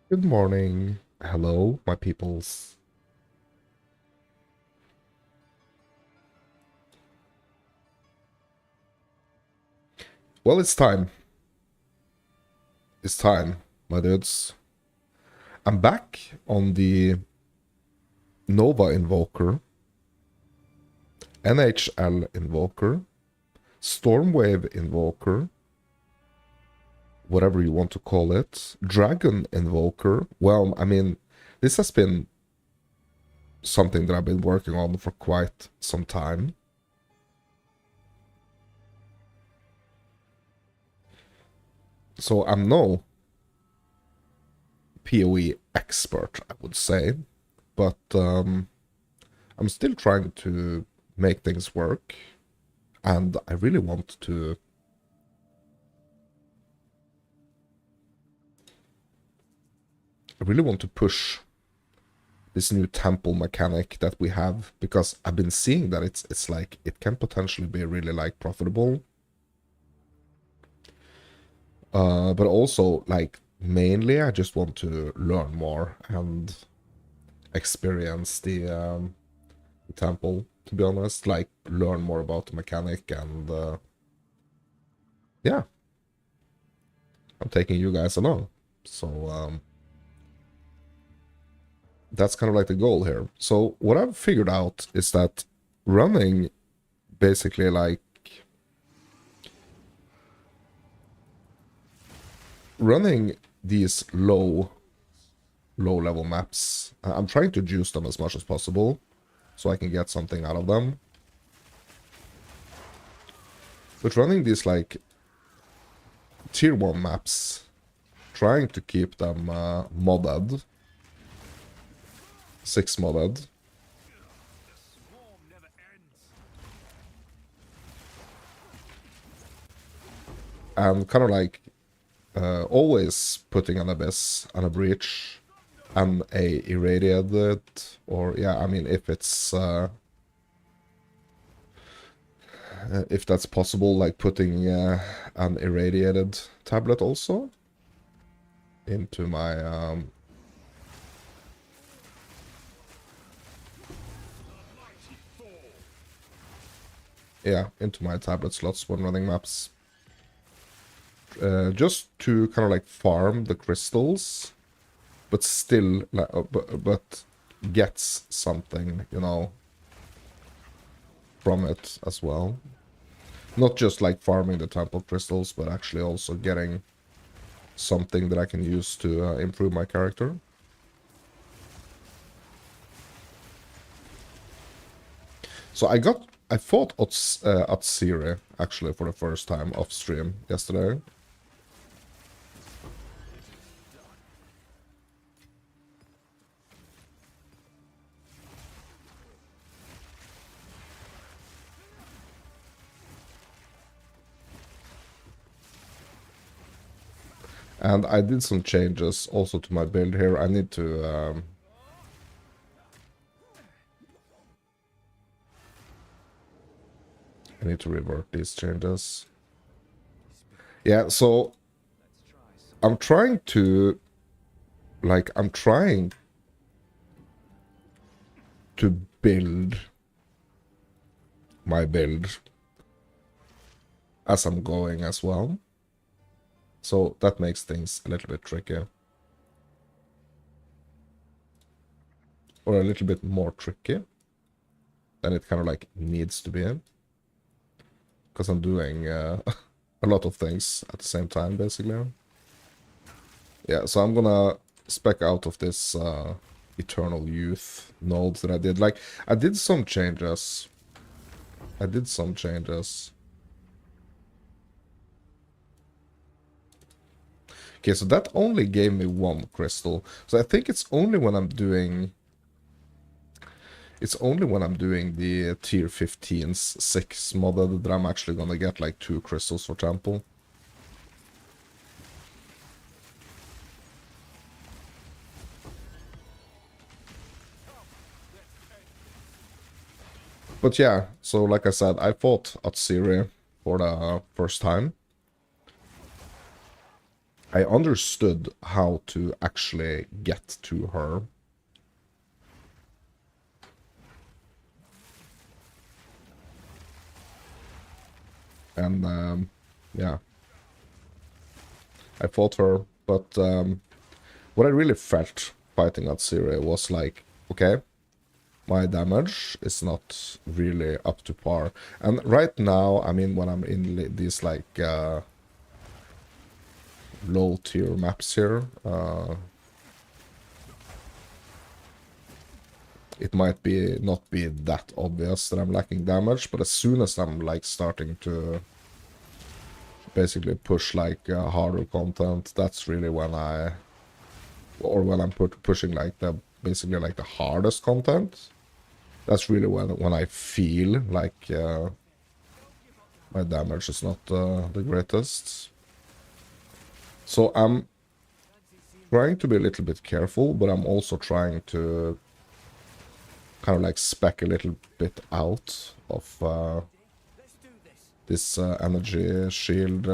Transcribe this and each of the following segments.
Good morning. Hello, my peoples. Well, it's time. It's time, my dudes. I'm back on the Nova Invoker, NHL Invoker, Stormwave Invoker, whatever you want to call it, Dragon Invoker. Well, I mean, this has been something that I've been working on for quite some time. So I'm no PoE expert, I would say, but I'm still trying to make things work, and I really want to push this new temple mechanic that we have, because I've been seeing that it's like it can potentially be really like profitable, but also like mainly I just want to learn more and experience the temple, to be honest, like learn more about the mechanic, and yeah, I'm taking you guys along. So that's kind of like the goal here. So what I've figured out is that running basically like running these low level maps, I'm trying to juice them as much as possible so I can get something out of them. But running these like tier 1 maps, trying to keep them modded, 6 modded, and kind of like always putting an abyss and a breach and a irradiated, or yeah, I mean if that's possible, like putting an irradiated tablet also into my yeah, into my tablet slots when running maps, just to kind of like farm the crystals, but still but gets something, you know, from it as well. Not just like farming the temple crystals, but actually also getting something that I can use to improve my character. So I fought Atsiri actually for the first time off stream yesterday. And I did some changes also to my build here. I need to revert these changes. Yeah, so I'm trying to build my build as I'm going as well. So that makes things a little bit tricky. Or a little bit more tricky than it kind of like needs to be. Because I'm doing a lot of things at the same time, basically. Yeah, so I'm gonna spec out of this Eternal Youth node that I did. Like, I did some changes. Okay, so that only gave me 1 crystal. So I think it's only when I'm doing... It's only when I'm doing the tier 15's 6 modded that I'm actually gonna get like 2 crystals for temple. But yeah, so like I said, I fought Atsiri for the first time. I understood how to actually get to her. And yeah, I fought her, but what I really felt fighting Atsiri was like, okay, my damage is not really up to par. And right now, I mean, when I'm in these like low tier maps here, it might be not be that obvious that I'm lacking damage, but as soon as I'm like starting to basically push like harder content, that's really when when I'm pushing like the basically like the hardest content, that's really when I feel like my damage is not the greatest. So I'm trying to be a little bit careful, but I'm also trying to kind of like spec a little bit out of this energy shield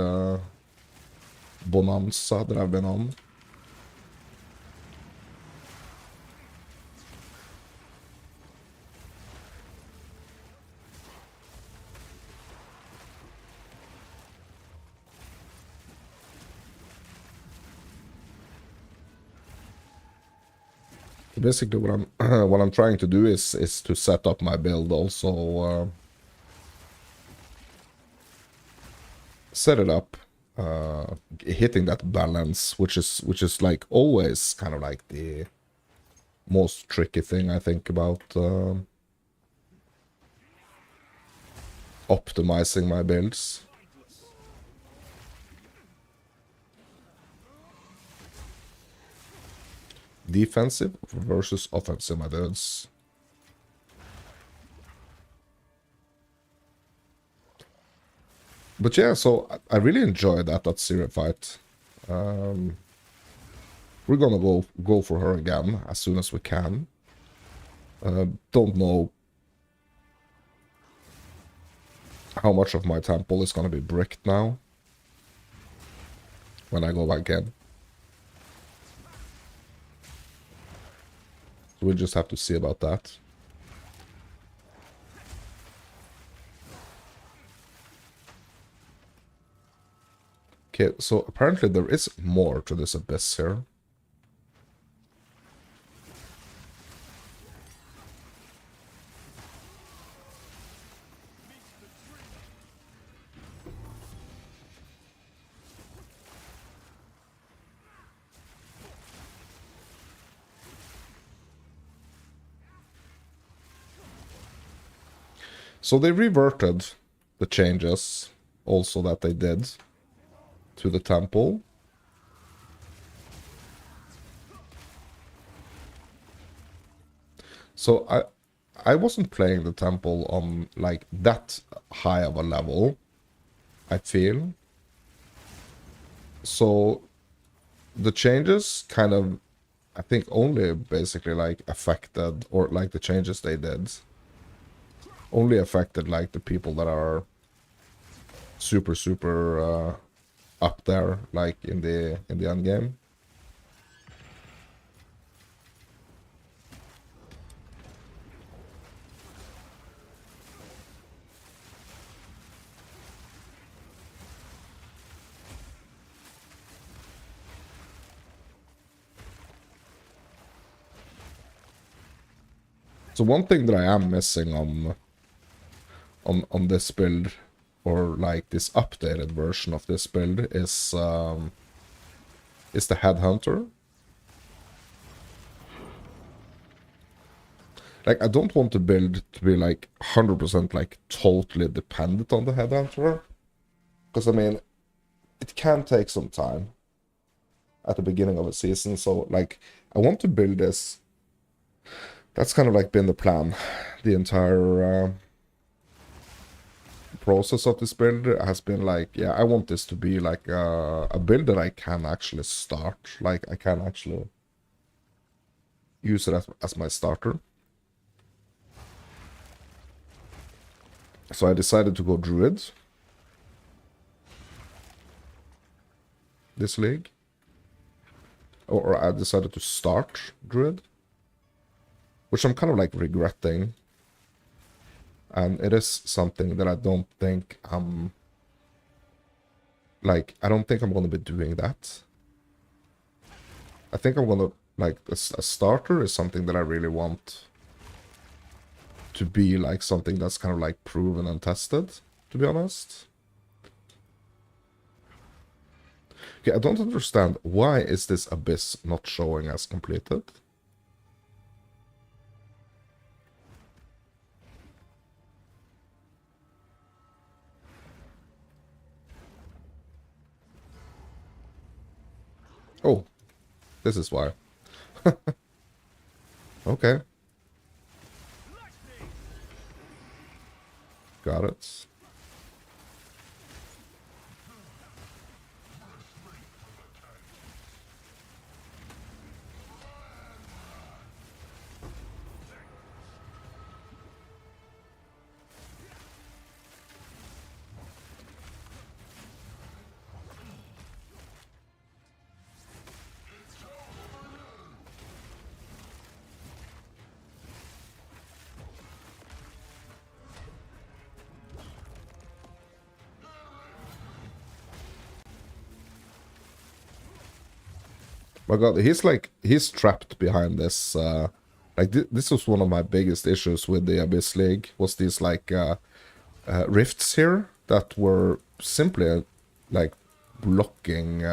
bonanza that I've been on. Basically, what I'm what I'm trying to do is to set up my build also, set it up, hitting that balance, which is like always kind of like the most tricky thing I think about optimizing my builds. Defensive versus offensive, my dudes. But yeah, so I really enjoyed that Syria fight. We're gonna go for her again as soon as we can. Don't know how much of my temple is gonna be bricked now when I go back in. So we'll just have to see about that. Okay, so apparently there is more to this abyss here. So they reverted the changes also that they did to the temple. So I wasn't playing the temple on like that high of a level, I feel. So the changes kind of, I think, only basically like affected, or like the changes they did only affected like the people that are super up there, like in the end game. So one thing that I am missing on this build, or like this updated version of this build, is the headhunter. Like, I don't want the build to be like 100% like totally dependent on the headhunter, because I mean it can take some time at the beginning of a season. So like I want to build this. That's kind of like been the plan. The entire process of this build has been like, yeah, I want this to be like a build that I can actually start. Like I can actually use it as my starter. So I decided to go Druid this league. or I decided to start Druid, which I'm kind of like regretting. And it is something that I don't think I'm like, I don't think I'm gonna be doing that. I think I'm gonna, like, a starter is something that I really want to be like something that's kind of like proven and tested, to be honest. Okay, I don't understand. Why is this abyss not showing as completed? Oh, this is why. Okay. Got it. My god, he's trapped behind this, like, this was one of my biggest issues with the Abyss League, was these, like, rifts here that were simply, like, blocking,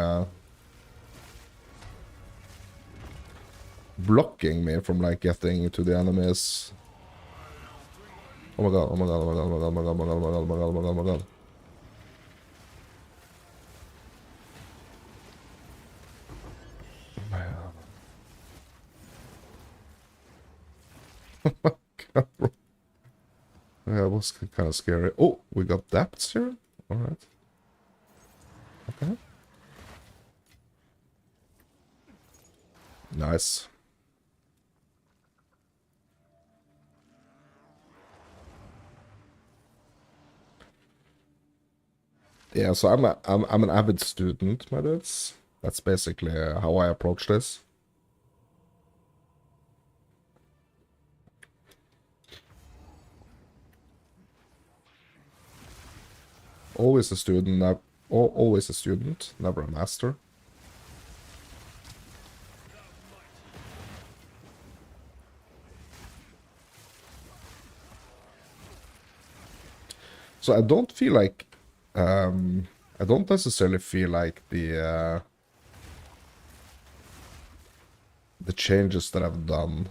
blocking me from, like, getting to the enemies. Oh my god, oh my god, oh my god, oh my god, oh my god, oh my god, oh my god, oh my god, oh my god. Yeah, it was kind of scary. Oh, we got depths here? Alright. Okay. Nice. Yeah, so I'm an avid student, my dudes. That's basically how I approach this. Always a student, always a student, never a master. So I don't feel like, I don't necessarily feel like the changes that I've done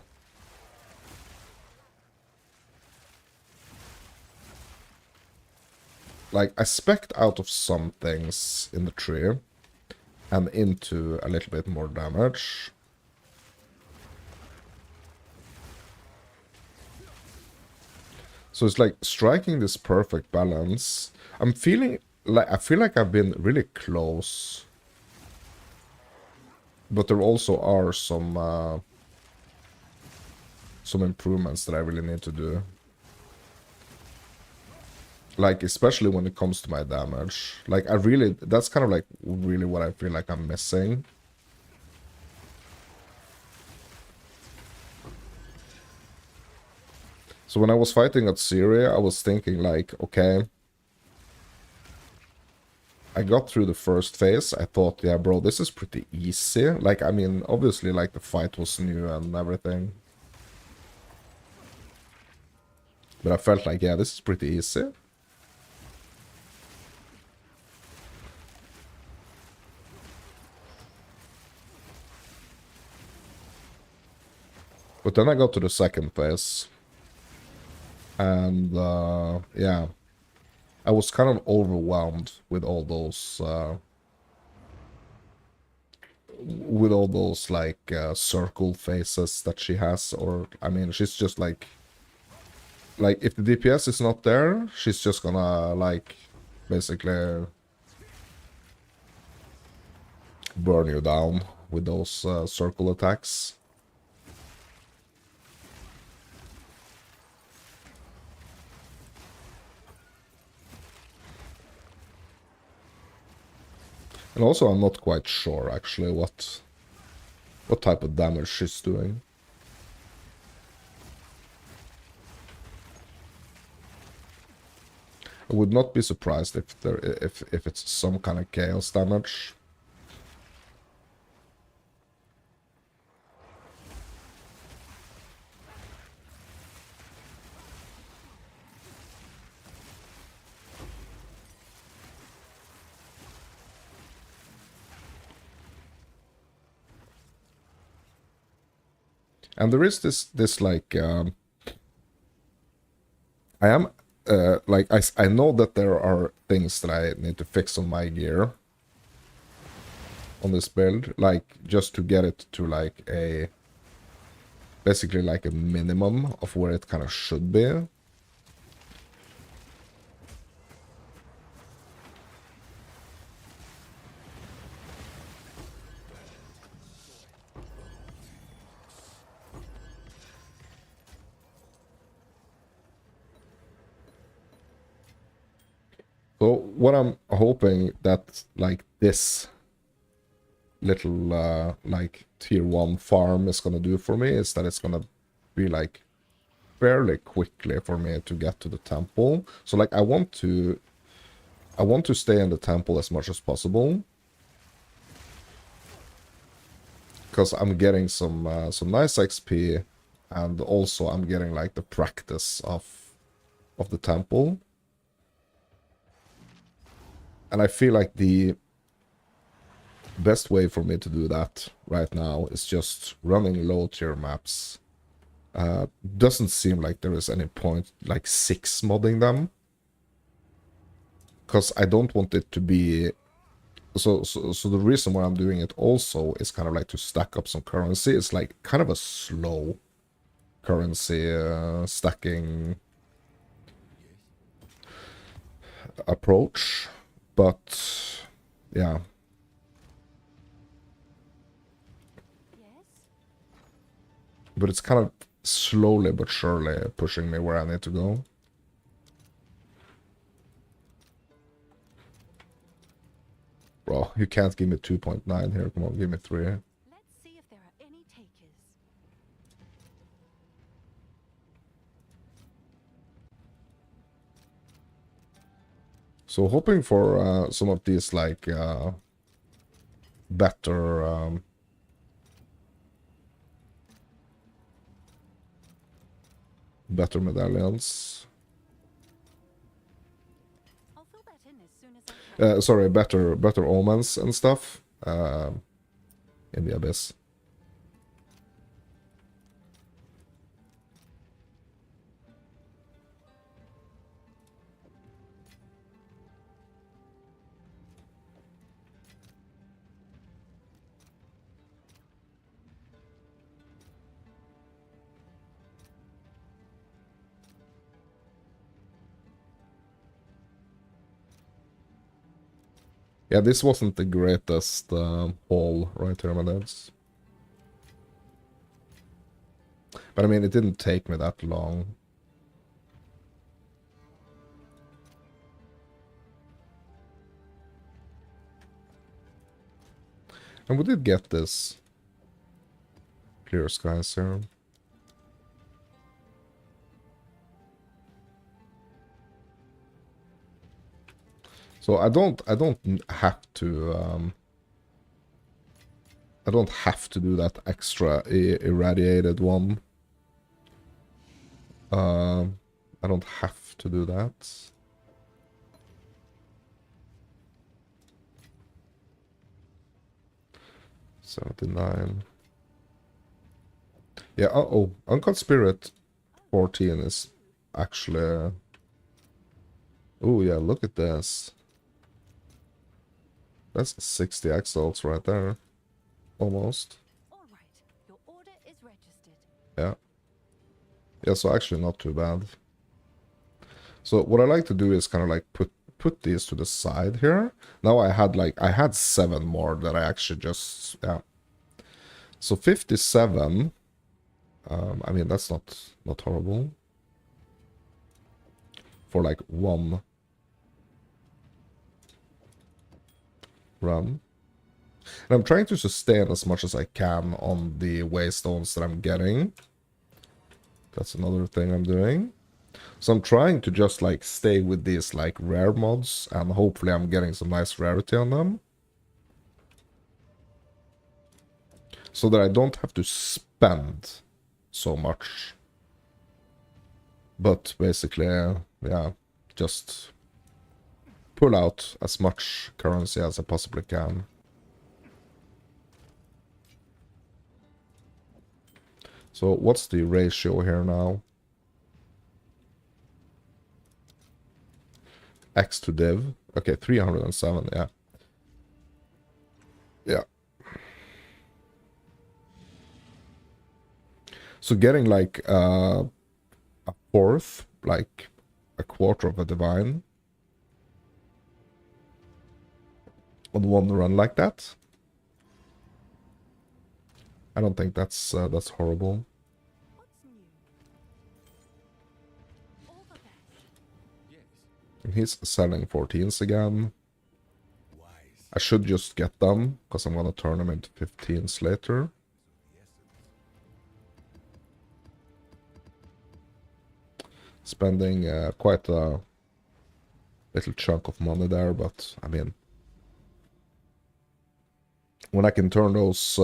like, I spec'd out of some things in the tree and into a little bit more damage. So it's like striking this perfect balance. I'm feeling like, I feel like I've been really close. But there also are some improvements that I really need to do. Like, especially when it comes to my damage. Like, that's kind of like really what I feel like I'm missing. So when I was fighting at Syria, I was thinking like, okay, I got through the first phase. I thought, yeah, bro, this is pretty easy. Like, I mean, obviously, like, the fight was new and everything. But I felt like, yeah, this is pretty easy. But then I got to the second phase. And, yeah. I was kind of overwhelmed with all those, like, circle phases that she has. Or, I mean, she's just, like, if the DPS is not there, she's just gonna, like, basically burn you down with those circle attacks. And also, I'm not quite sure, actually, what what type of damage she's doing. I would not be surprised if it's some kind of chaos damage. And there is this like I am like I know that there are things that I need to fix on my gear on this build, like just to get it to like a basically like a minimum of where it kind of should be. So what I'm hoping that like this little like tier 1 farm is gonna do for me is that it's gonna be like fairly quickly for me to get to the temple. So like I want to stay in the temple as much as possible, because I'm getting some nice XP, and also I'm getting like the practice of the temple. And I feel like the best way for me to do that right now is just running low tier maps. Doesn't seem like there is any point like 6 modding them, because I don't want it to be so the reason why I'm doing it also is kind of like to stack up some currency. It's like kind of a slow currency stacking approach, but yeah. But it's kind of slowly but surely pushing me where I need to go. Bro, you can't give me 2.9 here. Come on, give me 3. Let's see if there are any takers. So hoping for some of these like better better medallions. I'll fill that in as soon as I can. Sorry, better omens and stuff in the abyss. Yeah, this wasn't the greatest haul right here, my dudes. But I mean, it didn't take me that long. And we did get this clear skies here. So I don't have to do that extra irradiated one. I don't have to do that. $79. Yeah, uh-oh. Uncut Spirit 14 is actually... Oh yeah, look at this. That's 60 exalts right there. Almost. All right, your order is registered. Yeah. Yeah, so actually not too bad. So what I like to do is kind of like put these to the side here. Now I had 7 more that I actually just, yeah. So 57. I mean, that's not horrible. For like 1 run. And I'm trying to sustain as much as I can on the waystones that I'm getting. That's another thing I'm doing. So I'm trying to just like stay with these like rare mods, and hopefully I'm getting some nice rarity on them. So that I don't have to spend so much. But basically, yeah, just pull out as much currency as I possibly can. So what's the ratio here now? X to div. Okay, 307, yeah. Yeah. So getting like a fourth, like a quarter of a divine on one run like that, I don't think that's horrible. What's new? All the best. And he's selling 14s again. I should just get them, because I'm gonna turn them into 15s later. Spending quite a little chunk of money there, but I mean, when I can turn those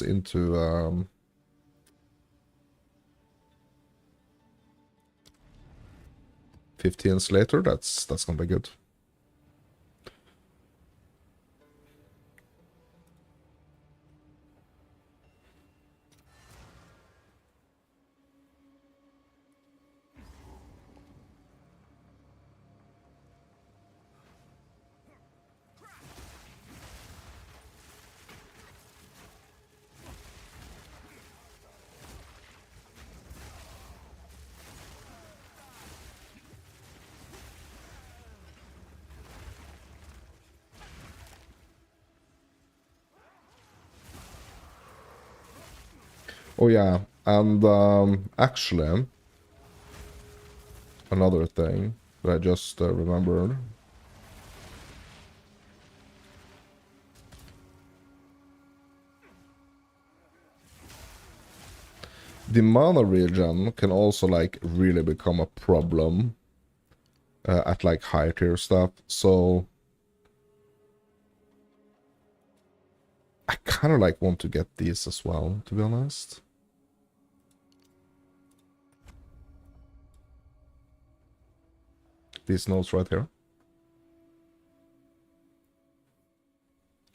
into 15s later, that's gonna be good. Oh yeah, and actually, another thing that I just remembered. The mana regen can also like really become a problem at like higher tier stuff, so I kind of like want to get these as well, to be honest. These notes right here.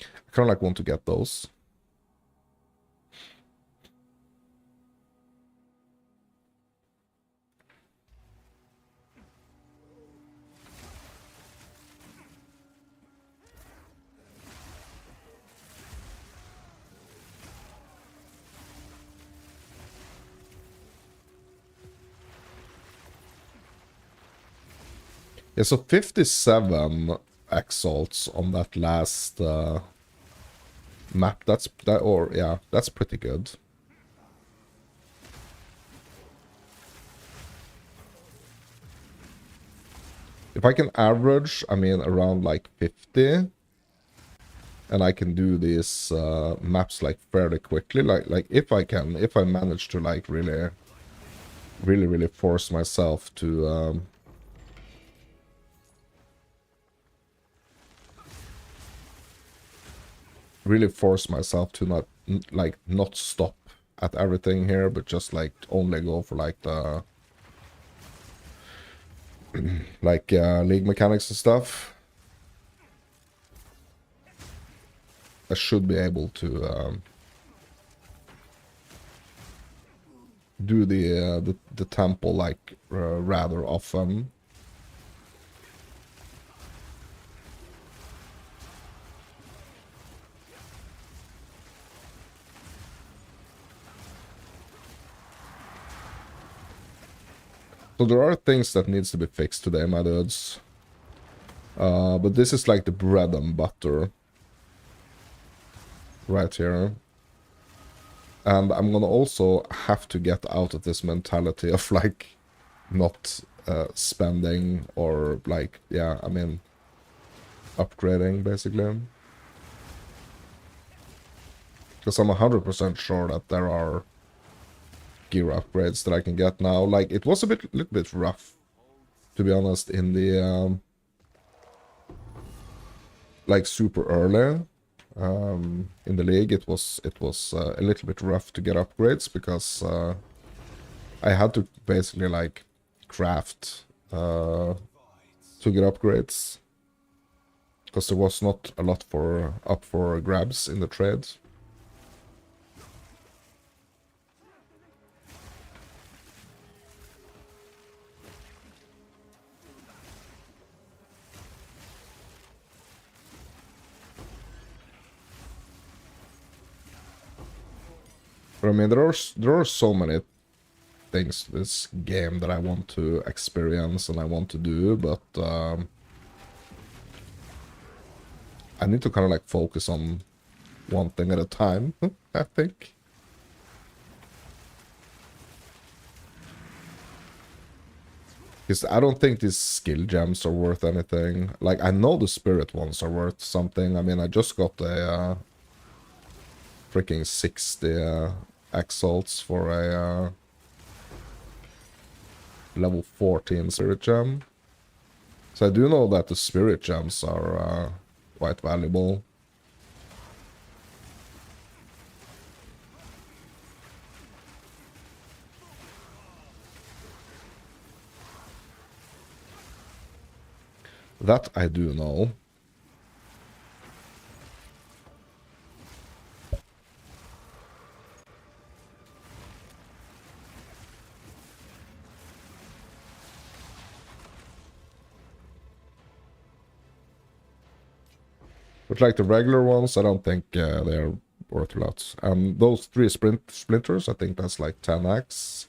I kind of like want to get those. Yeah, so 57 exalts on that last map. That's pretty good. If I can average, I mean, around like 50, and I can do these maps like fairly quickly, like if I manage to like really force myself to not stop at everything here, but just like only go for like the like league mechanics and stuff. I should be able to do the temple like rather often. So there are things that needs to be fixed today, my dudes. But this is like the bread and butter. Right here. And I'm gonna also have to get out of this mentality of like not spending or like, yeah, I mean, upgrading basically. Because I'm 100% sure that there are gear upgrades that I can get now. Like, it was a little bit rough, to be honest, in the like super early in the league. It was a little bit rough to get upgrades because I had to basically like craft to get upgrades, because there was not a lot up for grabs in the trade. But I mean, there are so many things to this game that I want to experience and I want to do, but I need to kind of like focus on one thing at a time, I think. Because I don't think these skill gems are worth anything. Like, I know the spirit ones are worth something. I mean, I just got a freaking 60 exalts for a level 14 spirit gem. So I do know that the spirit gems are quite valuable. That I do know. But like the regular ones, I don't think they're worth a lot. Those 3 splinters, I think that's like 10x.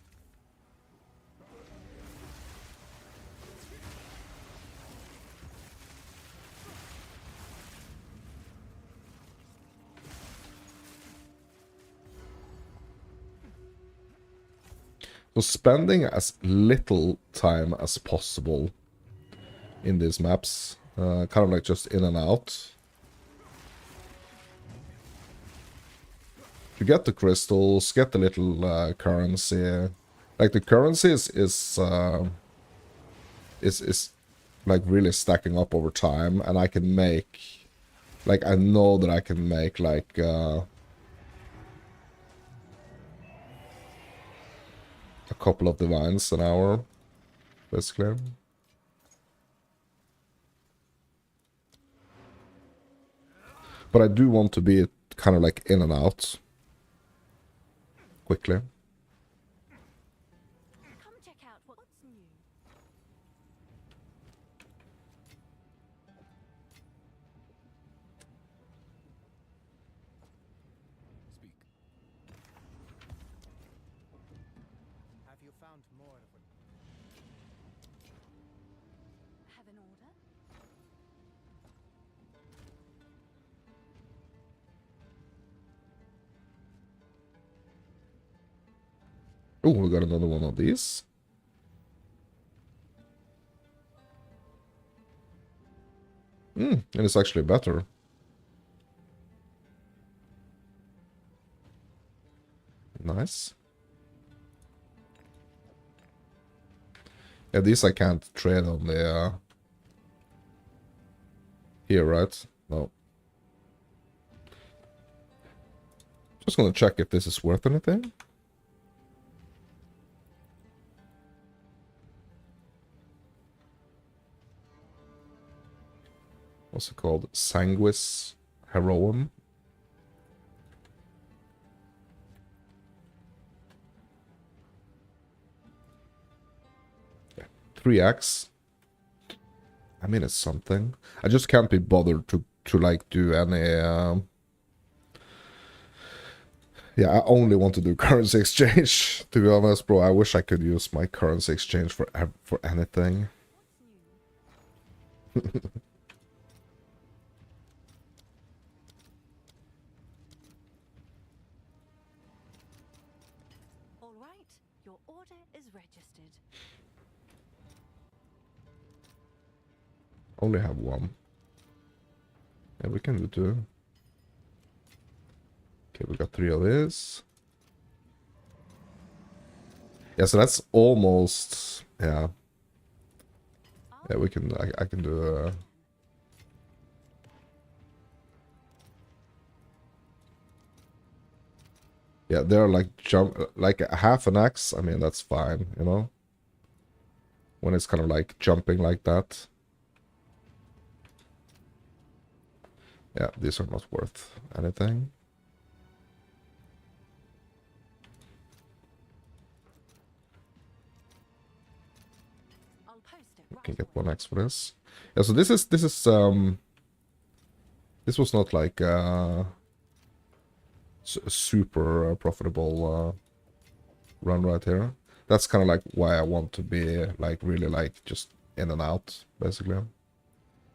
So spending as little time as possible in these maps, kind of like just in and out. To get the crystals, get the little currency. Like the currency is like really stacking up over time, and I can make, like, I know that I can make like a couple of divines an hour, basically. But I do want to be kind of like in and out quickly. Come check out what's new. Speak. Have you found more of it? Have an order? Oh, we got another one of these. And it's actually better. Nice. Yeah, these I can't trade on the here, right? No. Just gonna check if this is worth anything. What's it called? Sanguis Heroum. Yeah. 3x. I mean, it's something. I just can't be bothered to like do any yeah, I only want to do currency exchange, to be honest, bro. I wish I could use my currency exchange for anything. What's new? All right, your order is registered. only have one. Yeah, we can do two. Okay, we got 3 of these. Yeah, so that's almost... Yeah. Yeah, we can... I can do... Yeah, they're like like a half an axe. I mean, that's fine, you know? When it's kind of like jumping like that. Yeah, these are not worth anything. I'll post it We right can get away. 1 axe for this. Yeah, so this was not like super profitable run right here. That's kind of like why I want to be like really like just in and out basically.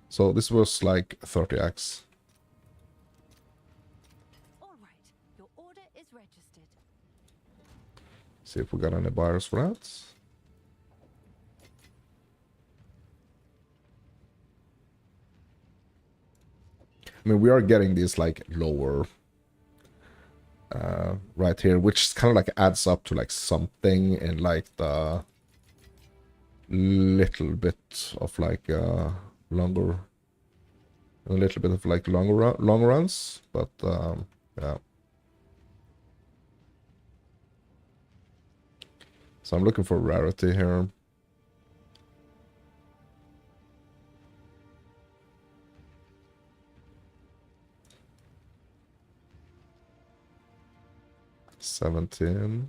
So this was like 30x. All right, your order is registered. See if we got any buyers for that. I mean, we are getting these like lower right here, which kind of like adds up to like something in like the little bit of like longer, a little bit of like long runs, but yeah. So I'm looking for rarity here. $17,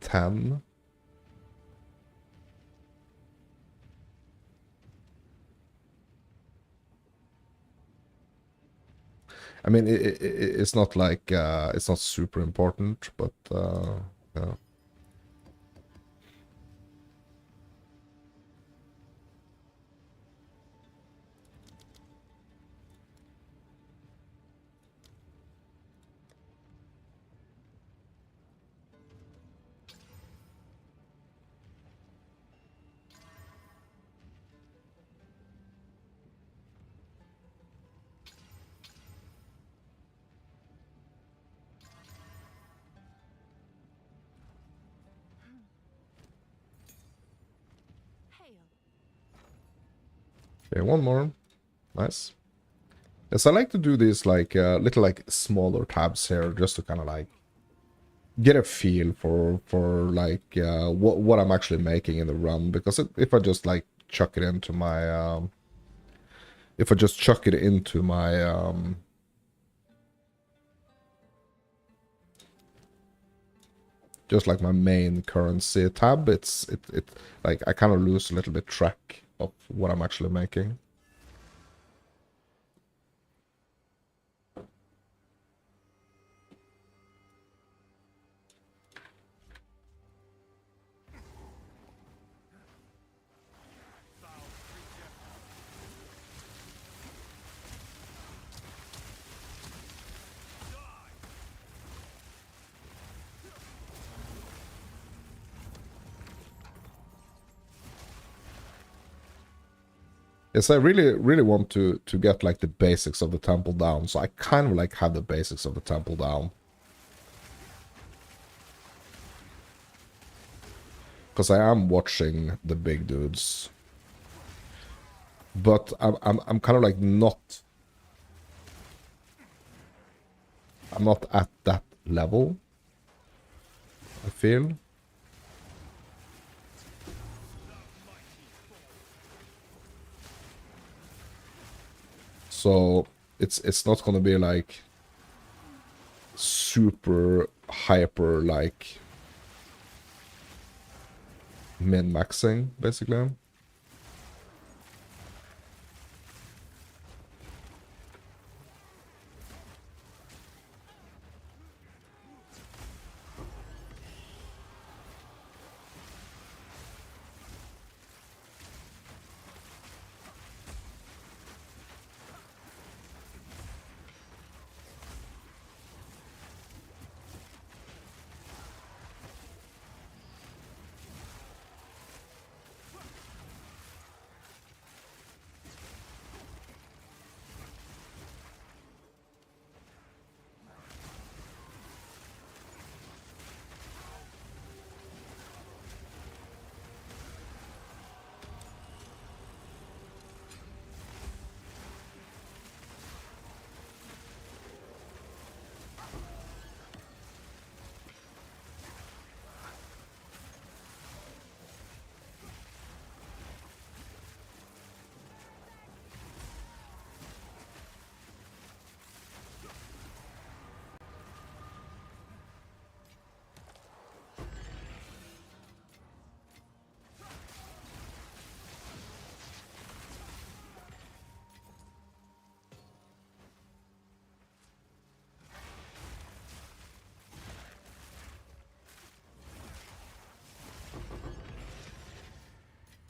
$10. I mean, it's not like it's not super important, but yeah. Hail. Okay, one more. Nice. Yes, I like to do these like little like smaller tabs here just to kind of like get a feel for like what I'm actually making in the run, because if I just like chuck it into my if I just chuck it into my just like my main currency tab, it like I kind of lose a little bit track of what I'm actually making. Yes, I really want to get like the basics of the temple down, so I kind of like have the basics of the temple down. Because I am watching the big dudes. But I'm kind of like not... I'm not at that level, I feel. So it's not gonna be like super hyper like min-maxing, basically.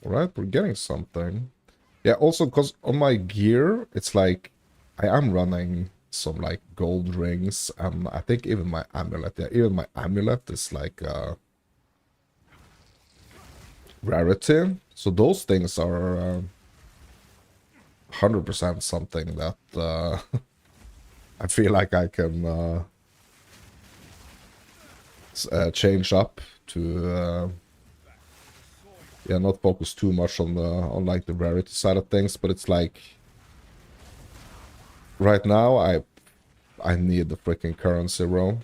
Alright, we're getting something. Yeah, also because on my gear, it's like I am running some like gold rings, and I think even my amulet, yeah, even my amulet is like rarity. So those things are 100% something that I feel like I can change up to yeah, not focus too much on the like the rarity side of things, but it's like right now I need the freaking currency, bro.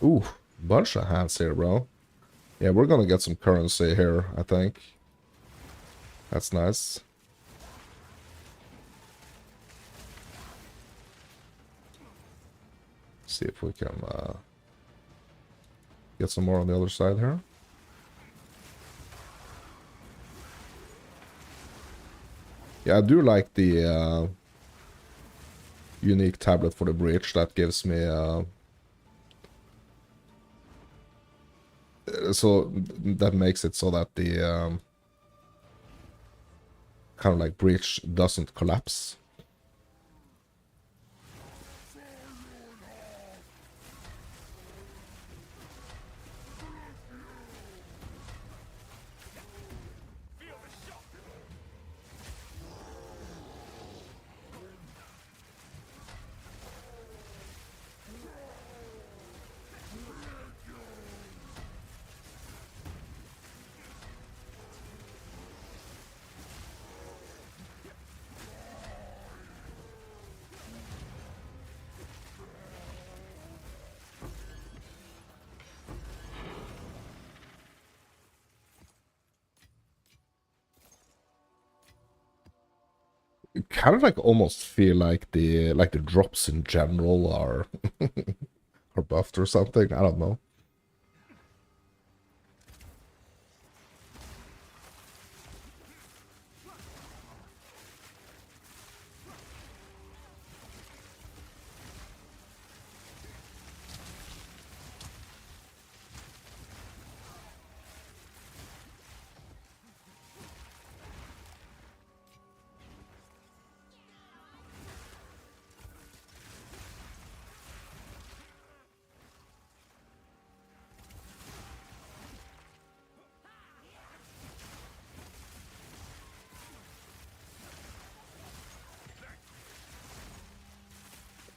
Ooh, bunch of hands here, bro. Yeah, we're gonna get some currency here, I think. That's nice. See if we can get some more on the other side here. Yeah, I do like the unique tablet for the breach. That gives me so that makes it so that the kind of like breach doesn't collapse. Kind of like almost feel like the drops in general are are buffed or something. I don't know.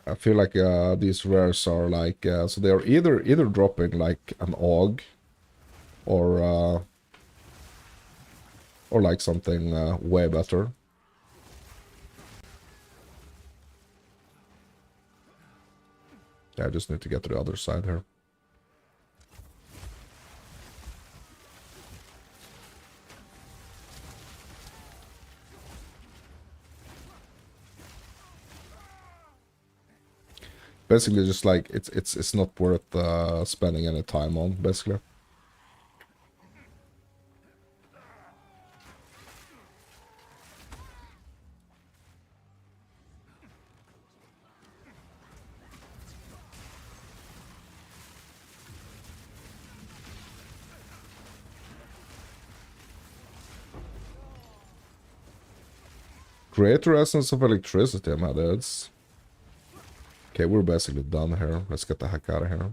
I feel like these rares are like so they are either dropping like an AUG or like something way better. Yeah, I just need to get to the other side here. Basically, just like it's not worth spending any time on. Basically. Greater essence of electricity, my dudes. Okay, we're basically done here. Let's get the heck out of here.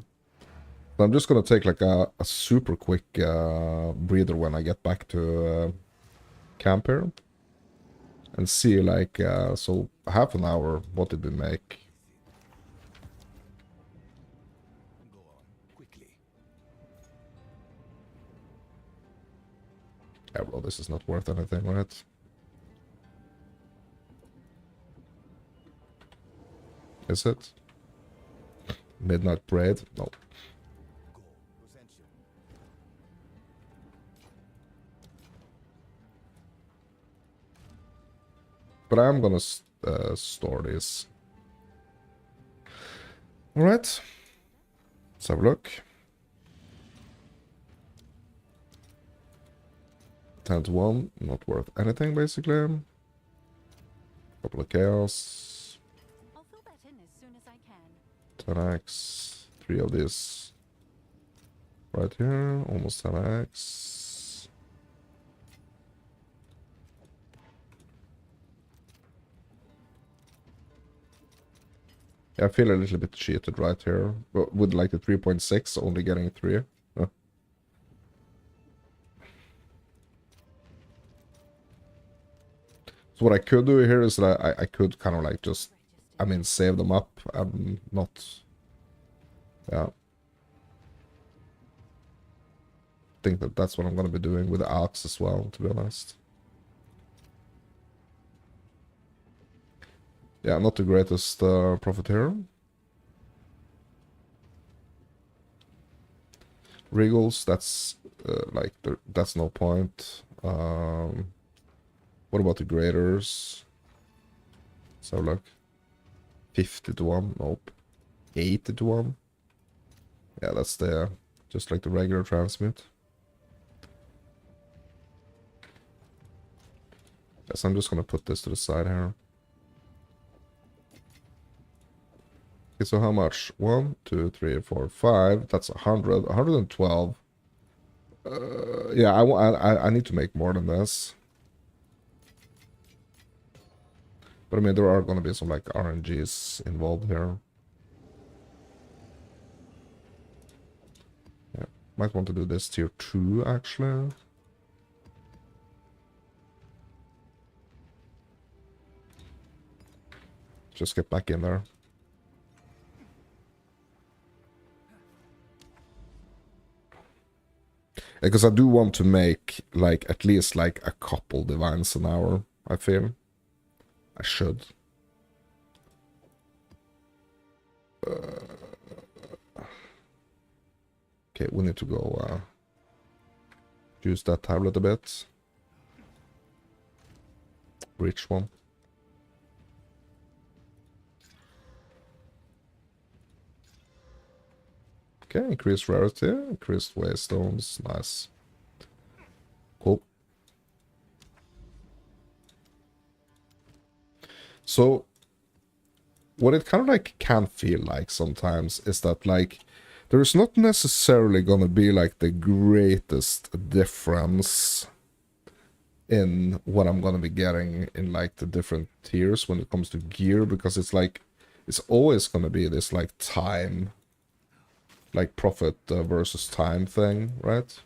I'm just gonna take like a super quick breather when I get back to camp here. And see like, so half an hour, what did we make? Go on, quickly. Yeah, well, this is not worth anything, right? Is it? Midnight Parade? No. Go. Present you. But I am gonna store this. Alright. Let's have a look. 10 to 1, not worth anything basically. Couple of chaos. 10x. 3 of these. Right here. Almost 10x. Yeah, I feel a little bit cheated right here. But with like the 3.6 only getting 3. So what I could do here is that I could kind of like just, I mean, save them up and not, yeah. Think that that's what I'm going to be doing with the arcs as well, to be honest. Yeah, not the greatest profit here. Regals, that's like, that's no point. What about the graders? So look, 50 to 1, nope. 80 to 1. Yeah, that's the, just like the regular transmute. Yes, I'm just gonna put this to the side here. Okay, so how much? 1, 2, 3, 4, 5. That's 100. 112. Yeah, I need to make more than this. But I mean, there are gonna be some like RNGs involved here. Yeah, might want to do this tier 2 actually. Just get back in there. Because I do want to make like at least like a couple divines an hour, I feel. I should. Okay, we need to go use that tablet a bit. Reach one. Okay, increased rarity, increased waystones, nice. Cool. So, what it kind of like can feel like sometimes is that like, there's not necessarily gonna be like the greatest difference in what I'm gonna be getting in like the different tiers when it comes to gear, because it's like, it's always gonna be this like time, like profit versus time thing, right?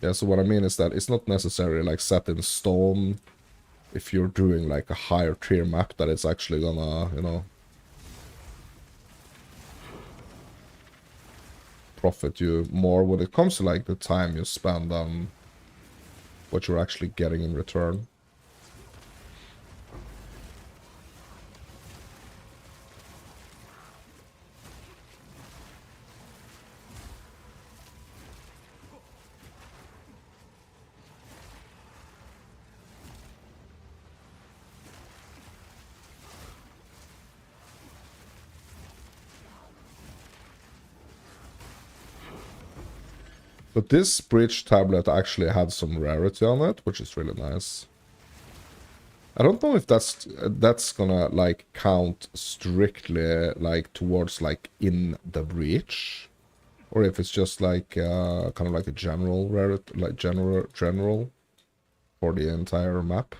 Yeah, so what I mean is that it's not necessarily like set in stone if you're doing like a higher tier map that it's actually gonna, you know, profit you more when it comes to like the time you spend on what you're actually getting in return. But this bridge tablet actually had some rarity on it, which is really nice. I don't know if that's gonna like count strictly like towards like in the breach, or if it's just like kind of like a general rarity, like general for the entire map.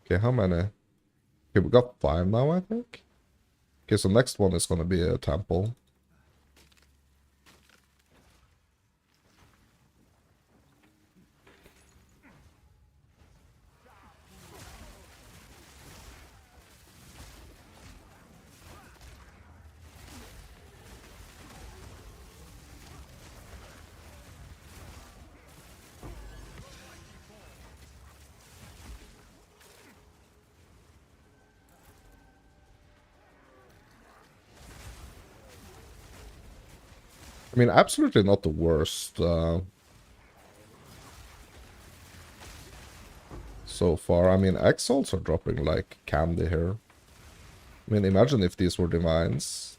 Okay, how many? Okay, we got 5 now, I think. Okay, so next one is gonna be a temple. I mean, absolutely not the worst so far. I mean, Exalts are dropping like candy here. I mean, imagine if these were Divines.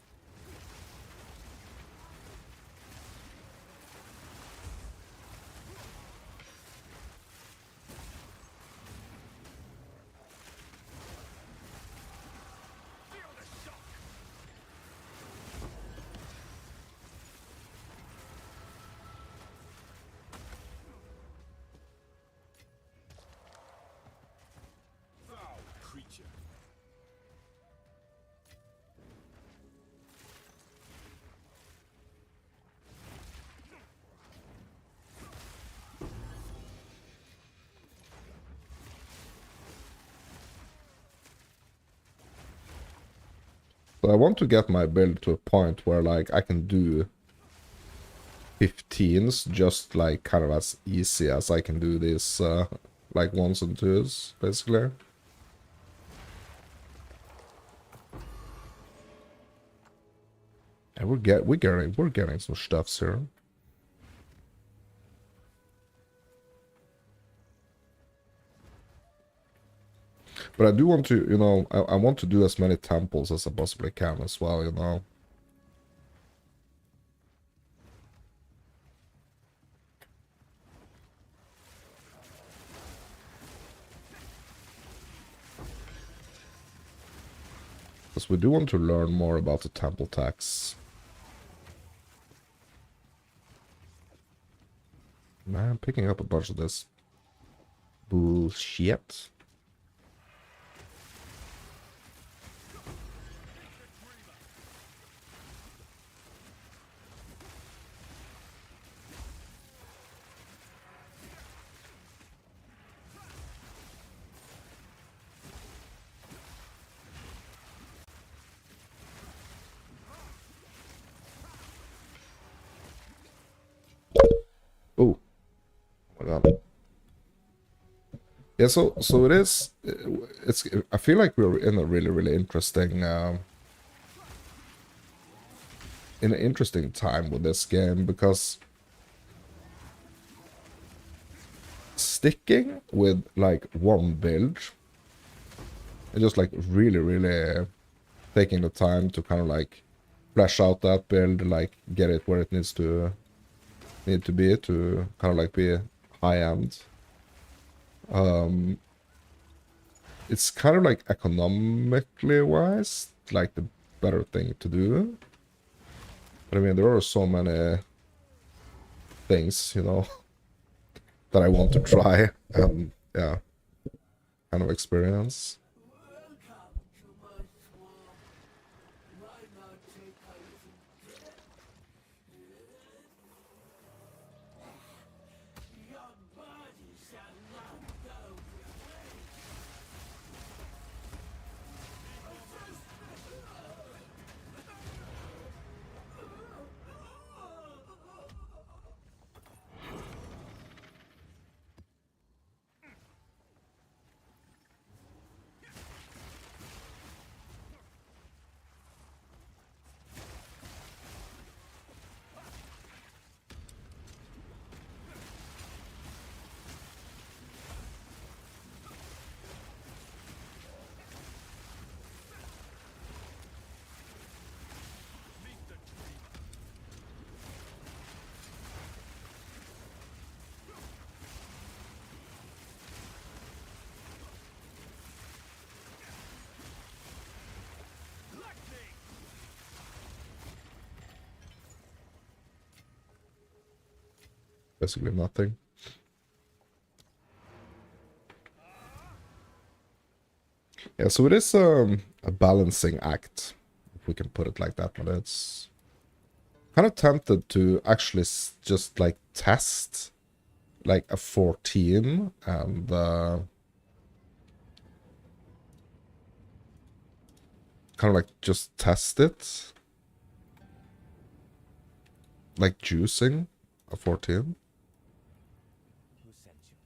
So I want to get my build to a point where like I can do 15s just like kind of as easy as I can do these like 1s and 2s, basically. And we're getting some stuffs here. But I do want to, you know, I want to do as many temples as I possibly can as well, you know. Because we do want to learn more about the temple tax. Man, I'm picking up a bunch of this bullshit. Oh my god. Yeah, so it is. It's. I feel like we're in a really interesting, in an interesting time with this game because sticking with like one build and just like really taking the time to kind of like flesh out that build, like get it where it needs to be to kind of like be high end. It's kind of like economically wise, like the better thing to do. But I mean, there are so many things, you know, that I want to try and yeah, kind of experience. Basically nothing. Yeah, so it is a balancing act, if we can put it like that, but it's kind of tempted to actually just like test like a 14 and kind of like just test it. Like juicing a 14. Who sent you?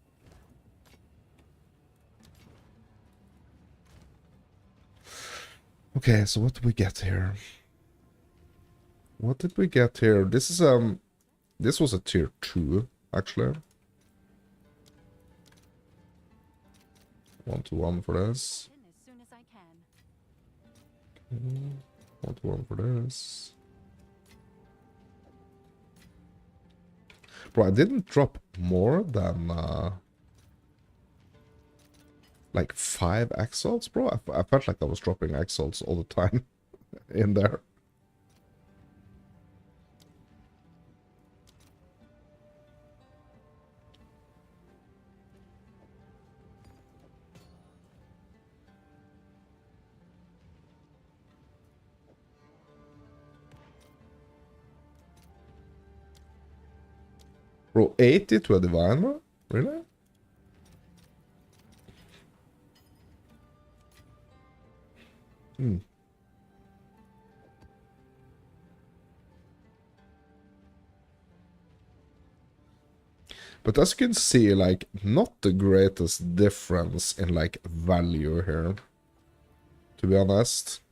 Okay, so what do we get here? What did we get here? This is this was a tier 2, actually. 1-to-1 for this. In as soon as I can. 1-to-1 for this. Bro, I didn't drop more than like 5 exalts, bro. I felt like I was dropping exalts all the time in there. Bro, 80 to a divine, bro? Really? Hmm. But as you can see, like, not the greatest difference in, like, value here. To be honest.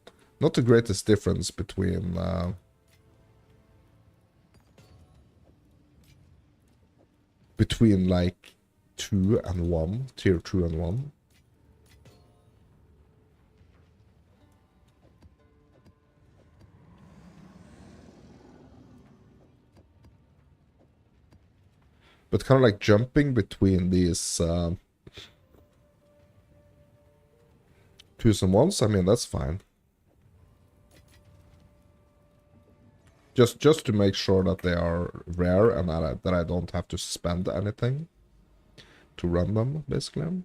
Not the greatest difference between... between, like, 2 and 1. Tier 2 and 1. But kind of like jumping between these 2s and 1s, I mean, that's fine. Just to make sure that they are rare and that I don't have to spend anything to run them, basically.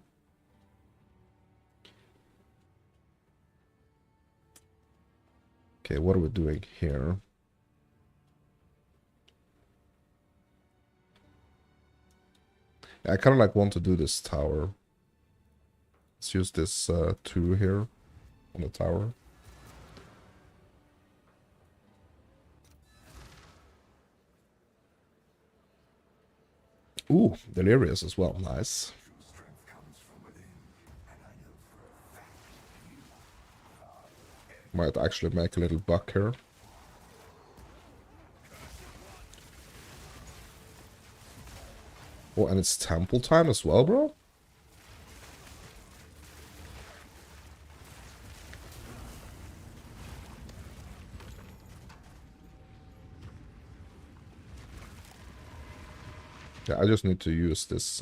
Okay, what are we doing here? I kind of like want to do this tower. Let's use this 2 here on the tower. Ooh, Delirious as well, nice. Might actually make a little buck here. Oh, and it's temple time as well, bro? Yeah, I just need to use this,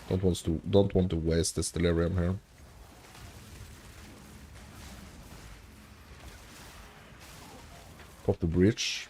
don't want to waste this delirium here. Pop the breach.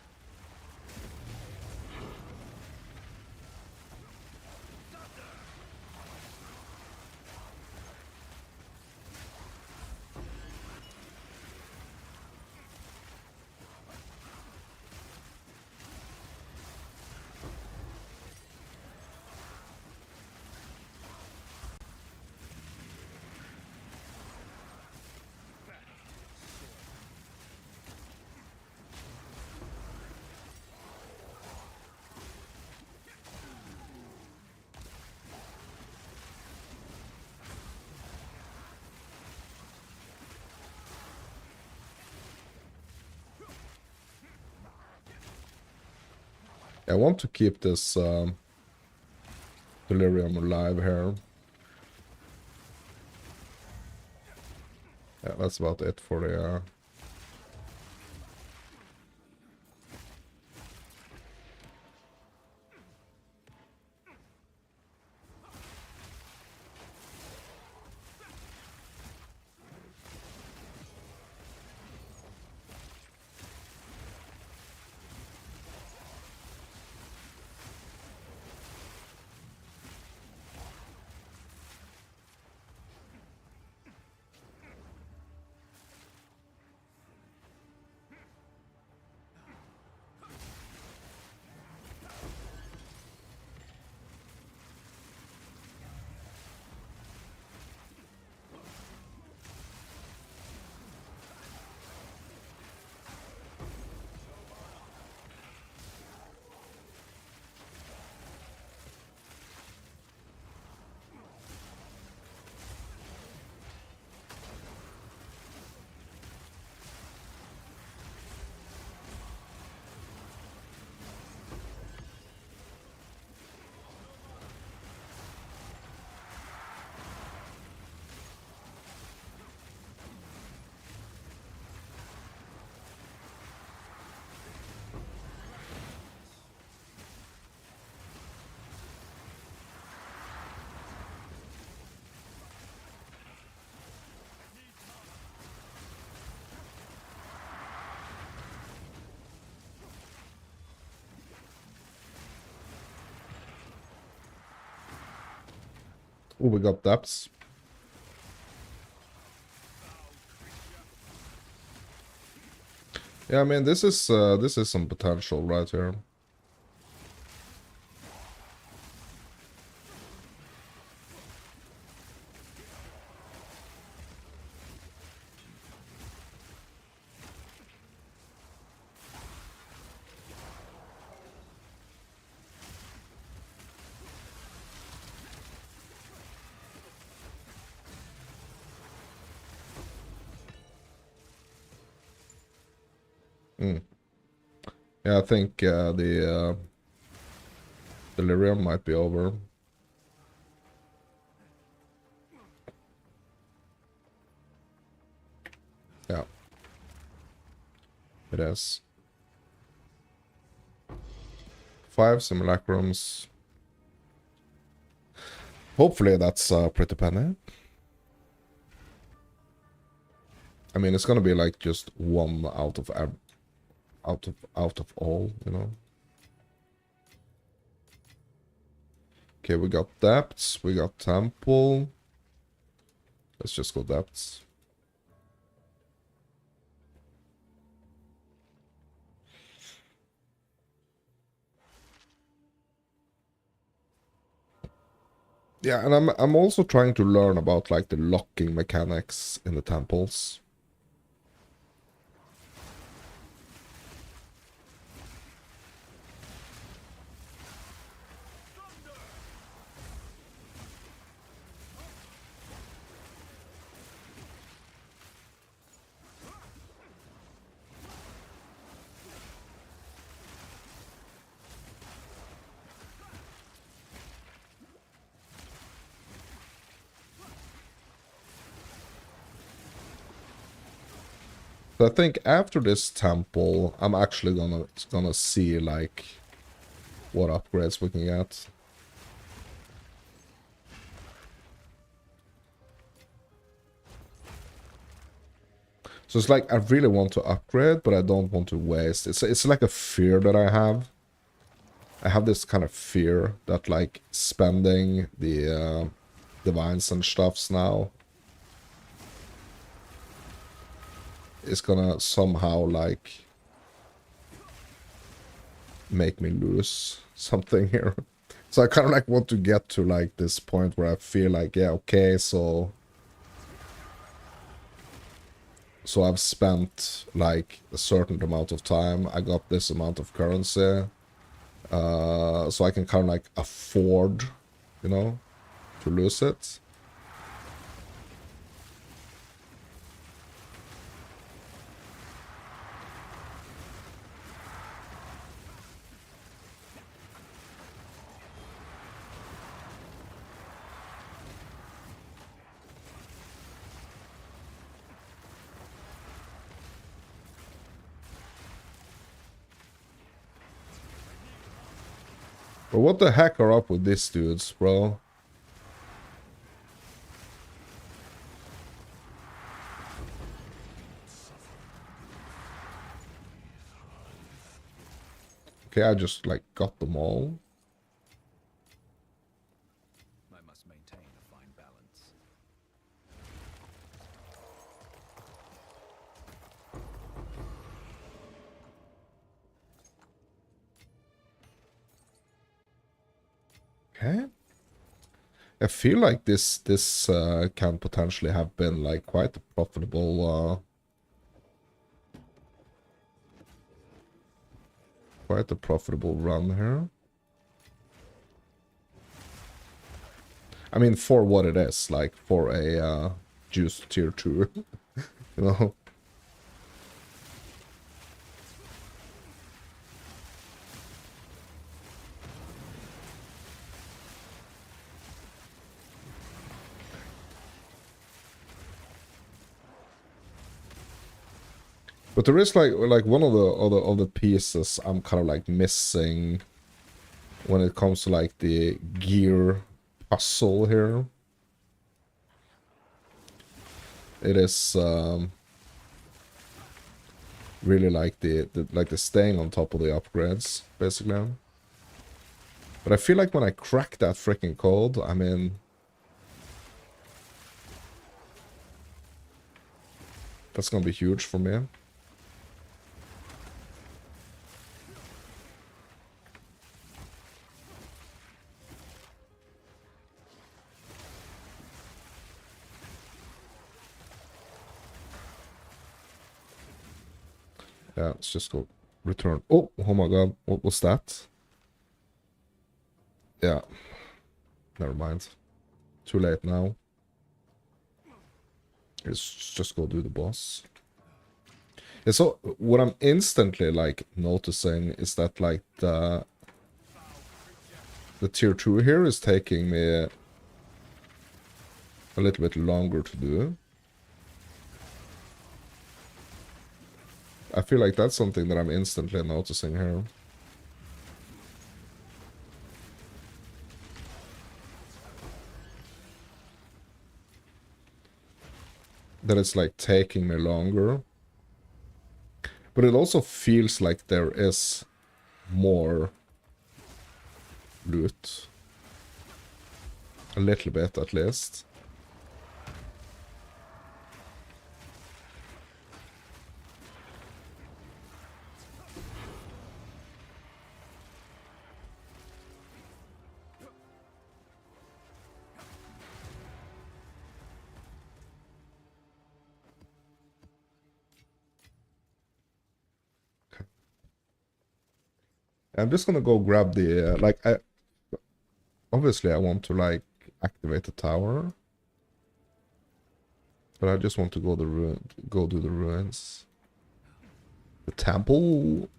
I want to keep this delirium alive here. Yeah, that's about it for the... Oh, we got depths. Yeah, I mean this is some potential right here. Mm. Yeah, I think the delirium might be over. Yeah, it is. 5 simulacrums. Hopefully that's pretty penny. I mean, it's gonna be like just one out of all, you know. Okay, we got depths, we got temple. Let's just go depths. Yeah, and I'm also trying to learn about like the locking mechanics in the temples. So I think after this temple, I'm actually gonna see like what upgrades we can get. So it's like I really want to upgrade, but I don't want to waste. It's like a fear that I have. I have this kind of fear that like spending the divines and stuffs now is gonna somehow like make me lose something here. So I kind of like want to get to like this point where I feel like, yeah, okay, so I've spent like a certain amount of time, I got this amount of currency, so I can kind of like afford, you know, to lose it. But what the heck are up with these dudes, bro? Okay, I just like got them all. I must maintain a fine balance. Okay. I feel like this can potentially have been like quite a profitable run here. I mean, for what it is, like for a juice tier 2, you know. But there is like one of the pieces I'm kind of like missing when it comes to like the gear puzzle here. It is really like the staying on top of the upgrades, basically. But I feel like when I crack that freaking code, I mean, That's gonna be huge for me. Yeah, let's just go return. Oh, oh my god, what was that? Yeah, never mind. Too late now. Let's just go do the boss. Yeah, so what I'm instantly like noticing is that like the tier 2 here is taking me a little bit longer to do. I feel like that's something that I'm instantly noticing here. That it's like taking me longer. But it also feels like there is more loot. A little bit at least. I'm just gonna go grab the, obviously I want to, like, activate the tower. But I just want to go do the ruins. The temple.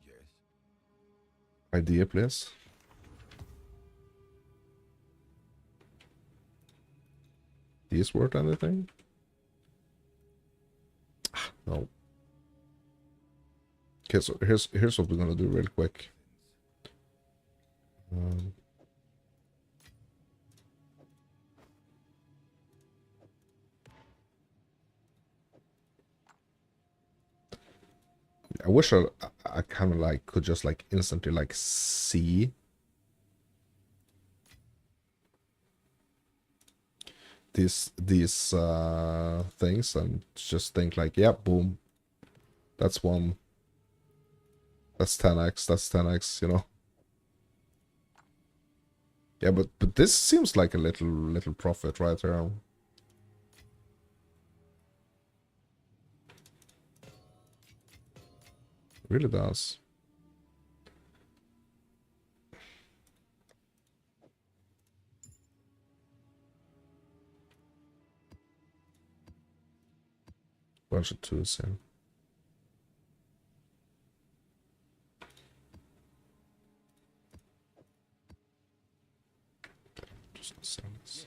Yes. Idea, please. These worth anything? No. Okay, so here's what we're gonna do real quick. I wish I kind of like could just like instantly like see these things and just think like, yeah, boom, that's one, that's 10x, that's 10x, you know. Yeah, but this seems like a little profit right here. It really does. Bunch of twos here. Just gonna sell this.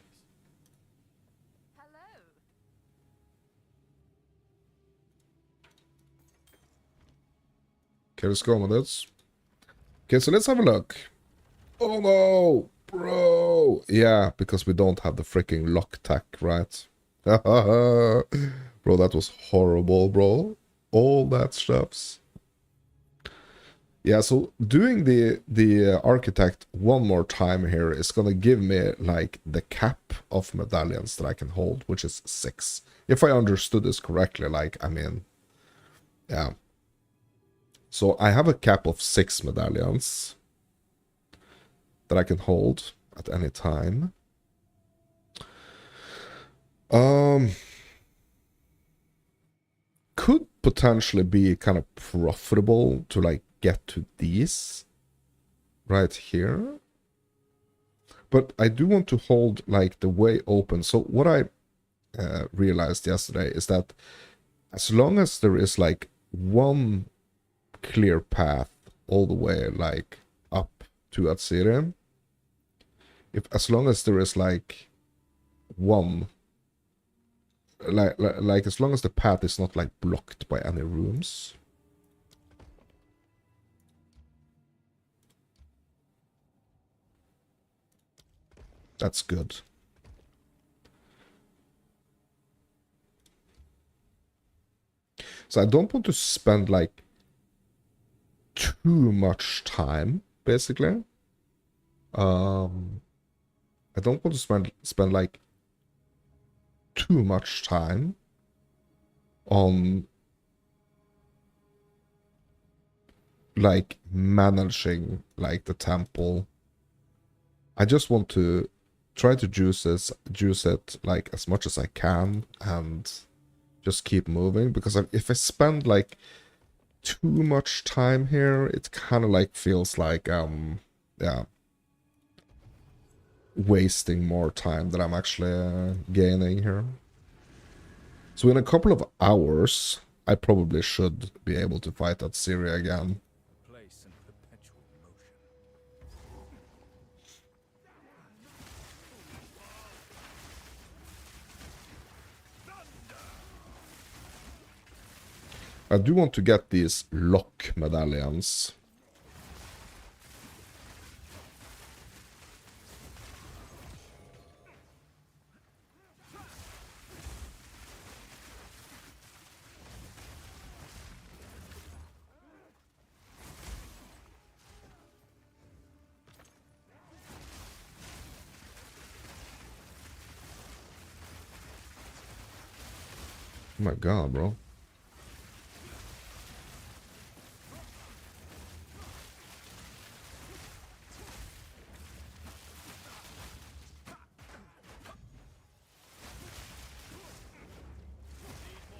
Hello. Okay, let's go with this. Okay, so let's have a look. Oh no, bro. Yeah, because we don't have the freaking lock tack, right? Bro, that was horrible, bro. All that stuffs. Yeah, so doing the architect one more time here is gonna give me like the cap of medallions that I can hold, which is 6. If I understood this correctly, like, I mean, yeah. So I have a cap of 6 medallions that I can hold at any time. Could potentially be kind of profitable to like get to these right here. But I do want to hold like the way open. So what I realized yesterday is that as long as there is like one clear path all the way like up to Atsirian, as long as there is like one like as long as the path is not like blocked by any rooms, that's good. So I don't want to spend like too much time, basically. I don't want to spend like too much time on like managing like the temple. I just want to try to juice it like as much as I can and just keep moving, because if I spend like too much time here, it kind of like feels like yeah, wasting more time than I'm actually gaining here. So in a couple of hours, I probably should be able to fight that Syria again. Place in perpetual motion. I do want to get these lock medallions. Oh my god, bro.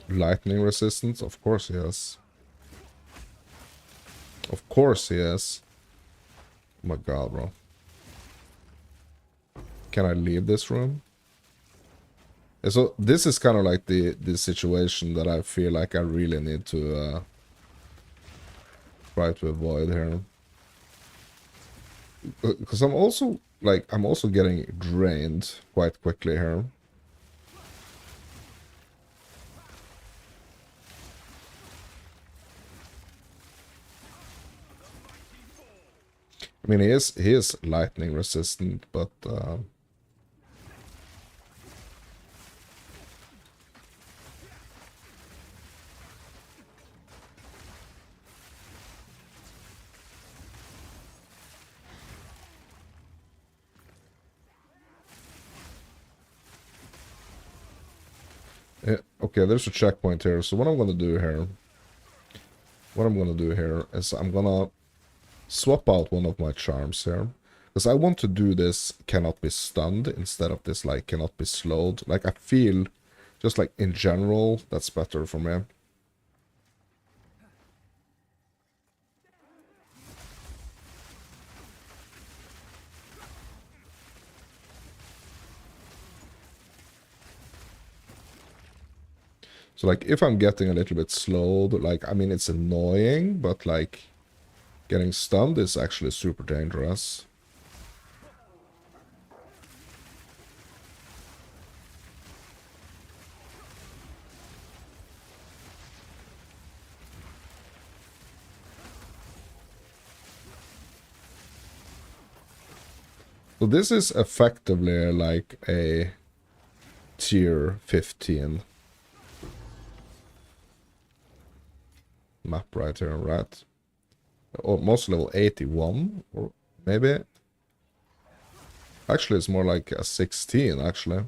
Lightning resistance? Of course he has. Of course he has. Oh my god, bro. Can I leave this room? And so this is kind of like the situation that I feel like I really need to try to avoid here. Because I'm also getting drained quite quickly here. I mean, he is lightning resistant, but yeah, okay, there's a checkpoint here. So what I'm gonna do here is I'm gonna swap out one of my charms here. Because I want to do this cannot be stunned instead of this like cannot be slowed. Like I feel just like in general that's better for me. So like if I'm getting a little bit slowed, like I mean it's annoying, but like getting stunned is actually super dangerous. So this is effectively like a tier 15 map right here, right? Almost level 81, or maybe. Actually, it's more like a 16, actually.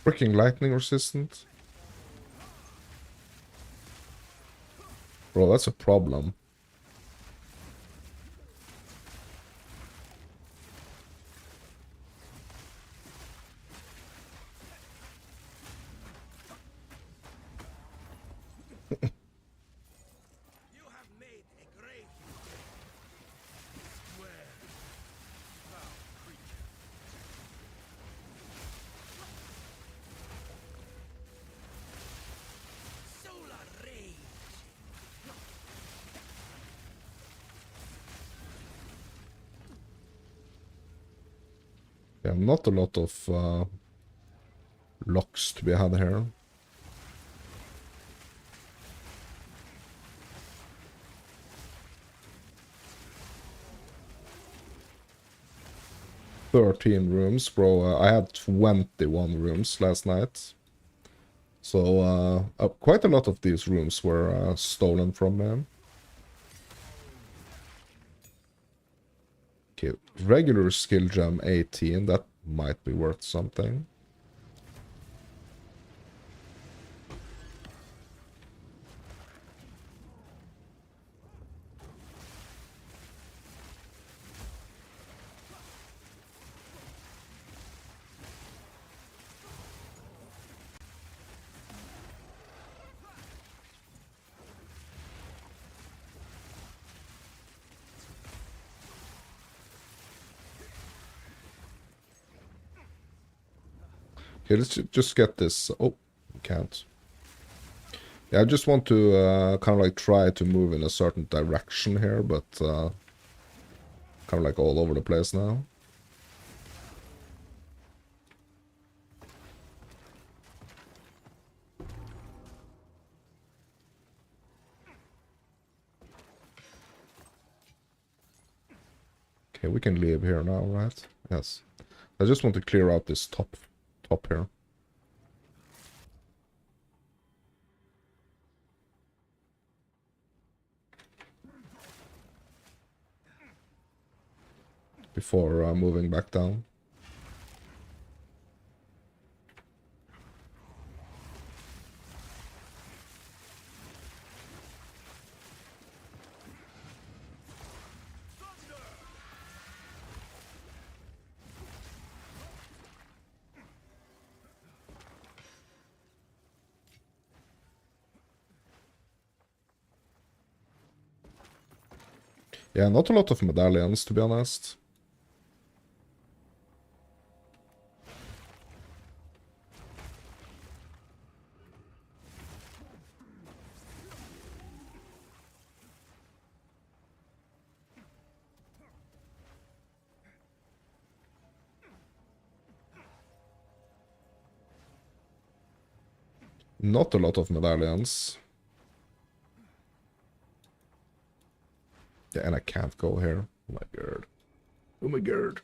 Freaking lightning resistant. Bro, that's a problem. You have made a grave. Swear Yeah, not a lot of locks to be had here. "13 rooms, bro. I had 21 rooms last night. So, quite a lot of these rooms were stolen from me. Okay, regular skill gem 18, that might be worth something. Okay, let's just get this. Oh, we can't. Yeah, I just want to kind of like try to move in a certain direction here, but kind of like all over the place now. Okay, we can leave here now, right? Yes. I just want to clear out this top here. Before moving back down. Yeah, not a lot of medallions, to be honest. Not a lot of medallions. Yeah, and I can't go here. Oh my god. Oh my god.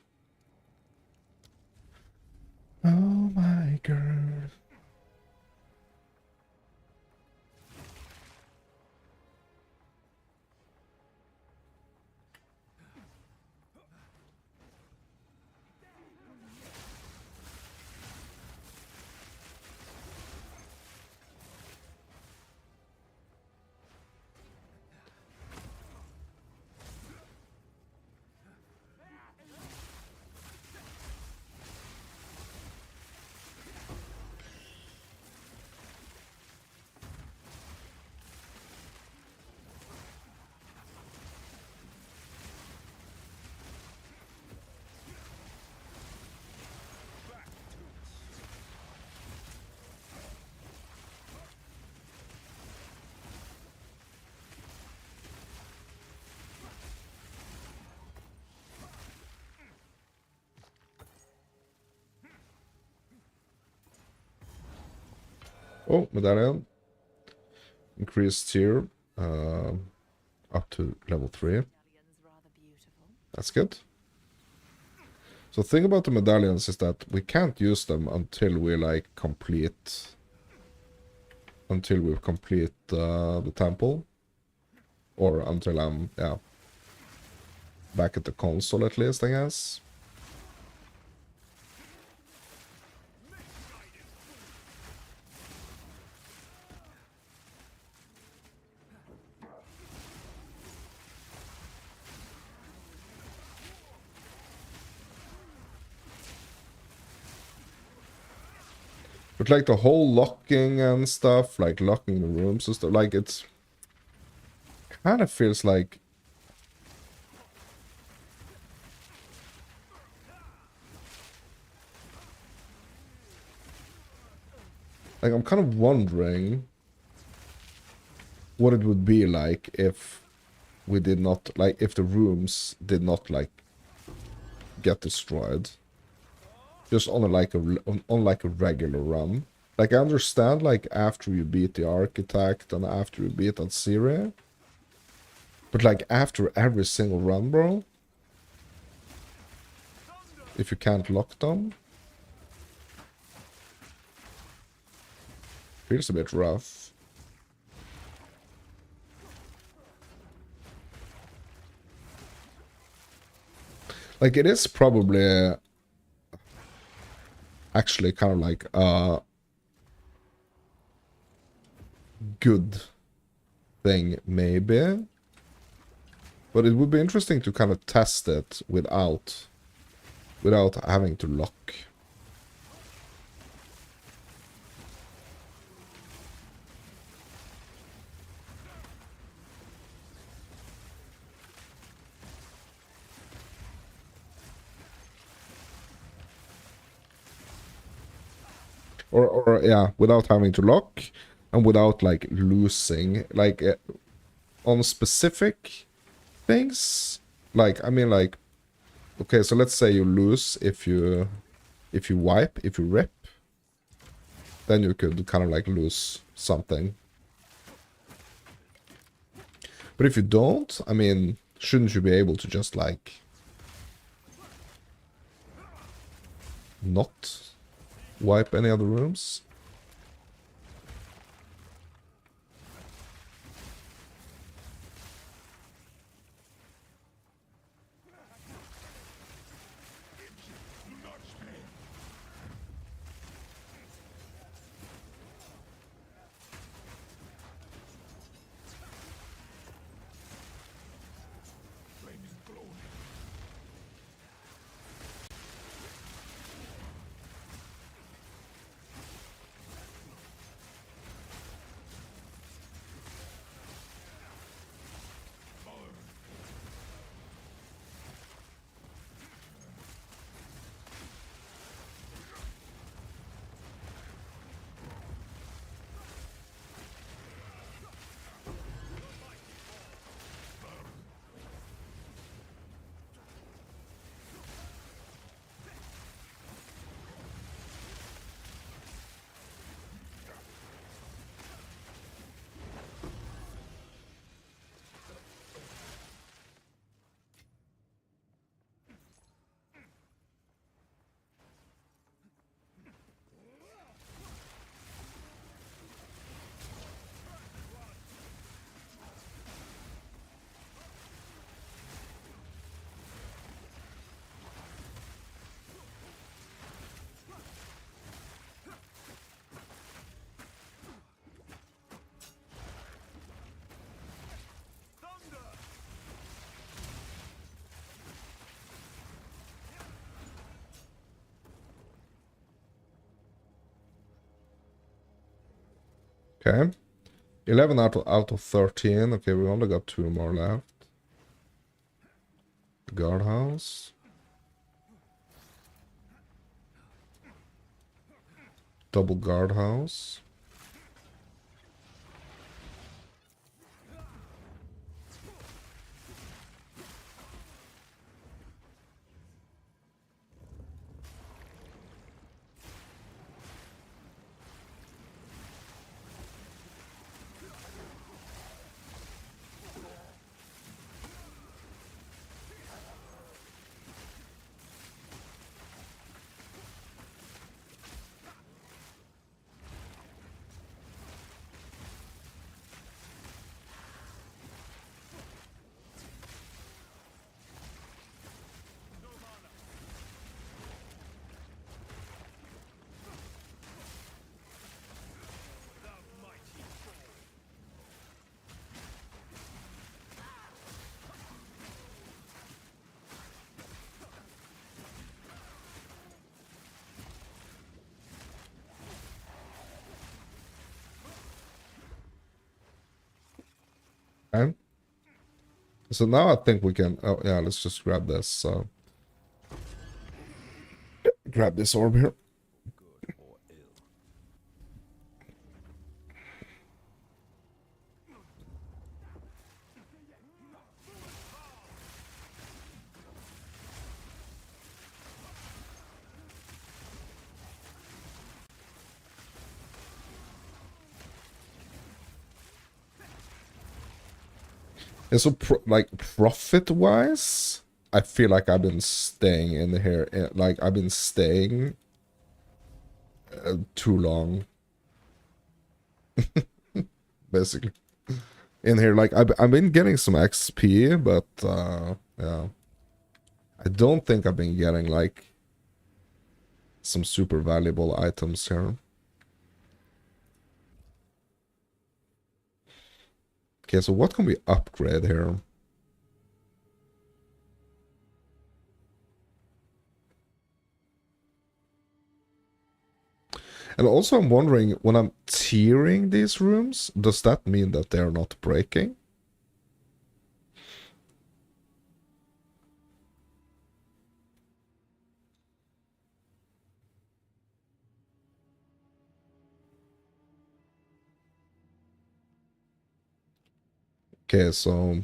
Oh my god. Oh, medallion. Increased tier. Up to level 3. Medallion's rather beautiful. That's good. So the thing about the medallions is that we can't use them until we like complete... Until we complete the temple. Or until I'm, yeah, back at the console at least, I guess. But like the whole locking and stuff, like locking the rooms and stuff, like it's kind of feels like I'm kind of wondering what it would be like if we did not, like, if the rooms did not, like, get destroyed. just on a like a on like a regular run. Like, I understand, like, after you beat the Architect and after you beat that Syria. But, like, after every single run, bro, if you can't lock them, feels a bit rough. Like, it is probably actually kind of like a good thing, maybe. But it would be interesting to kind of test it without having to lock. Or yeah, without having to lock and without like losing like on specific things. Like, I mean, like, okay, so let's say you lose if you wipe, if you rip, then you could kind of like lose something. But if you don't, I mean, shouldn't you be able to just like not wipe any other rooms? Okay. 11 out of 13. Okay, we only got 2 more left. The guardhouse. Double guardhouse. Okay. So now I think we can... Oh, yeah, let's just grab this. Grab this orb here. Good or ill. And so, like, profit-wise, I feel like I've been staying in here. Like, I've been staying too long, basically. In here, like, I've been getting some XP, but, yeah. I don't think I've been getting, like, some super valuable items here. Okay, so what can we upgrade here? And also I'm wondering, when I'm tiering these rooms, does that mean that they're not breaking? Okay, so...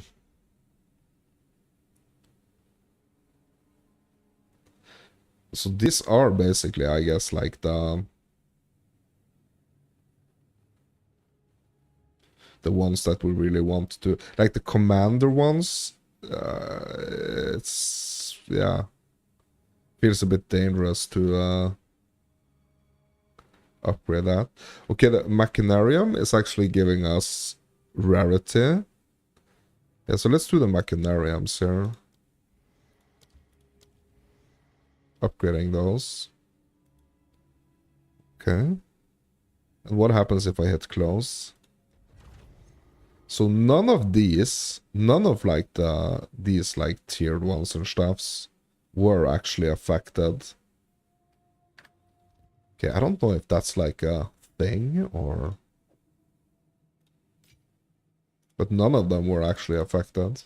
So these are basically, I guess, like the ones that we really want to... Like the commander ones, it's... Yeah. Feels a bit dangerous to upgrade that. Okay, the Machinarium is actually giving us rarity. Yeah, so let's do the Machinariums here. Upgrading those. Okay. And what happens if I hit close? So none of these, none of like these like tiered ones and stuffs were actually affected. Okay, I don't know if that's like a thing or... But none of them were actually affected.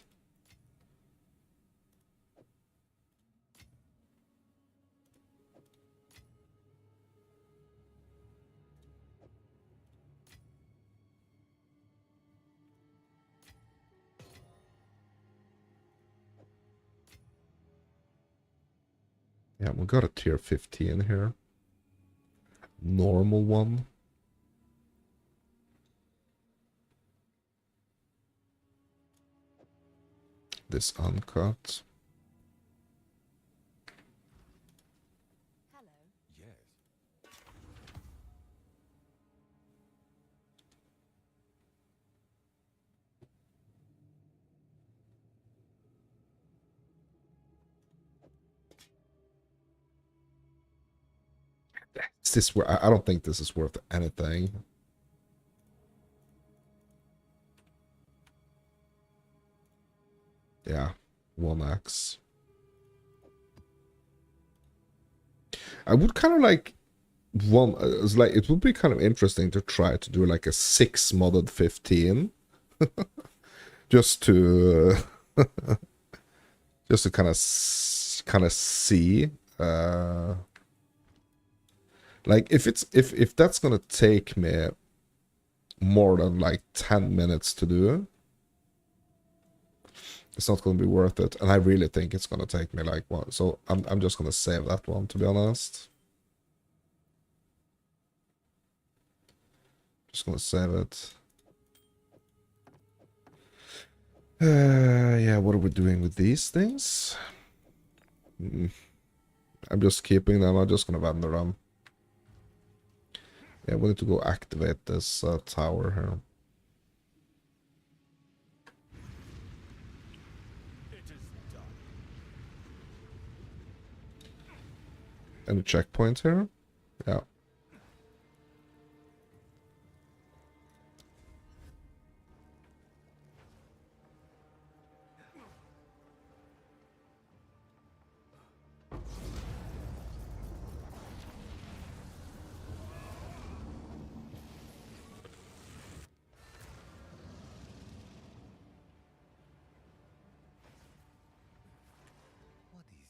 Yeah, we got a tier 15 here. Normal one. This uncut. Hello. Yes. Is this where I don't think this is worth anything. Yeah, 1x. I would kind of like one. It's like it would be kind of interesting to try to do like a 6 modded 15, just to just to kind of see. Like if that's gonna take me more than like 10 minutes to do, it's not gonna be worth it. And I really think it's gonna take me like one. So I'm just gonna save that one, to be honest. Just gonna save it. Yeah, what are we doing with these things? I'm just keeping them. I'm just gonna vendor them. Yeah, we need to go activate this tower here. It is done. Any checkpoint here? Yeah. What is it?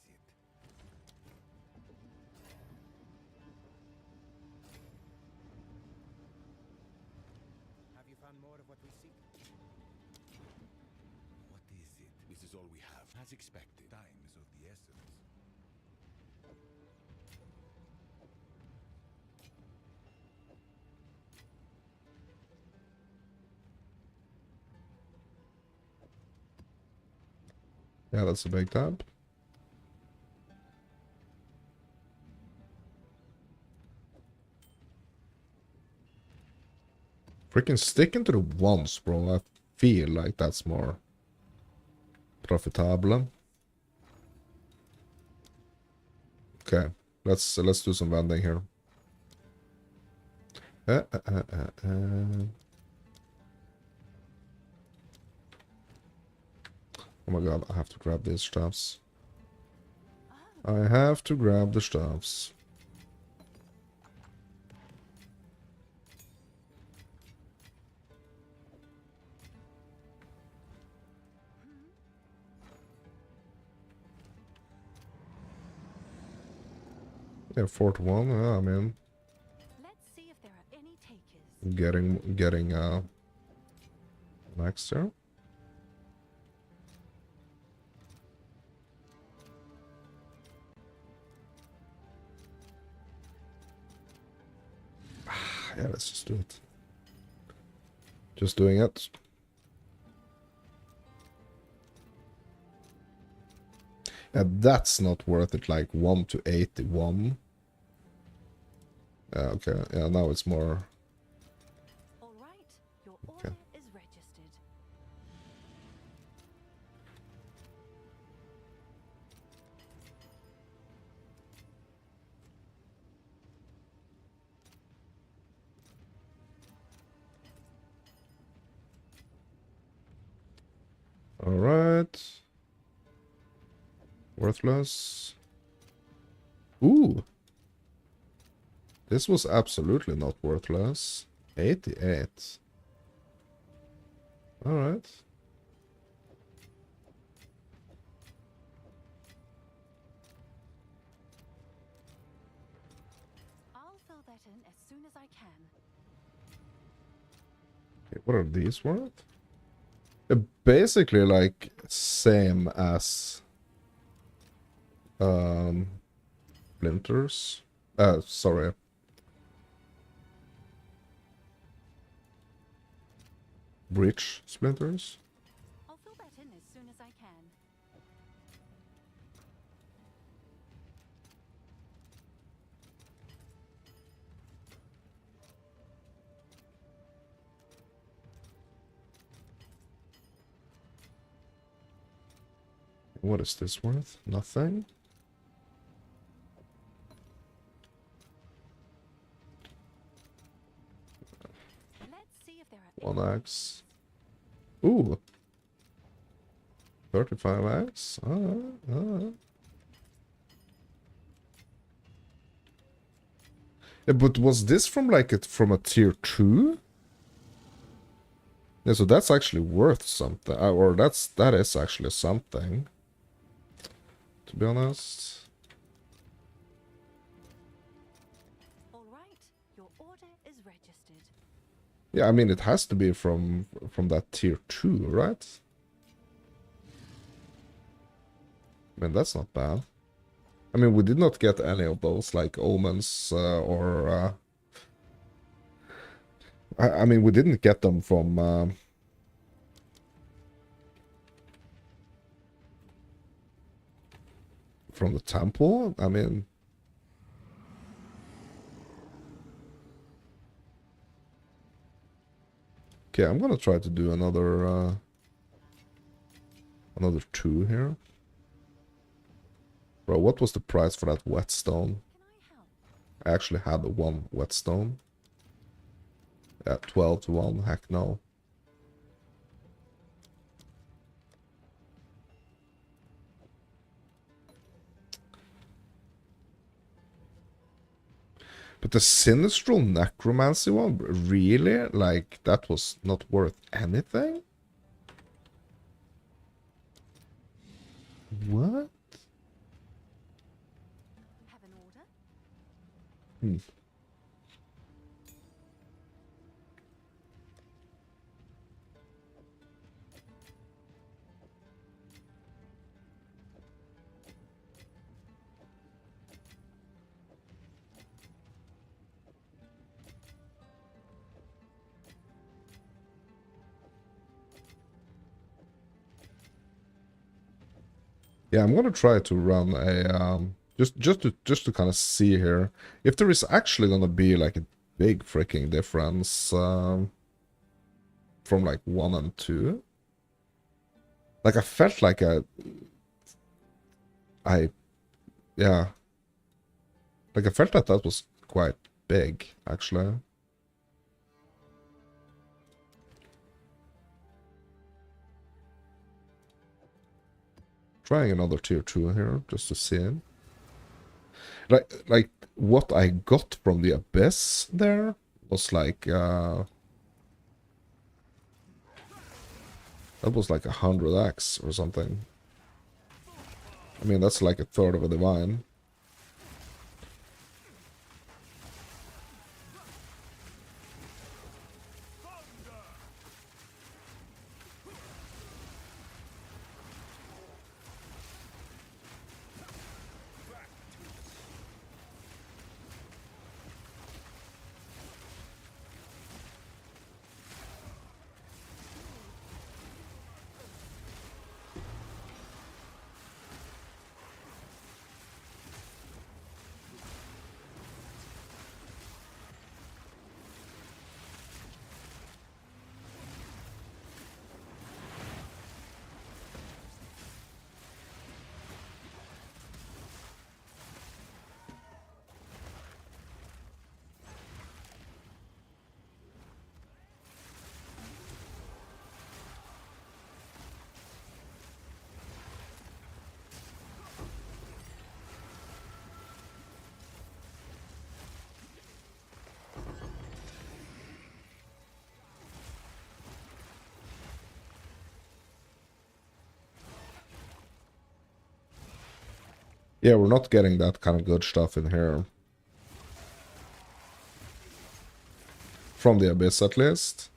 Have you found more of what we seek? What is it? This is all we have. As expected. Time is of the essence. Yeah, that's a big tab. Freaking sticking to the ones, bro. I feel like that's more profitable. Okay, let's do some vending here. Oh my god, I have to grab these stuffs. I have to grab the stuffs. Yeah, 4-1. Yeah, I mean, Let's see if there are any takers. getting next here. Yeah, let's just do it. Just doing it. Yeah, that's not worth it. Like 1 to 81. Yeah, okay. Yeah, now it's more. All right, your Okay. order is registered. All right. Worthless. Ooh. This was absolutely not worthless. 88. All right. I'll fill that in as soon as I can. Okay, what are these worth? Basically like same as splinters. Sorry. Breach splinters. I'll fill that in as soon as I can. What is this worth? Nothing. Let's see if there are 1x. Ooh. 35x. Alright. Yeah, but was this from like from a tier 2? Yeah, so that's actually worth something. Or that is actually something. To be honest. All right, your order is registered. Yeah, I mean it has to be from that tier 2, right? I mean that's not bad. I mean we did not get any of those like omens or I mean we didn't get them from the temple. I mean okay, I'm gonna try to do another 2 here. Bro, what was the price for that whetstone? Can I help? I actually had the one whetstone. Yeah, 12 to 1. Heck no. But the Sinistral Necromancy one, really? Like, that was not worth anything? What? Have an order? Hmm. Yeah, I'm gonna try to run a just to kind of see here if there is actually gonna be like a big freaking difference from like 1 and 2. Like I felt like I yeah, like I felt that that was quite big actually. Trying another tier 2 here just to see it. Like what I got from the abyss there was like that was like 100x or something. I mean that's like a third of a divine. Yeah, we're not getting that kind of good stuff in here. From the abyss at least.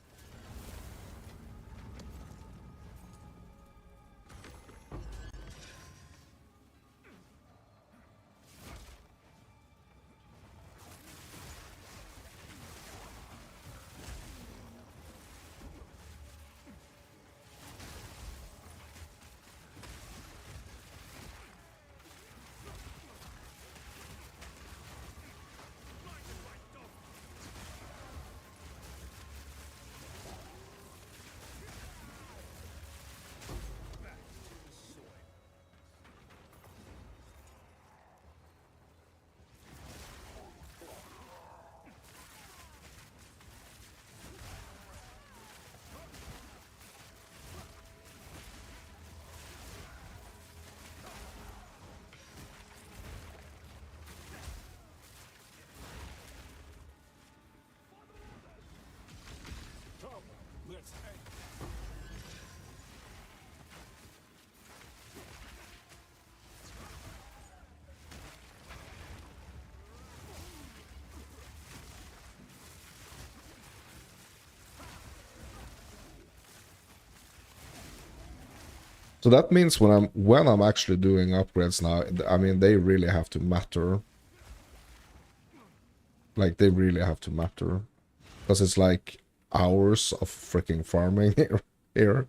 So that means when I'm actually doing upgrades now, I mean they really have to matter. Like they really have to matter. Because it's like hours of freaking farming here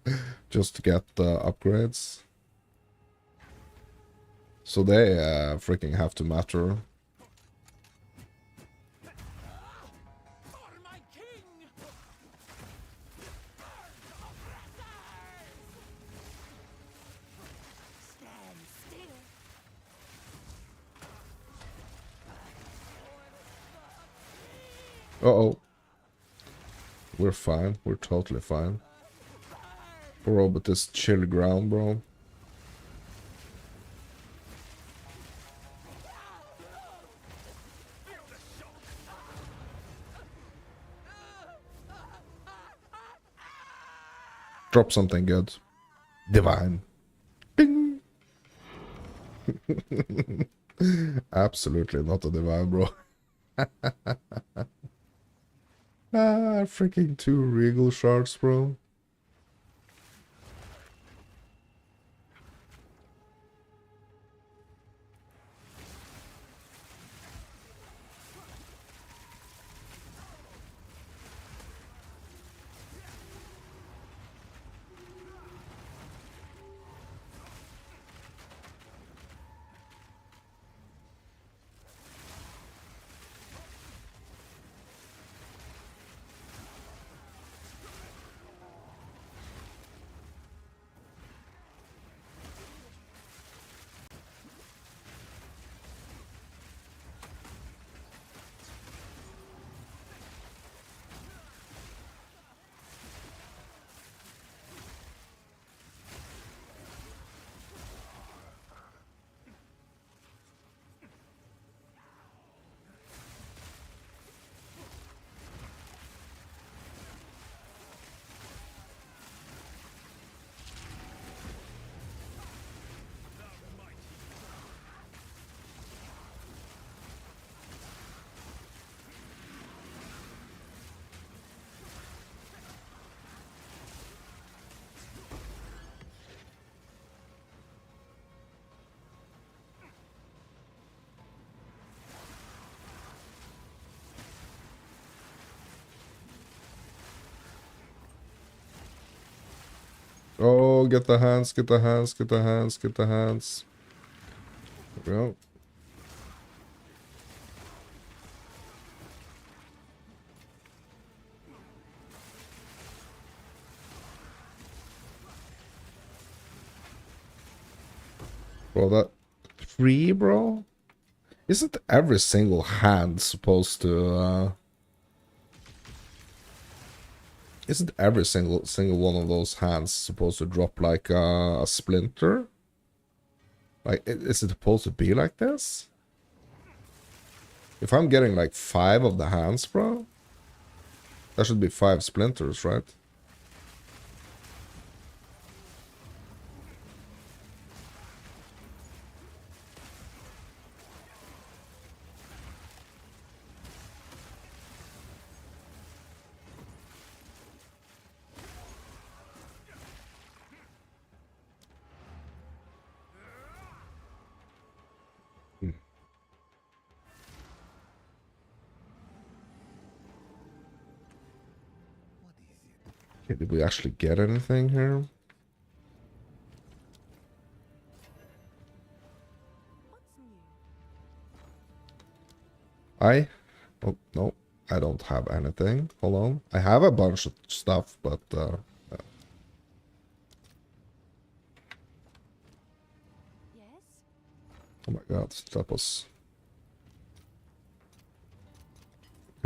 just to get the upgrades. So they freaking have to matter. Stand still. Uh-oh. We're fine. We're totally fine. Bro, but this chill ground, bro. Drop something good. Divine. Ding! Absolutely not a divine, bro. Freaking 2 regal shards, bro. Oh, get the hands, get the hands, get the hands, get the hands. There we go. Bro, that 3, bro? Isn't every single hand supposed to, Isn't every single one of those hands supposed to drop like a splinter? Like, is it supposed to be like this? If I'm getting like 5 of the hands, bro, that should be 5 splinters, right? Okay, did we actually get anything here? What's new? Oh, no, I don't have anything. Hold on. I have a bunch of stuff, but, Yes? oh my god, that was...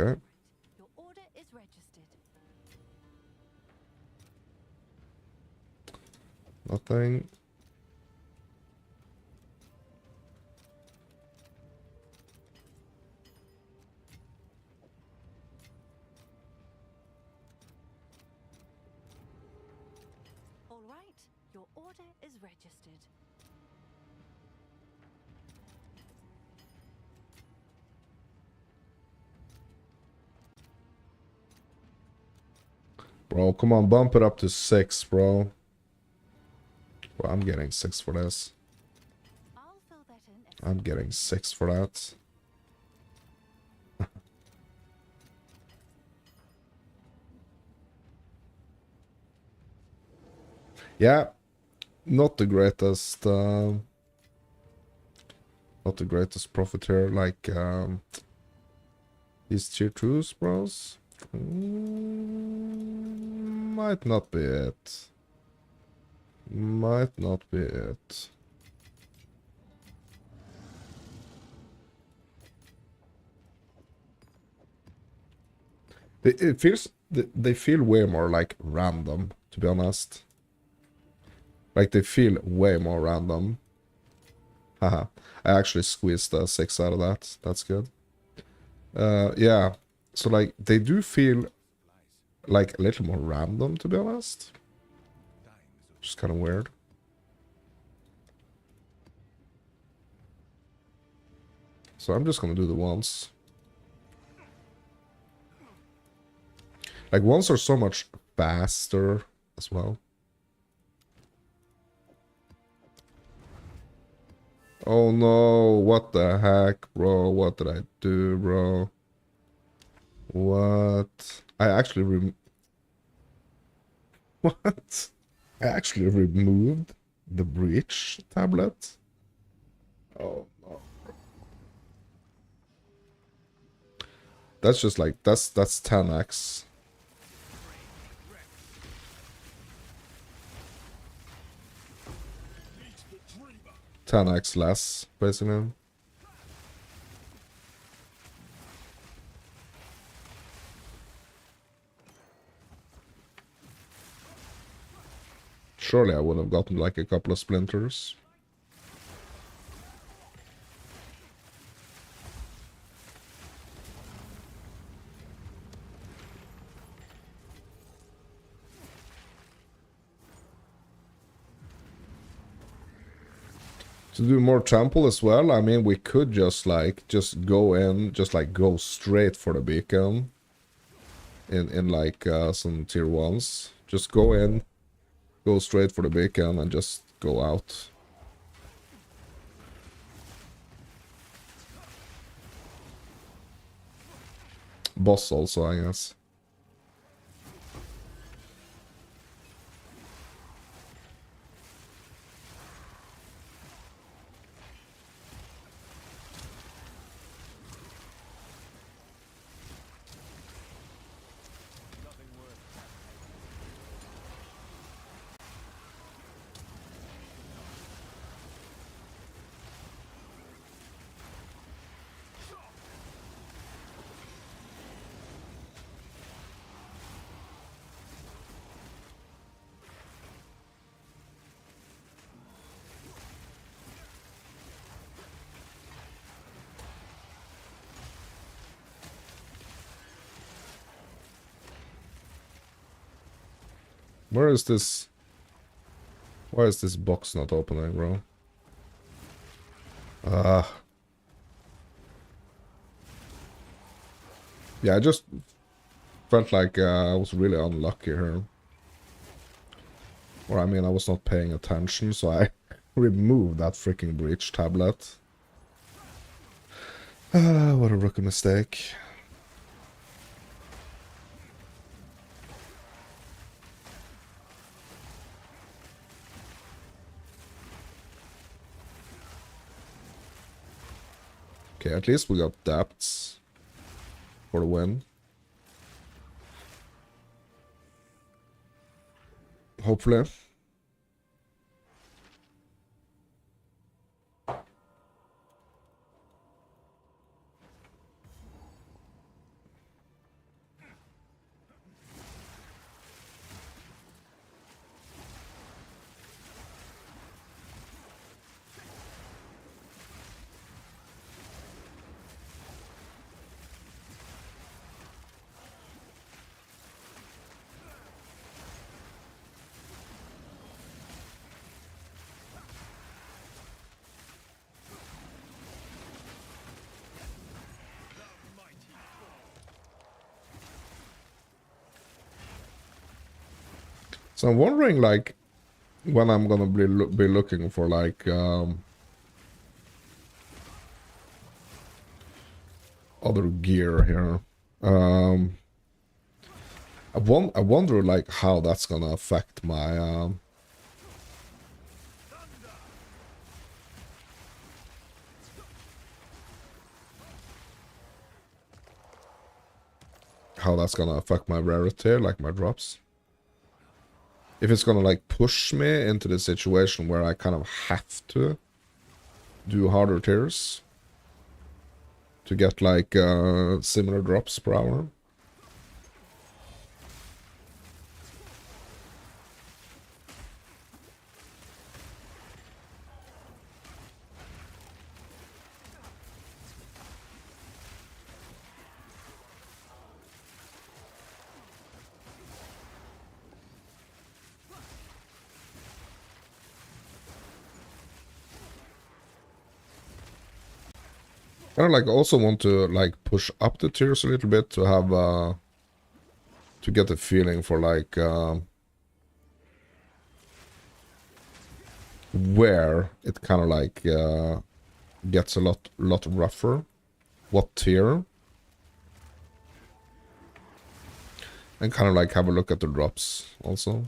Okay. Your order is registered. Nothing. All right. Your order is registered. Bro, come on, bump it up to 6, bro. Bro, I'm getting 6 for this. I'll fill that in as I'm getting 6 for that. Yeah, not the greatest, not the greatest profit here. Like, these tier 2s, bros. Might not be it. Might not be it. It feels, they feel way more like random, to be honest. Like, they feel way more random. Haha. I actually squeezed a 6 out of that. That's good. Yeah. So, like, they do feel like a little more random, to be honest. Which is kind of weird. So I'm just gonna do the ones. Like, ones are so much faster as well. Oh no, what the heck, bro? What did I do, bro? What? I actually What? I actually removed the breach tablet? Oh no. That's just like, that's 10x. 10x less, basically. Surely I would have gotten like a couple of splinters. To do more temple as well, I mean, we could just like, just go in, just like go straight for the beacon. In like some tier 1s. Just go in, go straight for the beacon and just go out. Boss also, I guess. Where is this? Why is this box not opening, bro? Ah. Yeah, I just felt like I was really unlucky here. Or I mean, I was not paying attention, so I removed that freaking breach tablet. Ah, what a rookie mistake. Okay, at least we got depths for the win. Hopefully. So I'm wondering, like, when I'm gonna be looking for, like, other gear here. I wonder, like, how that's gonna affect my, how that's gonna affect my rarity, like my drops. If it's gonna, like, push me into the situation where I kind of have to do harder tiers to get, like, similar drops per hour. I like also want to, like, push up the tiers a little bit to have to get a feeling for, like, where it kind of, like, gets a lot rougher. What tier? And kind of, like, have a look at the drops also.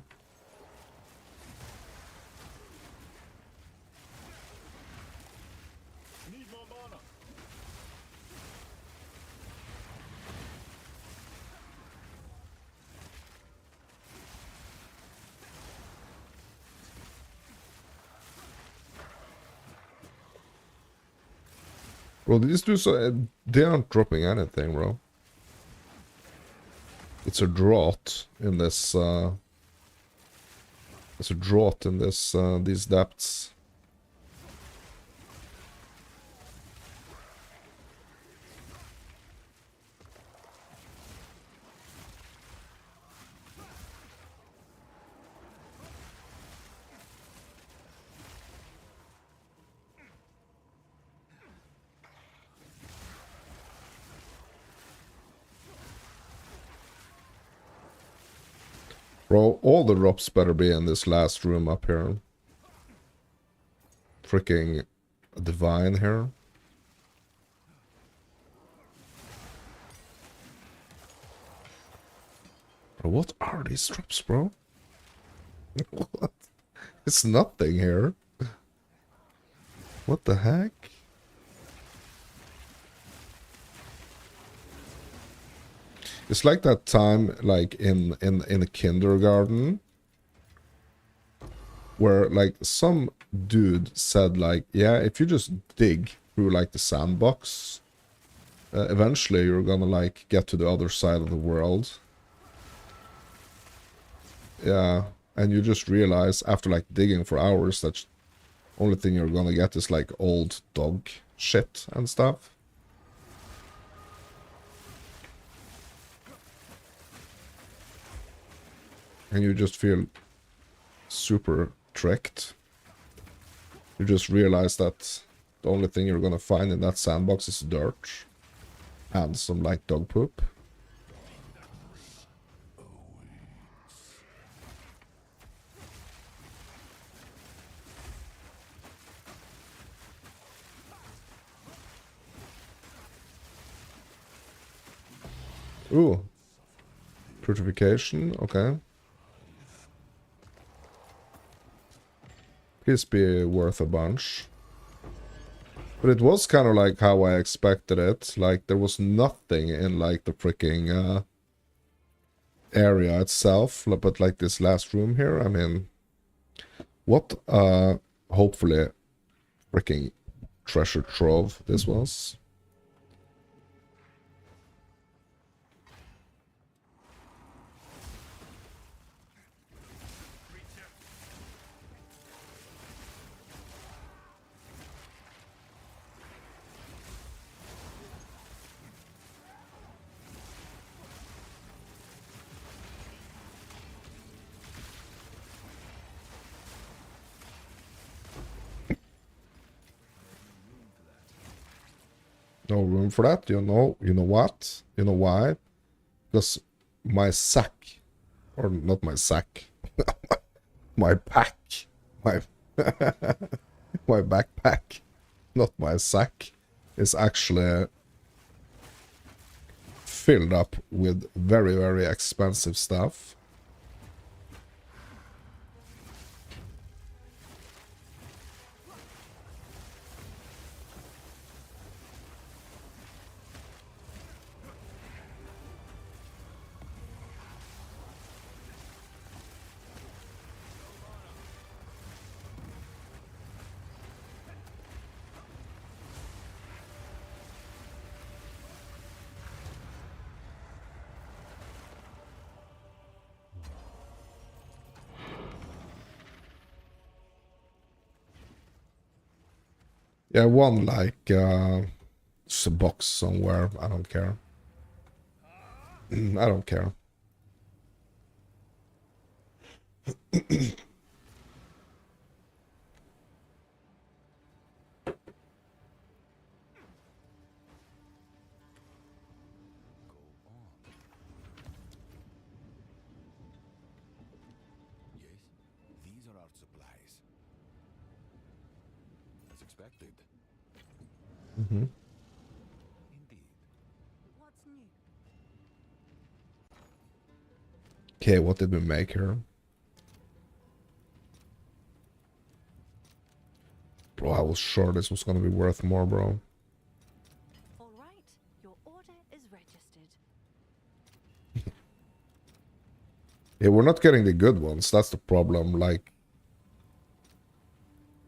Bro, these dudes, they aren't dropping anything, bro. It's a drought in this, it's a drought in this, these depths. Bro, all the drops better be in this last room up here. Freaking divine here. Bro, what are these drops, bro? What? It's nothing here. What the heck? It's like that time, like, in a kindergarten, where, like, some dude said, like, yeah, if you just dig through, like, the sandbox, eventually you're gonna, like, get to the other side of the world. Yeah, and you just realize after, like, digging for hours that only thing you're gonna get is, like, old dog shit and stuff. and you just feel super tricked. You just realize that the only thing you're gonna find in that sandbox is dirt and some like dog poop. Ooh. Purification, okay. Please be worth a bunch. But it was kind of like how I expected it. Like, there was nothing in, like, the freaking area itself. But, like, this last room here, I mean... What, hopefully, freaking treasure trove this was. No room for that, you know what? You know why? Because my sack, or not my sack, my pack, my my backpack, not my sack, is actually filled up with very, very expensive stuff. Yeah, one like just a box somewhere. I don't care. I don't care. Yes, these are our supplies. As expected. Mm-hmm. Indeed. What's new? Okay, what did we make here? Bro, I was sure this was gonna be worth more, bro. All right, your order is registered. Yeah, we're not getting the good ones. That's the problem. Like,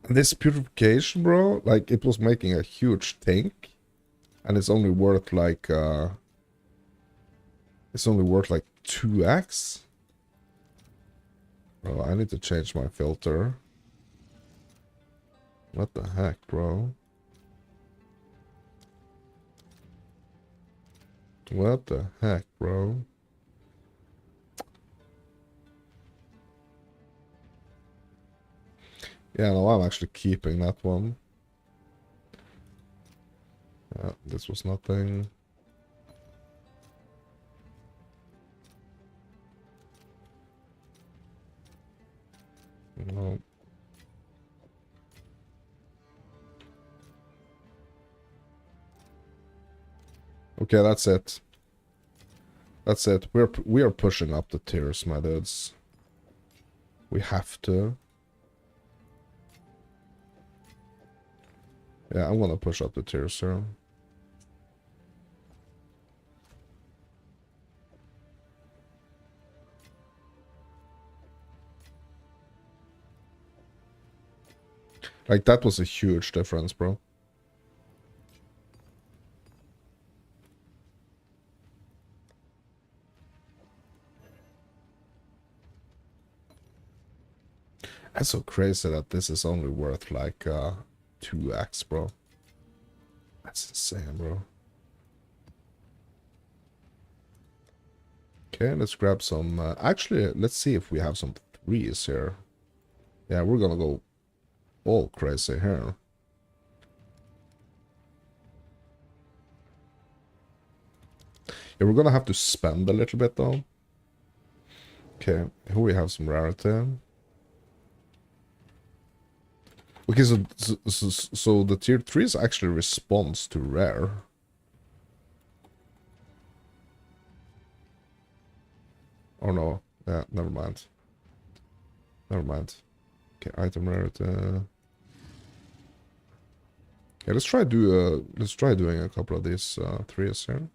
this purification, bro, like, it was making a huge tank. And it's only worth, like, it's only worth, like, 2x. Bro, I need to change my filter. What the heck, bro? What the heck, bro? Yeah, no, I'm actually keeping that one. This was nothing. No. Okay, that's it. That's it. We are pushing up the tiers, my dudes. We have to. Yeah, I'm gonna push up the tiers, sir. Like, that was a huge difference, bro. That's so crazy that this is only worth, like, 2x, bro. That's insane, bro. Okay, let's grab some... actually, let's see if we have some 3s here. Yeah, we're gonna go all crazy here. Yeah, we're gonna have to spend a little bit though. Okay, here we have some rarity. Okay, so the tier 3s actually responds to rare. Oh no, yeah, never mind. Never mind. Okay, item rarity. Yeah, let's try doing a couple of these 3s here.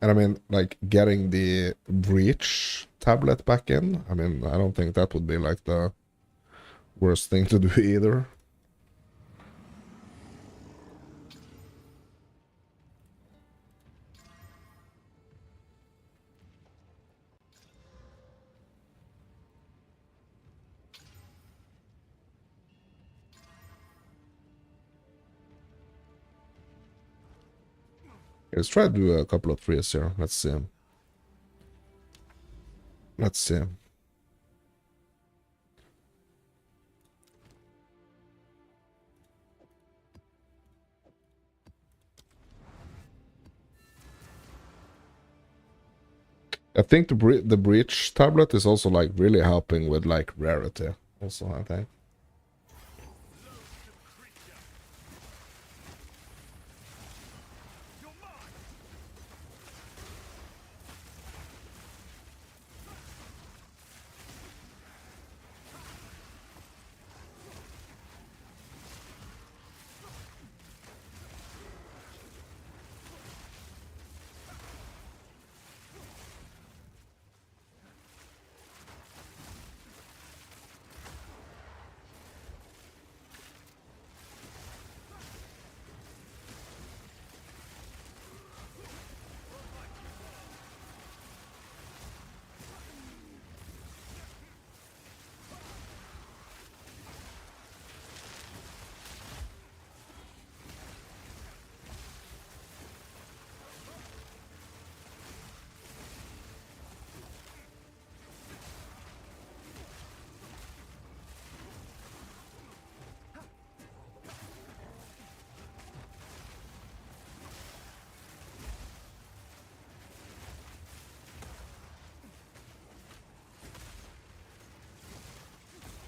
And I mean, like, getting the breach tablet back in, I mean, I don't think that would be, like, the worst thing to do either. Let's try to do a couple of 3s here. Let's see. Let's see. I think the breach tablet is also like really helping with like rarity. Also, I think.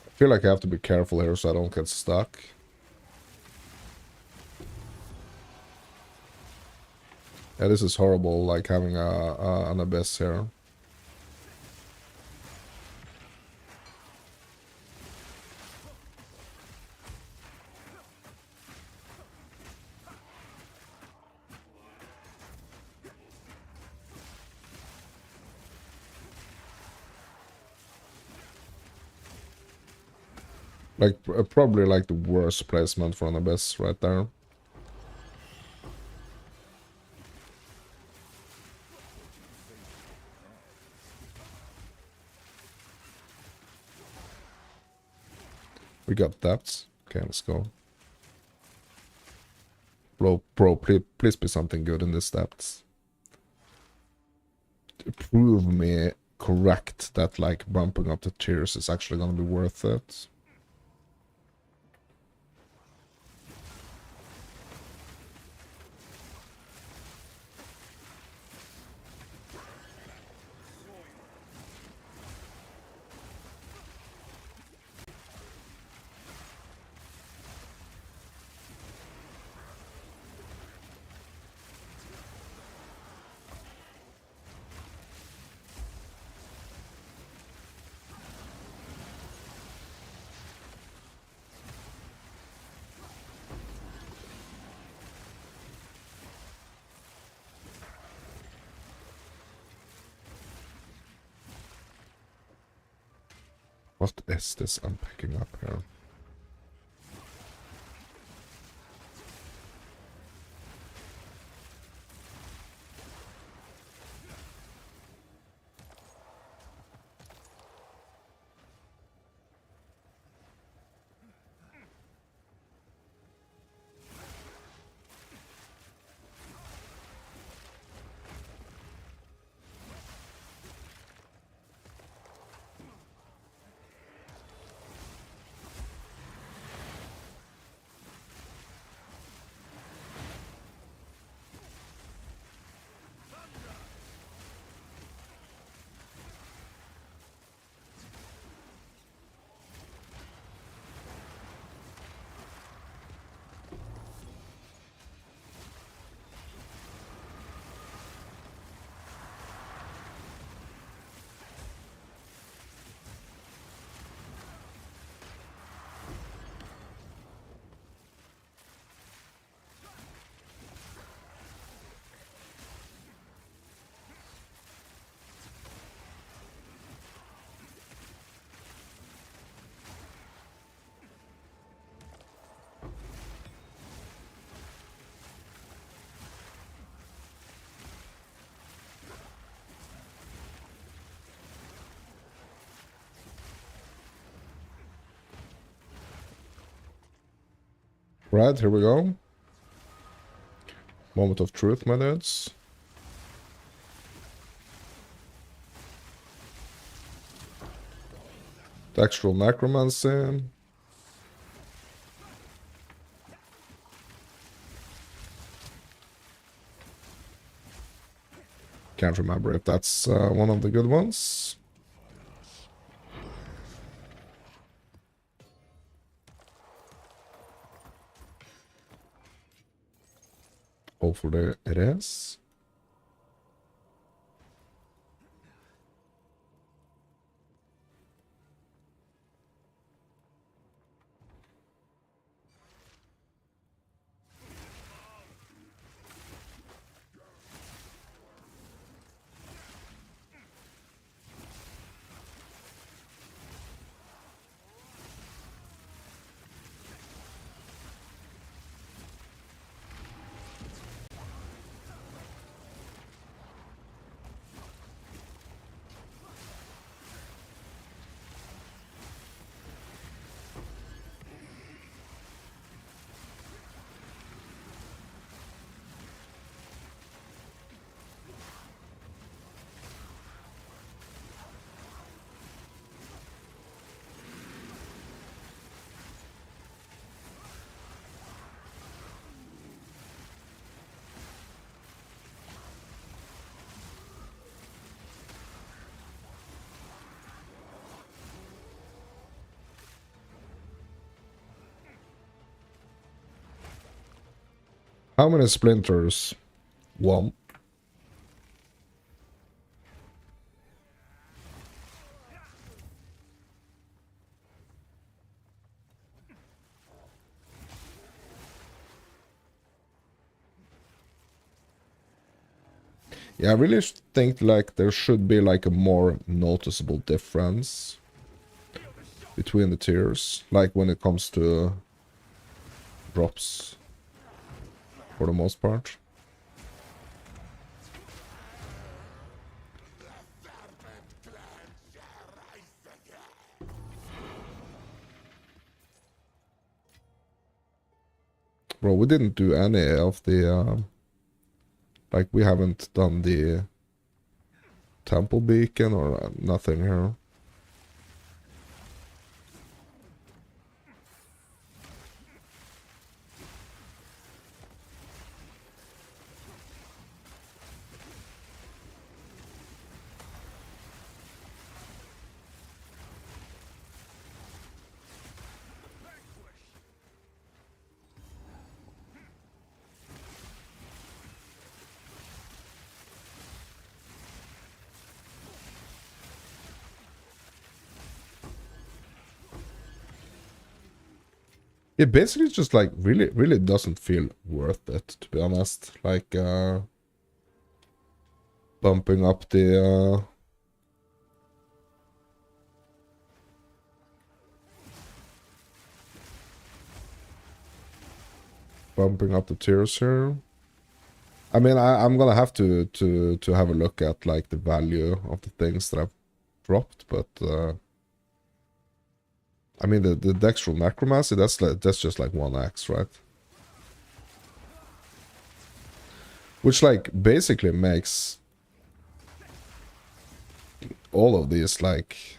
I feel like I have to be careful here so I don't get stuck. Yeah, this is horrible, like having an abyss here. Like, probably like the worst placement for an abyss right there. We got that. Okay, let's go. Bro, please be something good in this depths. Prove me correct that like bumping up the tiers is actually gonna be worth it. What is this I'm picking up here? Right, here we go. Moment of truth, my dudes. Textual necromancy. Can't remember if that's one of the good ones. Hopefully it is. How many splinters? One. Yeah, I really think like there should be like a more noticeable difference between the tiers, like when it comes to drops for the most part. Bro, we didn't do any of the like we haven't done the temple beacon or nothing here. It basically just like really doesn't feel worth it, to be honest. Like bumping up the tiers here. I mean, I'm gonna have to have a look at like the value of the things that I've dropped, but I mean the Dextral Necromancy, that's just like 1x, right? Which like basically makes all of these like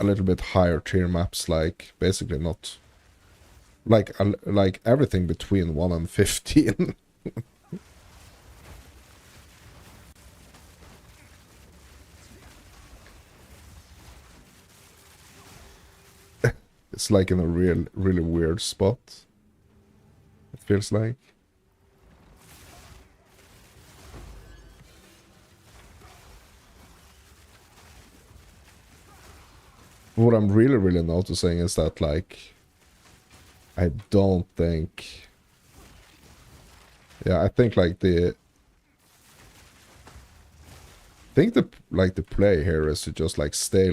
a little bit higher tier maps, like basically not like everything between 1 and 15. It's like in a really weird spot, it feels like. What I'm really noticing is that like I don't think, yeah, I think like the play here is to just like stay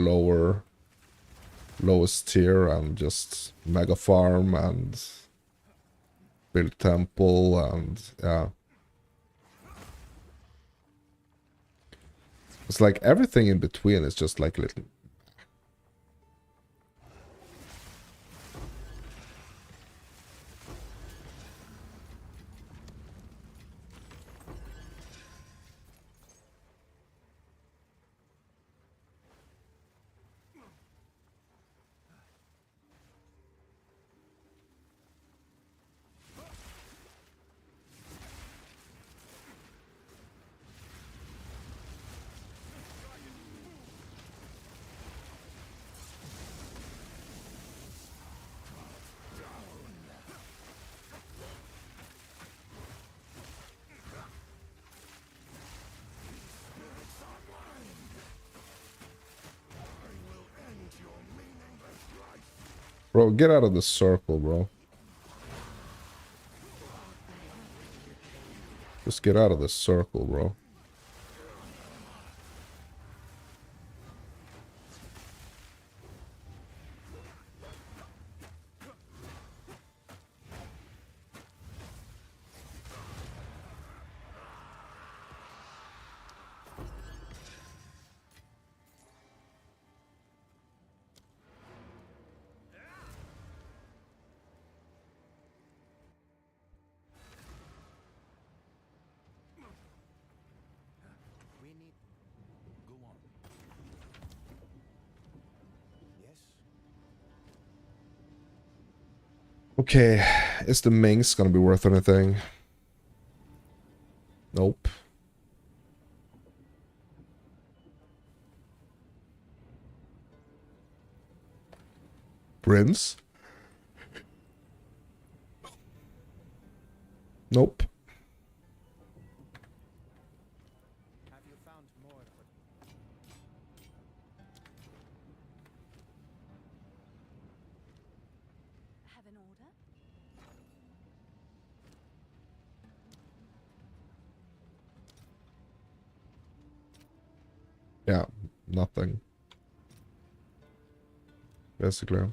lowest tier and just mega farm and build temple, and yeah, it's like everything in between is just like little. Bro, get out of the circle, bro. Just get out of the circle, bro. We need. Go on. Yes? Okay, is the Minx gonna be worth anything? Nope. Prince? Nope. Have you found more of what? Have an order? Yeah, nothing. Basically. I'll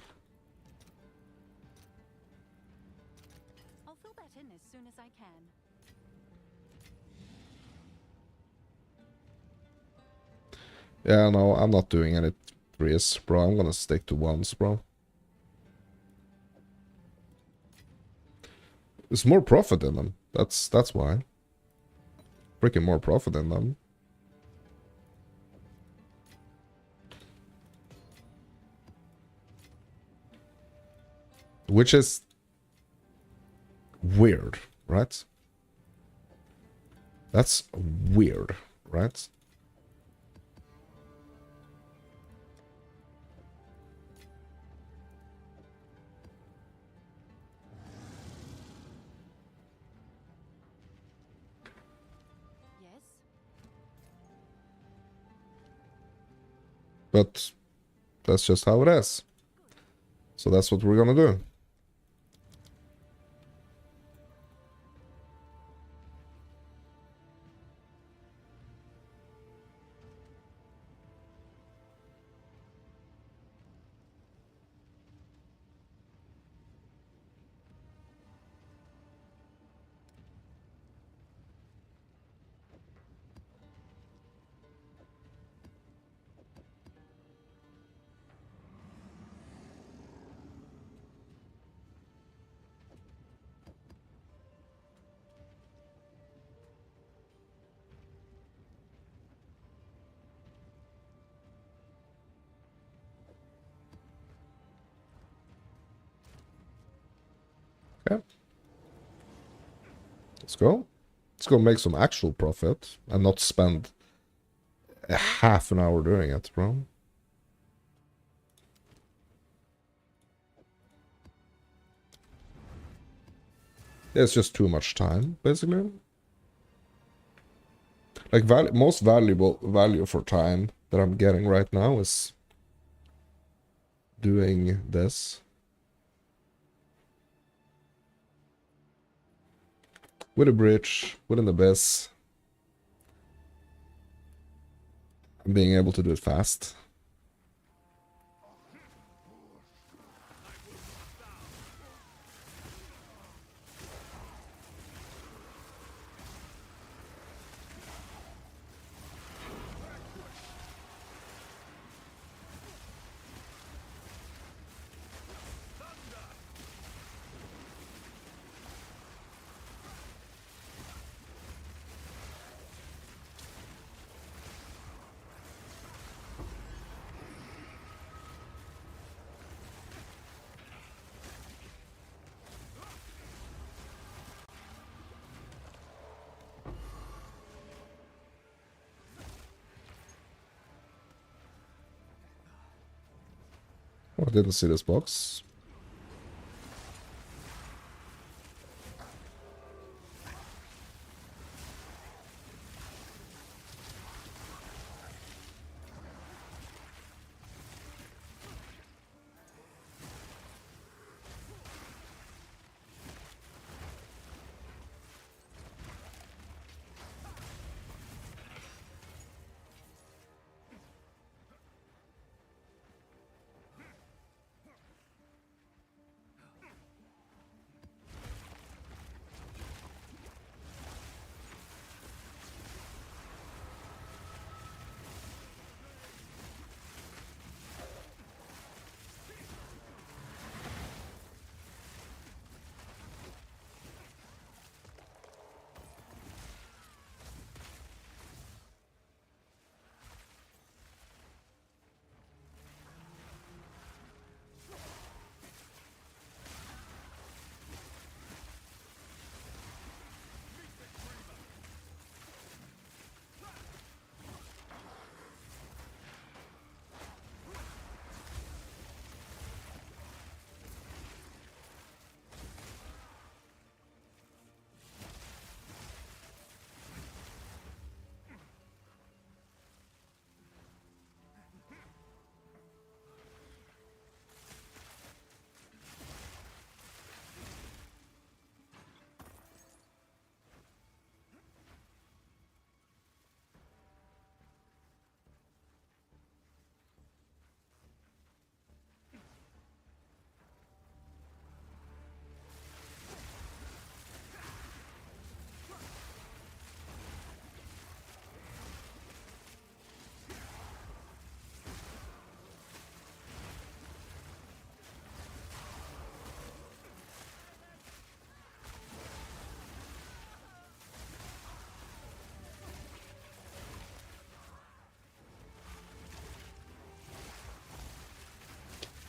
fill that in as soon as I can. Yeah, no, I'm not doing any threes, bro. I'm gonna stick to ones, bro. There's more profit in them. That's why. Freaking more profit in them. Which is weird, right? That's weird, right? Yes? But that's just how it is. So that's what we're gonna do. Okay. Let's go. Let's go make some actual profit and not spend a half an hour doing it, bro. It's just too much time, basically. Like, most valuable value for time that I'm getting right now is doing this. With a bridge, with an abyss. And being able to do it fast. Oh, I didn't see this box.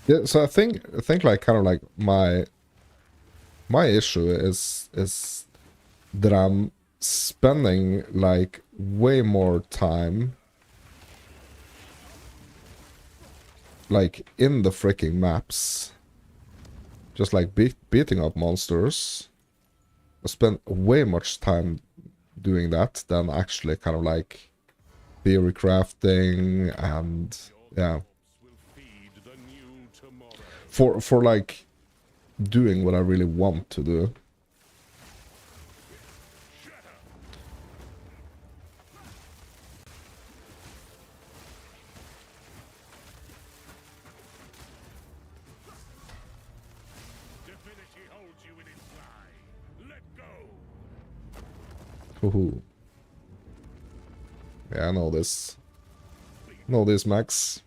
Yeah, so I think like kind of like my issue is that I'm spending like way more time like in the freaking maps, just like beating up monsters. I spend way much time doing that than actually kind of like theory crafting and yeah, Will feed the new tomorrow. for like doing what I really want to do. Divinity holds you in its lie. Let go. Woohoo. Yeah, I know this. Know this, Max.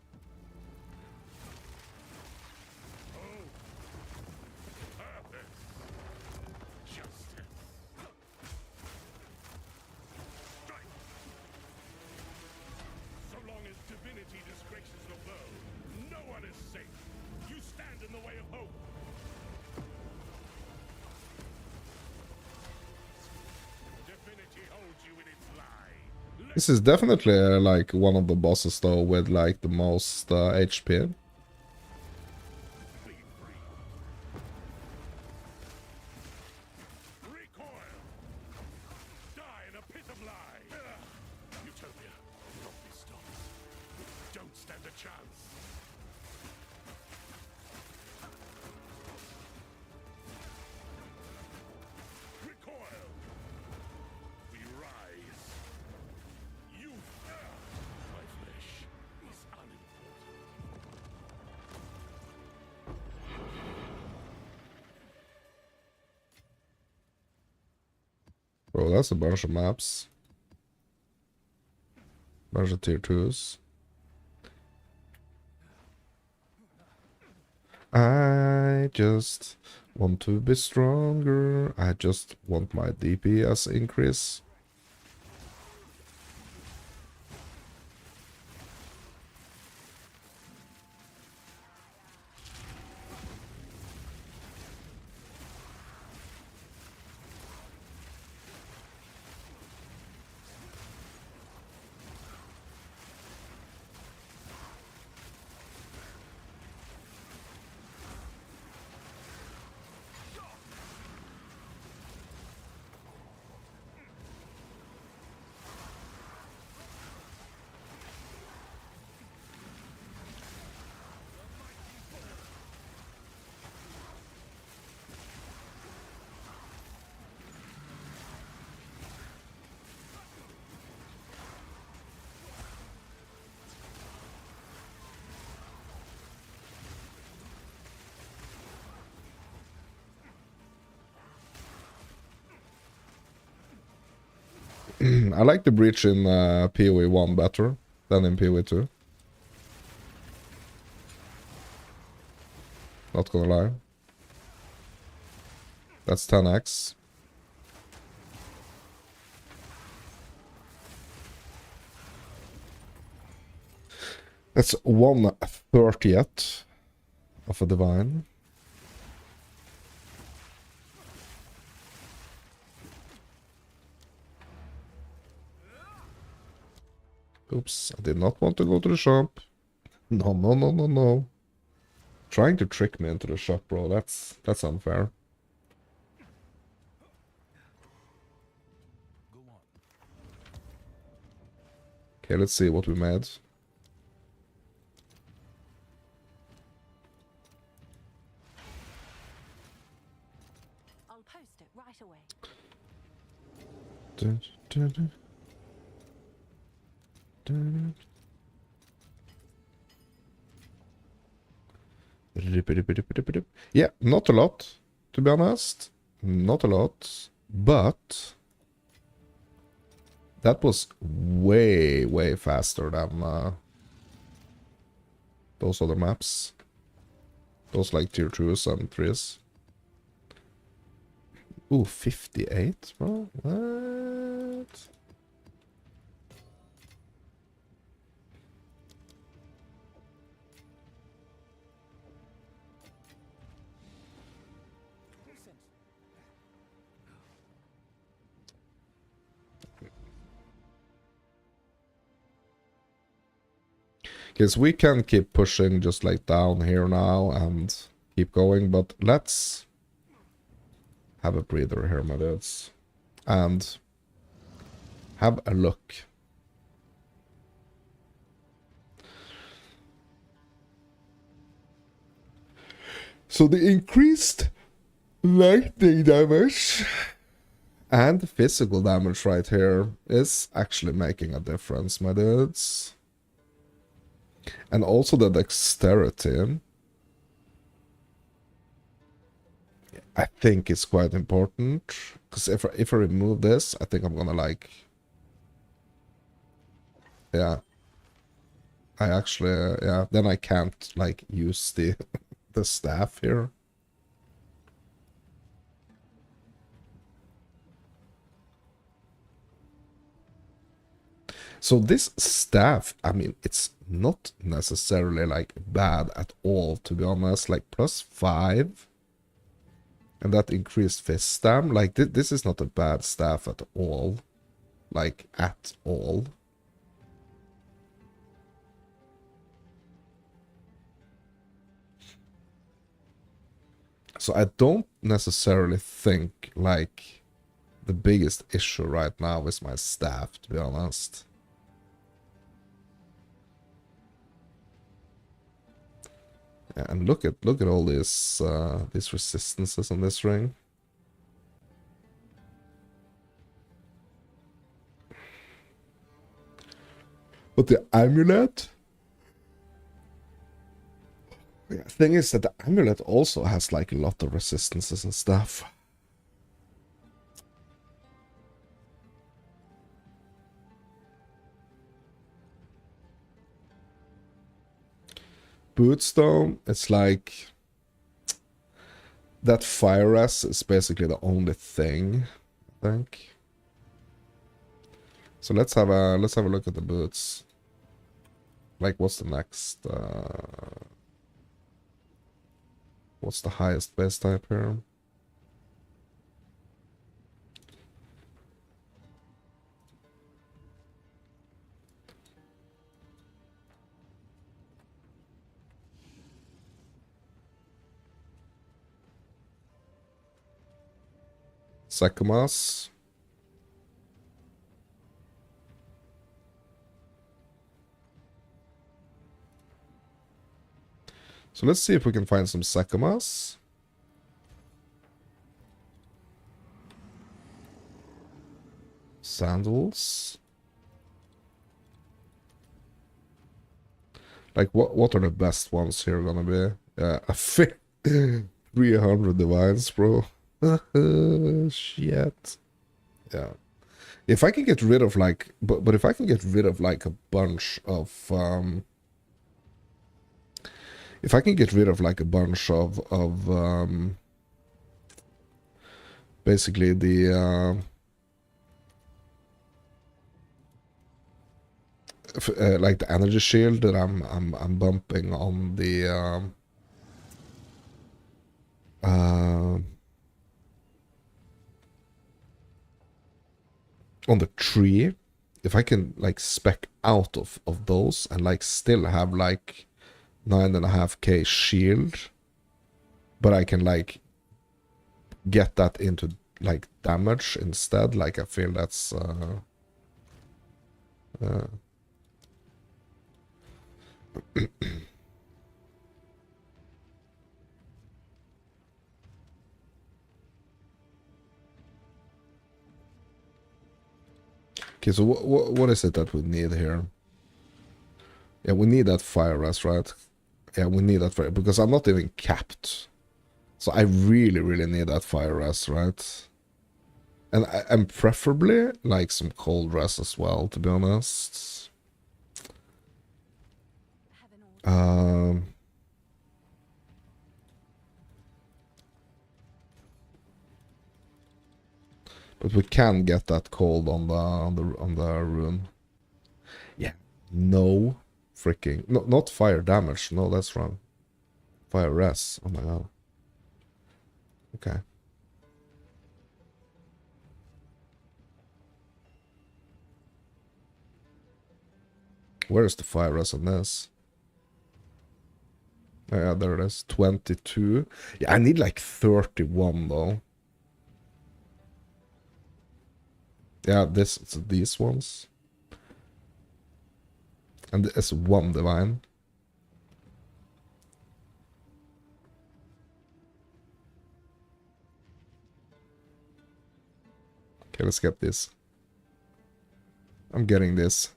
Justice. Strike. So long as divinity disgraces the world, no one is safe. You stand in the way of hope. Divinity holds you in its lie. This is definitely like one of the bosses though with like the most HP. Be free. Recoil. Die in a pit of lies. Utopia, not be stopped. Don't stand a chance. Recoil. We rise. You. My flesh is unimportant. Bro, that's a bunch of maps. Bunch of tier 2s. I just want to be stronger. I just want my DPS increase. I like the breach in PoE 1 better than in PoE 2. Not gonna lie. That's 10x. That's 1/30th of a divine. Oops, I did not want to go to the shop. No, no, no, no, no. Trying to trick me into the shop, bro. That's unfair. Go on. Okay, let's see what we made. I'll post it right away. Dun, dun, dun. Dun. Yeah, not a lot, to be honest. Not a lot, but that was way, way faster than those other maps. Those like tier 2s and 3s. Ooh, 58, bro? What? Because we can keep pushing just like down here now and keep going, but let's have a breather here, my dudes. And have a look. So the increased lightning damage and physical damage right here is actually making a difference, my dudes. And also the dexterity, I think is quite important. Because if I remove this, I think I'm gonna like... Yeah. I actually, yeah, then I can't like use the the staff here. So this staff, I mean, it's not necessarily like bad at all, to be honest. Like +5, and that increased fist stam. Like this is not a bad staff at all, like at all. So I don't necessarily think like the biggest issue right now is my staff, to be honest. Yeah, and look at all these resistances on this ring. But the amulet, yeah, thing is that the amulet also has like a lot of resistances and stuff. Bootstone, it's like that fire res is basically the only thing, I think. So let's have a look at the boots. Like, what's the next? What's the highest base type here? Sakumas. So let's see if we can find some Sakumas. Sandals. Like, what are the best ones here gonna be? Yeah, a 300 divines, bro. Shit. Yeah. If I can get rid of like, but if I can get rid of like a bunch of, if I can get rid of like a bunch of basically the, like the energy shield that I'm bumping on the, on the tree, if I can like spec out of those and like still have like 9.5k shield, but I can like get that into like damage instead, like I feel that's okay, so what is it that we need here? Yeah, we need that fire rest, right? Yeah, we need that fire, because I'm not even capped. So I really need that fire rest, right? And preferably like some cold rest as well, to be honest. But we can get that cold on the rune. Yeah. No freaking not fire damage. No, that's wrong. Fire res. Oh my god. Okay. Where is the fire res on this? Yeah, there it is. 22. Yeah, I need like 31 though. Yeah, these ones. And it's one divine. Okay, let's get this. I'm getting this.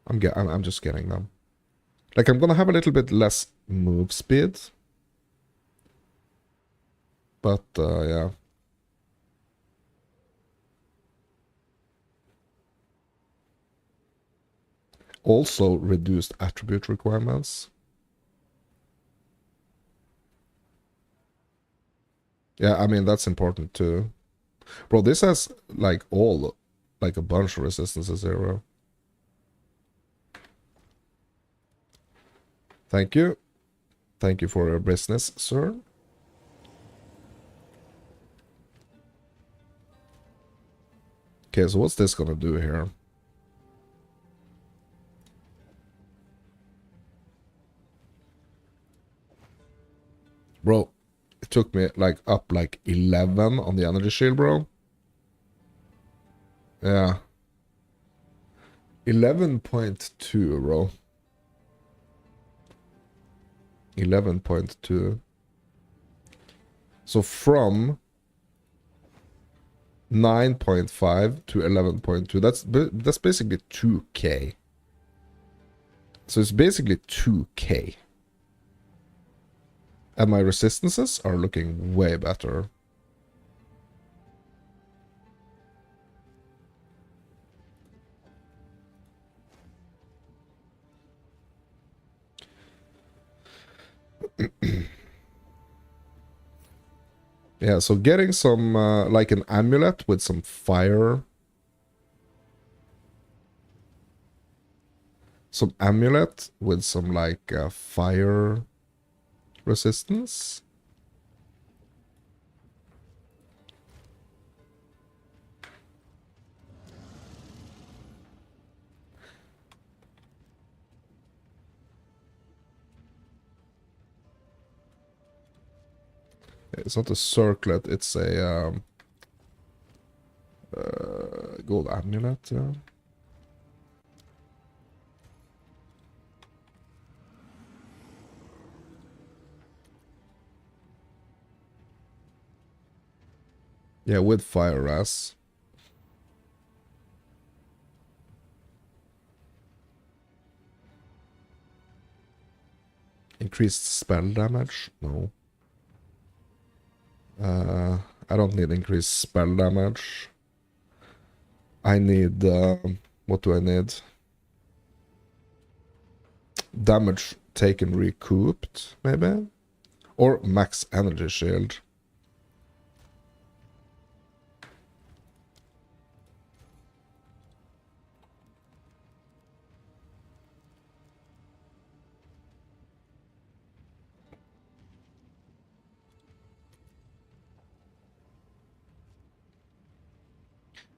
I'm just getting them. Like, I'm gonna have a little bit less move speed. But, yeah. Also reduced attribute requirements. Yeah, I mean, that's important too. Bro, this has, like, like, a bunch of resistances here, bro. Thank you. Thank you for your business, sir. Okay, so what's this gonna do here? Bro, it took me, like, up, like, 11 on the energy shield, bro. Yeah. 11.2, bro. 11.2. So from 9.5 to 11.2, that's basically 2k. So it's basically 2k. And my resistances are looking way better. Yeah, so getting some, like an amulet with some fire. Some amulet with some, like, fire resistance. It's not a circlet, it's a gold amulet, yeah. Yeah, with fire ras. Increased spell damage? No. I don't need increased spell damage. I need, what do I need? Damage taken recouped, maybe? Or max energy shield.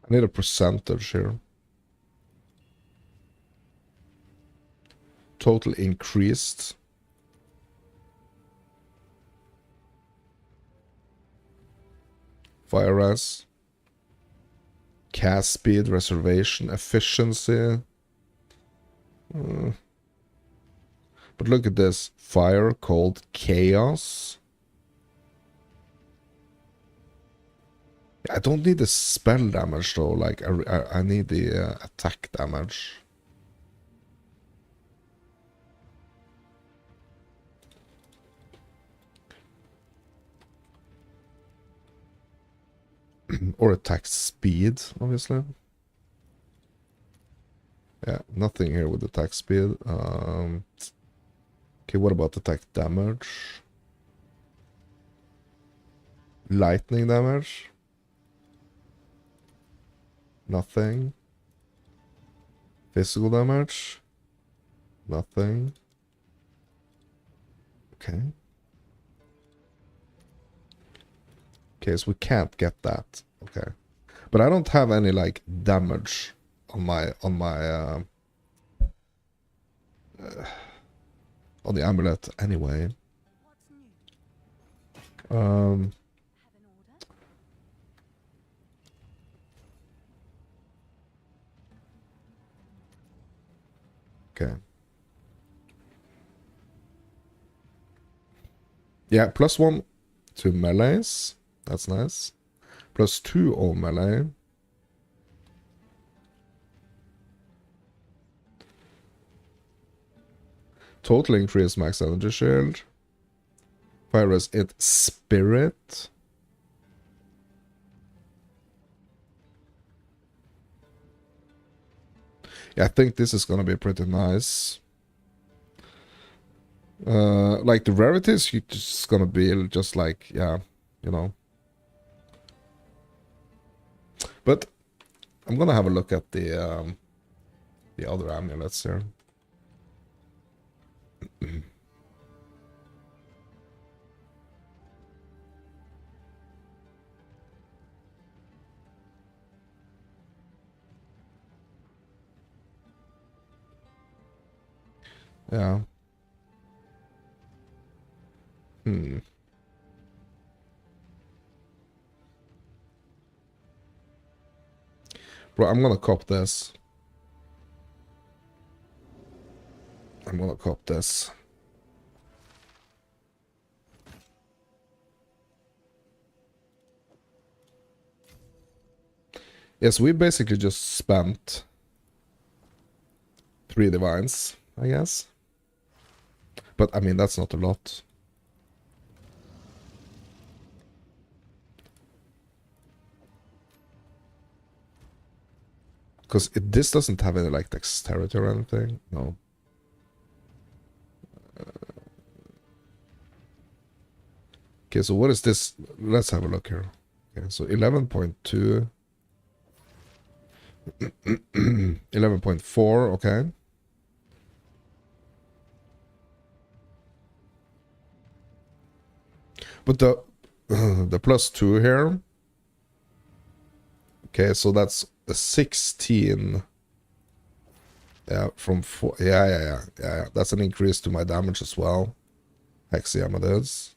I need a percentage here. Total increased. Fire res. Cast speed, reservation, efficiency. But look at this. Fire, cold, chaos. I don't need the spell damage though. Like, I need the attack damage. Or attack speed, obviously. Yeah, nothing here with attack speed. Okay, what about attack damage? Lightning damage? Nothing. Physical damage? Nothing. Okay. Okay, so we can't get that. Okay. But I don't have any, like, damage on my on the amulet anyway. What's new? Um, Have an order? okay. Yeah, +1 to melees. That's nice. +2 all melee. Total increase max energy shield. Fire res it spirit. Yeah, I think this is gonna be pretty nice. Like the rarities, you're just gonna be just like, yeah, you know. But I'm gonna have a look at the other amulets here. Yeah. Hmm. Bro, I'm gonna cop this. I'm gonna cop this. Yes, we basically just spent 3 divines, I guess. But I mean, that's not a lot. Because this doesn't have any like dexterity or anything. No. Okay, so what is this? Let's have a look here. Okay, so 11.2. 11.4, okay. But the the +2 here. Okay, so that's a 16. Yeah, from 4. Yeah. That's an increase to my damage as well. Hexia Amadeus.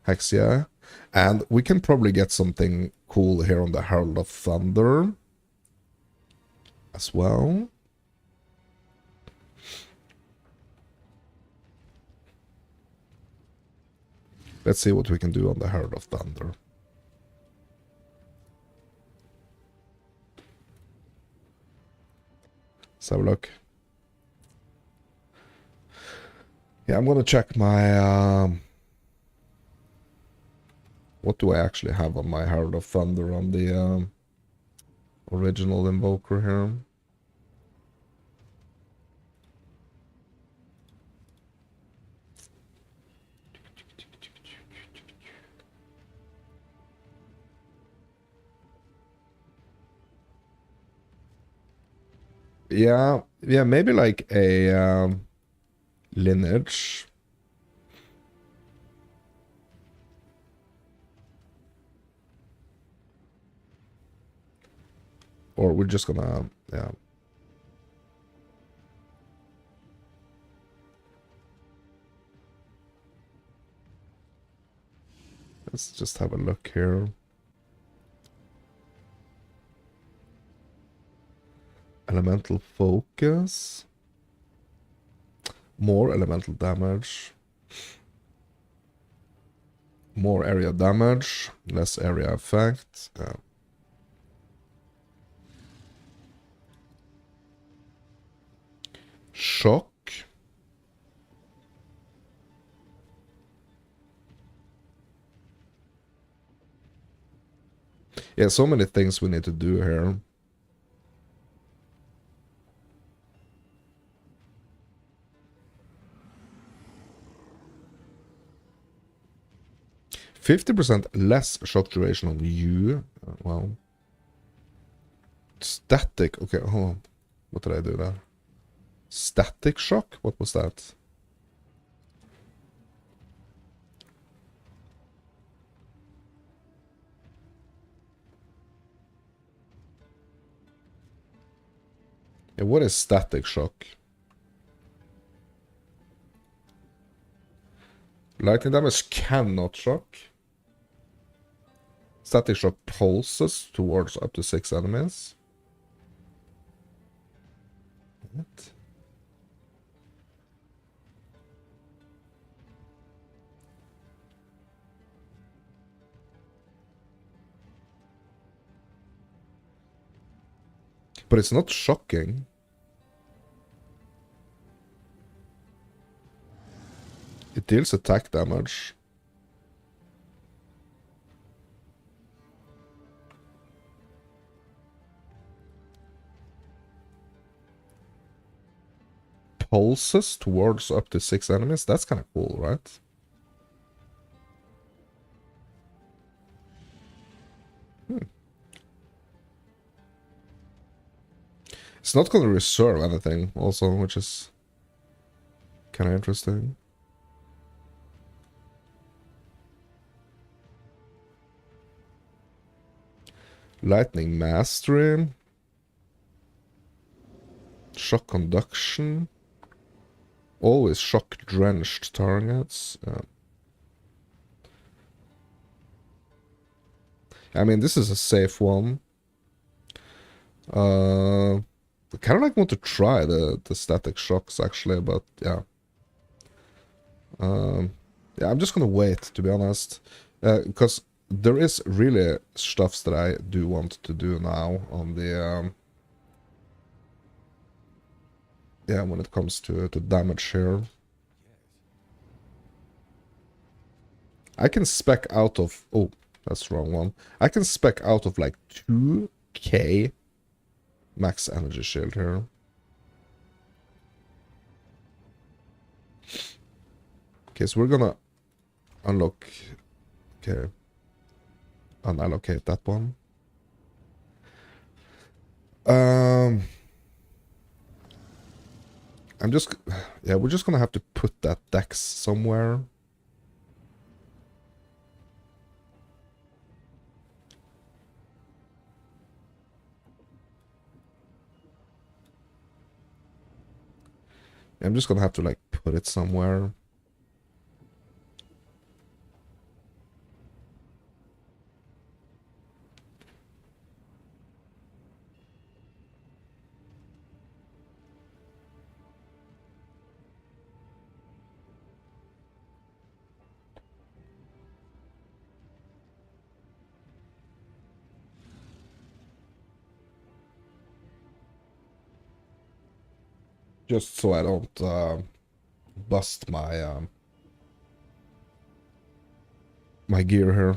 Hexia. And we can probably get something cool here on the Herald of Thunder as well. Let's see what we can do on the Herald of Thunder. Let's have a look. Yeah, I'm gonna check my what do I actually have on my Herald of Thunder on the original Invoker here? Yeah, maybe like a lineage. Or we're just gonna, yeah. Let's just have a look here. Elemental focus. More elemental damage. More area damage. Less area effect. Yeah. Shock. Yeah, so many things we need to do here. %50 less shock duration on you. Well. Static. Okay, hold on. What did I do there? Static shock? What was that? Yeah, what is static shock? Lightning damage cannot shock. Static shock pulses towards up to 6 enemies. What? But it's not shocking. It deals attack damage. Pulses towards up to 6 enemies. That's kind of cool, right? It's not going to reserve anything also, which is kind of interesting. Lightning Mastery. Shock Conduction. Always shock drenched targets. I mean, this is a safe one. I kind of like want to try the static shocks actually, but yeah. Yeah, I'm just gonna wait, to be honest, because there is really stuffs that I do want to do now on the yeah, when it comes to damage here. I can spec out of, oh, that's the wrong one. I can spec out of like 2k max energy shield here. Okay, so we're gonna unlock, okay, unallocate that one. I'm just, yeah, we're just gonna have to put that dex somewhere. I'm just gonna have to like put it somewhere. Just so I don't bust my my gear here.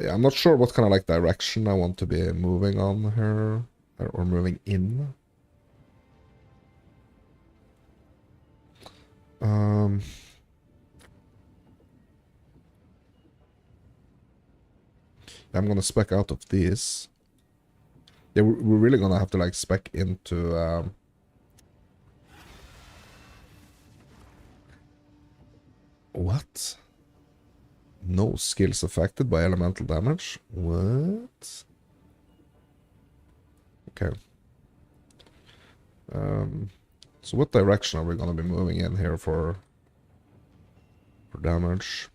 Yeah, I'm not sure what kind of like direction I want to be moving on here, or moving in. I'm gonna spec out of these. Yeah, we're really gonna have to like spec into what? No skills affected by elemental damage? What? Okay. So what direction are we gonna be moving in here for damage?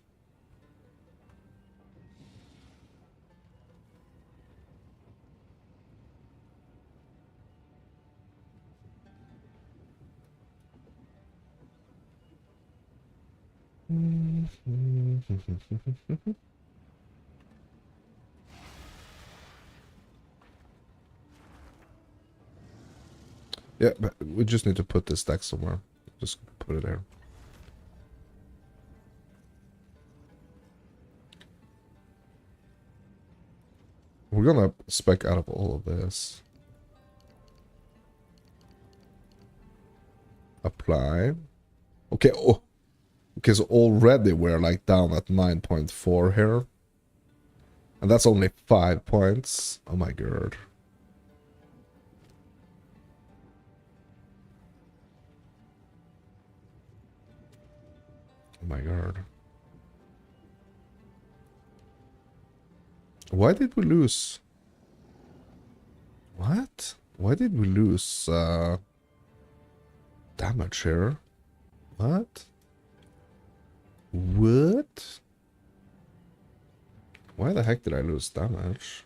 Yeah, but we just need to put this deck somewhere. Just put it there. We're gonna spec out of all of this. Apply. Okay, oh. Okay, so already we're like down at 9.4 here. And that's only 5 points. Oh my god. Oh my god. Why did we lose? What? Why did we lose damage here? What? What? Why the heck did I lose damage?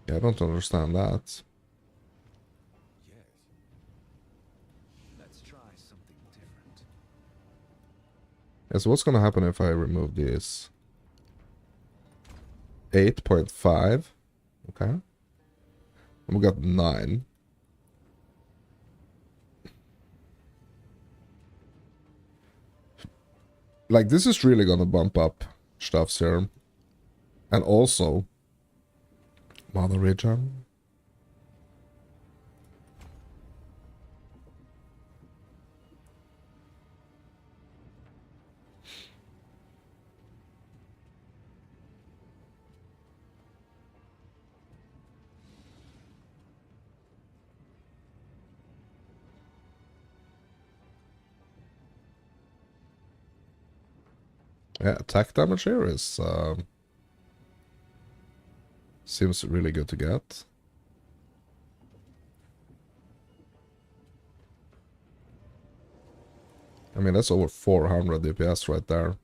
Yeah, I don't understand that. Yes. Let's try something different. Yeah, so what's gonna happen if I remove these? 8.5. Okay. And we got 9. Like, this is really gonna bump up stuffs here. And also, mana regen. Yeah, attack damage here is seems really good to get. I mean, that's over 400 DPS right there.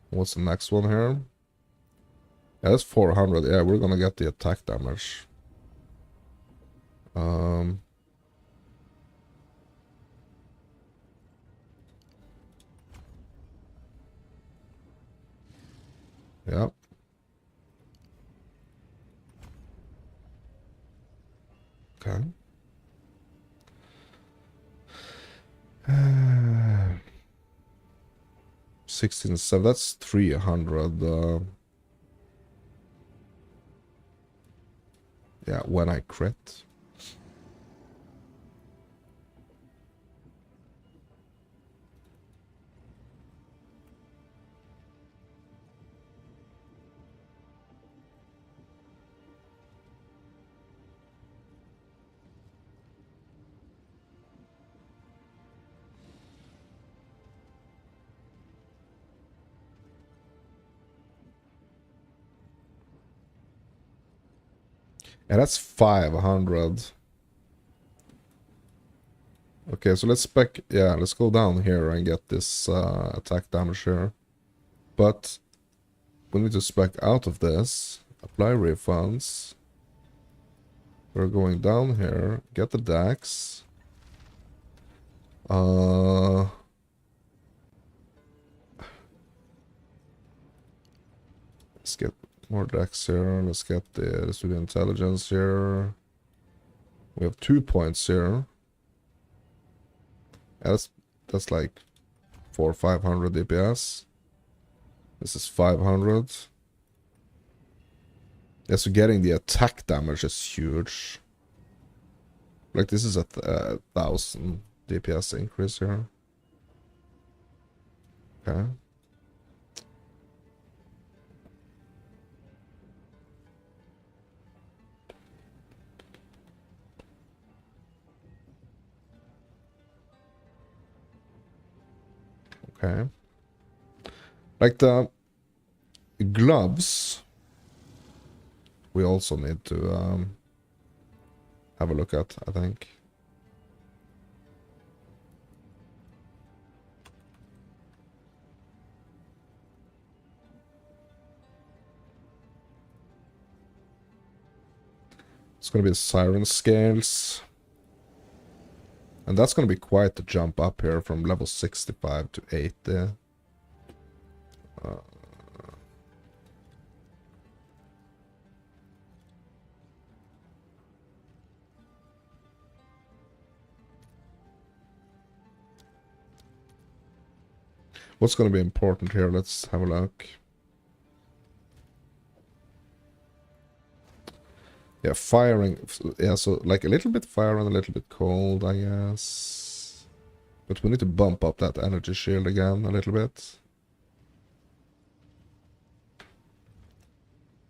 What's the next one here? Yeah, that's 400. Yeah, we're gonna get the attack damage. Yeah. Okay. 16, 7, that's 300. Yeah, when I crit. And that's 500. Okay, so let's spec. Yeah, let's go down here and get this attack damage here. But we need to spec out of this. Apply refunds. We're going down here. Get the DAX. Let's get more DAX here. Let's get let's do the intelligence here. We have 2 points here. Yeah, that's like 400 or 500 DPS. This is 500. Yeah, so getting the attack damage is huge. Like, this is a 1000 DPS increase here. Okay. Okay. Like the gloves, we also need to have a look at, I think. It's going to be siren scales. And that's going to be quite the jump up here from level 65 to 80. What's going to be important here? Let's have a look. Yeah, firing. Yeah, so like a little bit fire and a little bit cold, I guess. But we need to bump up that energy shield again a little bit.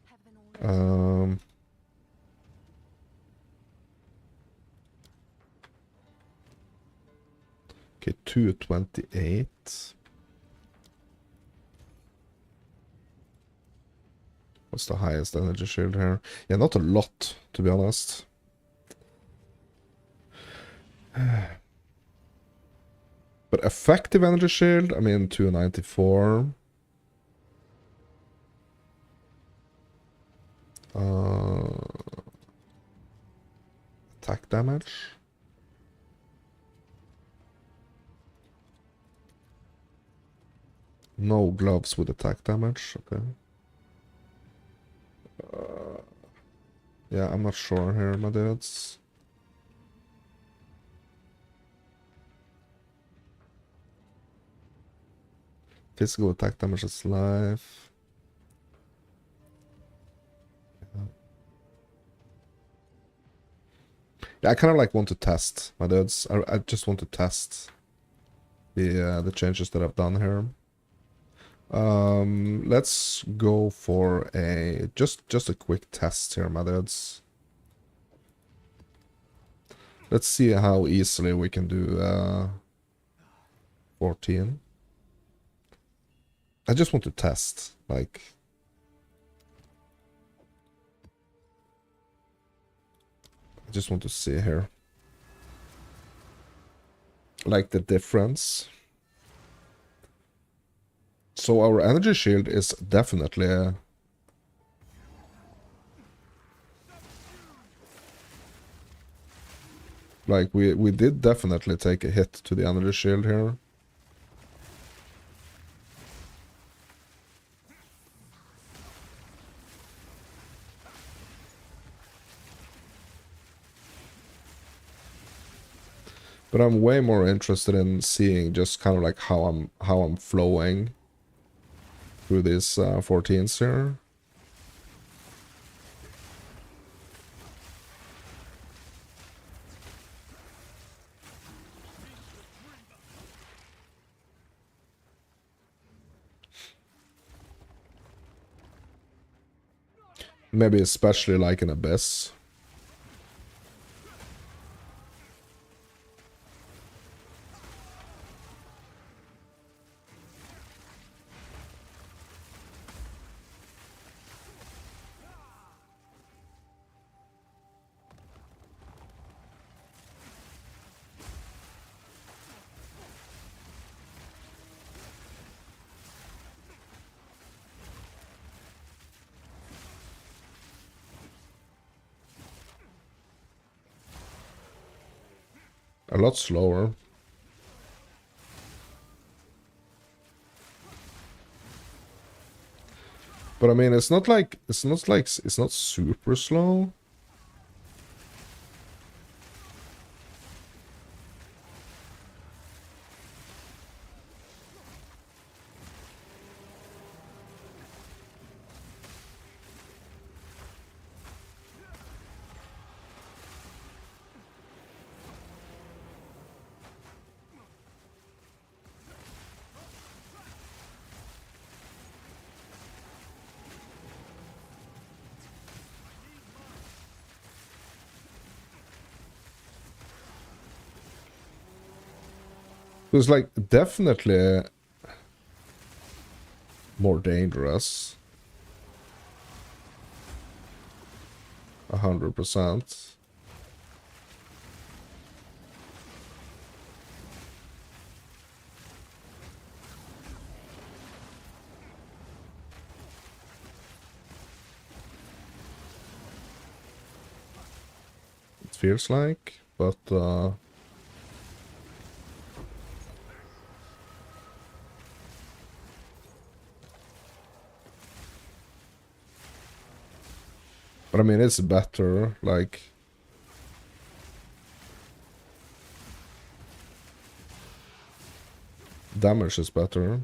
Have been already. Okay, 228. What's the highest energy shield here? Yeah, not a lot, to be honest. But effective energy shield, I mean, 294. Attack damage. No gloves with attack damage. Okay. Yeah, I'm not sure here, my dudes. Physical attack damage is life. Yeah, I kind of like want to test, my dudes. I just want to test the changes that I've done here. Let's go for a just a quick test here, my dudes. Let's see how easily we can do 14. I just want to test, like, I just want to see here, like, the difference. So our energy shield is definitely like we did definitely take a hit to the energy shield here. But I'm way more interested in seeing just kind of like how I'm flowing through these 14s here. Maybe especially like an Abyss. A lot slower. But I mean, it's not super slow. It was like definitely more dangerous. 100%. It feels like, but I mean, it's better, like, damage is better.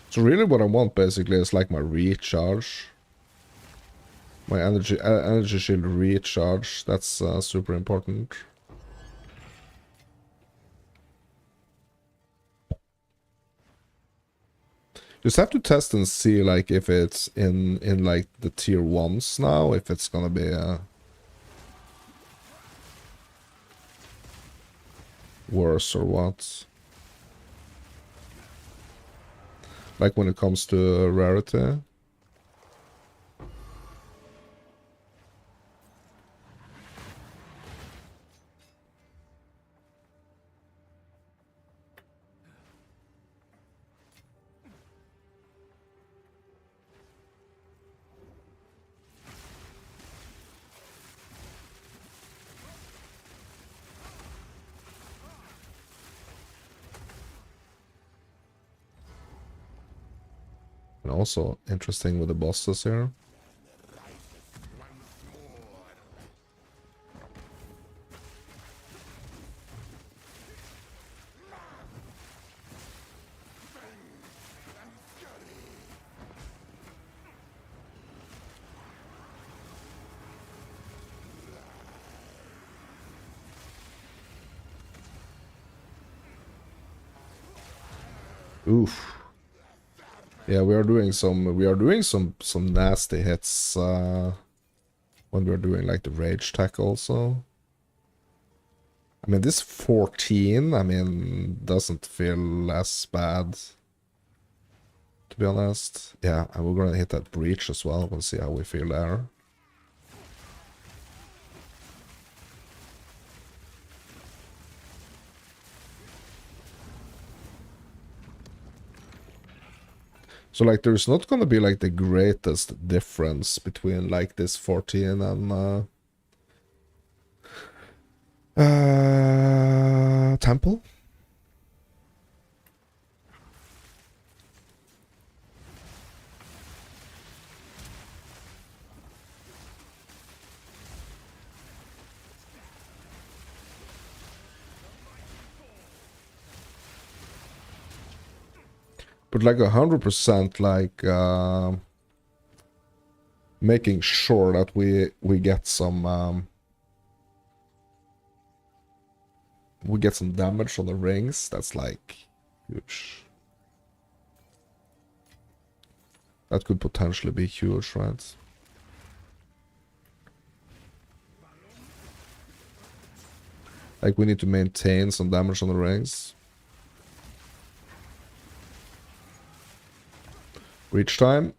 So really what I want basically is like my recharge. My energy shield recharge. That's super important. Just have to test and see like if it's in like the tier 1s now, if it's gonna be worse or what. Like when it comes to rarity. And also interesting with the bosses here. Oof. Yeah, we are doing some nasty hits when we're doing like the rage tech also. I mean, this 14, I mean, doesn't feel as bad, to be honest. Yeah, and we're gonna hit that breach as well. We'll see how we feel there. So like there's not gonna be like the greatest difference between like this 14 and Temple. But like 100% like making sure that we get some damage on the rings. That's like huge. That could potentially be huge, right? Like we need to maintain some damage on the rings. Reach time.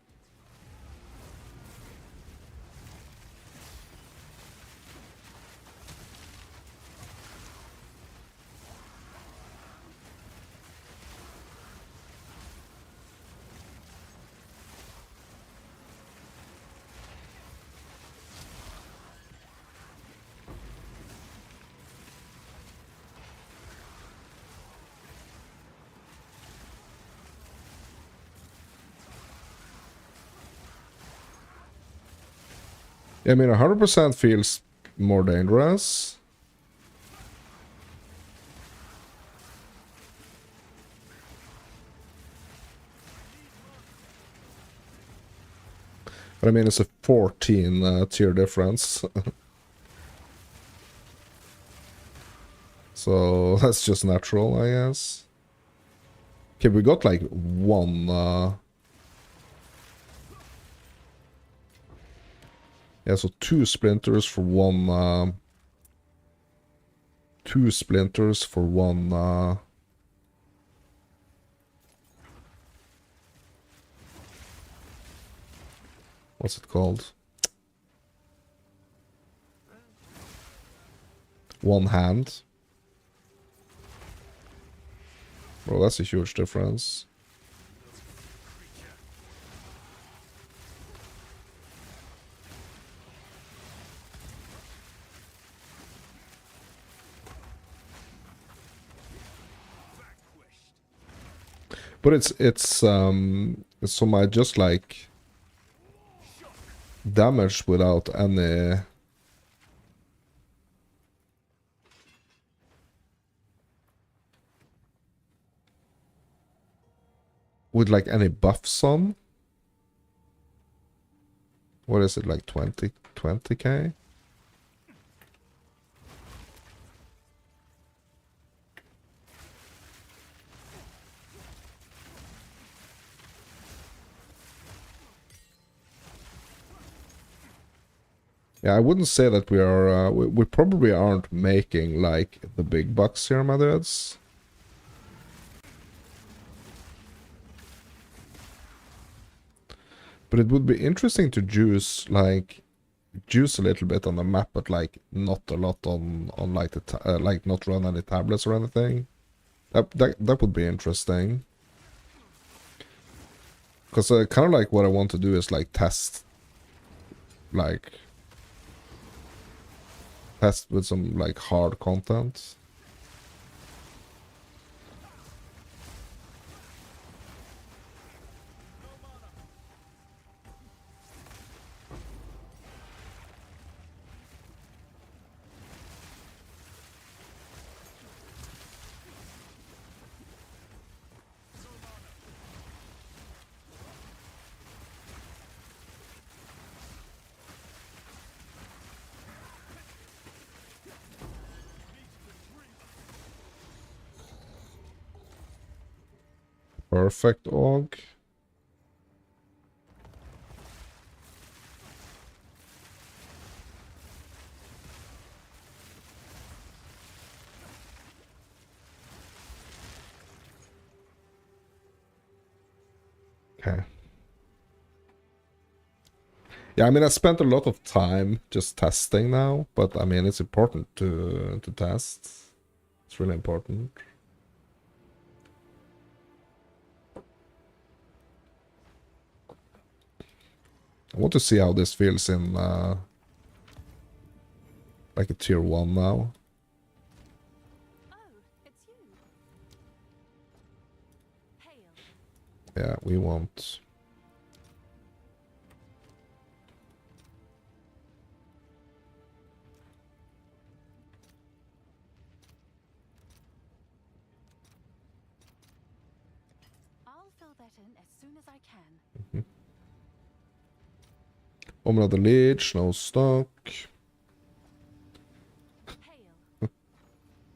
I mean, 100% feels more dangerous. But I mean, it's a 14 tier difference. So that's just natural, I guess. Okay, we got like one... Yeah, so 2 splinters for one... 2 splinters for one... What's it called? One hand. Bro, that's a huge difference. But it's so my just like damage without any with like any buffs on. What is it, like 20k? Yeah, I wouldn't say that we are, we probably aren't making, like, the big bucks here, my dudes. But it would be interesting to juice, like, juice a little bit on the map, but, like, not a lot on like, like, not run any tablets or anything. That would be interesting. Because kind of like what I want to do is, like, test with some, like, hard content. Perfect, Og. Okay. Yeah, I mean, I spent a lot of time just testing now, but I mean, it's important to test. It's really important. I want to see how this feels in like a tier 1 now. Oh, it's you. Hail. Yeah, we want... I'll fill that in as soon as I can. Omen of the Lich, no stock. Hail.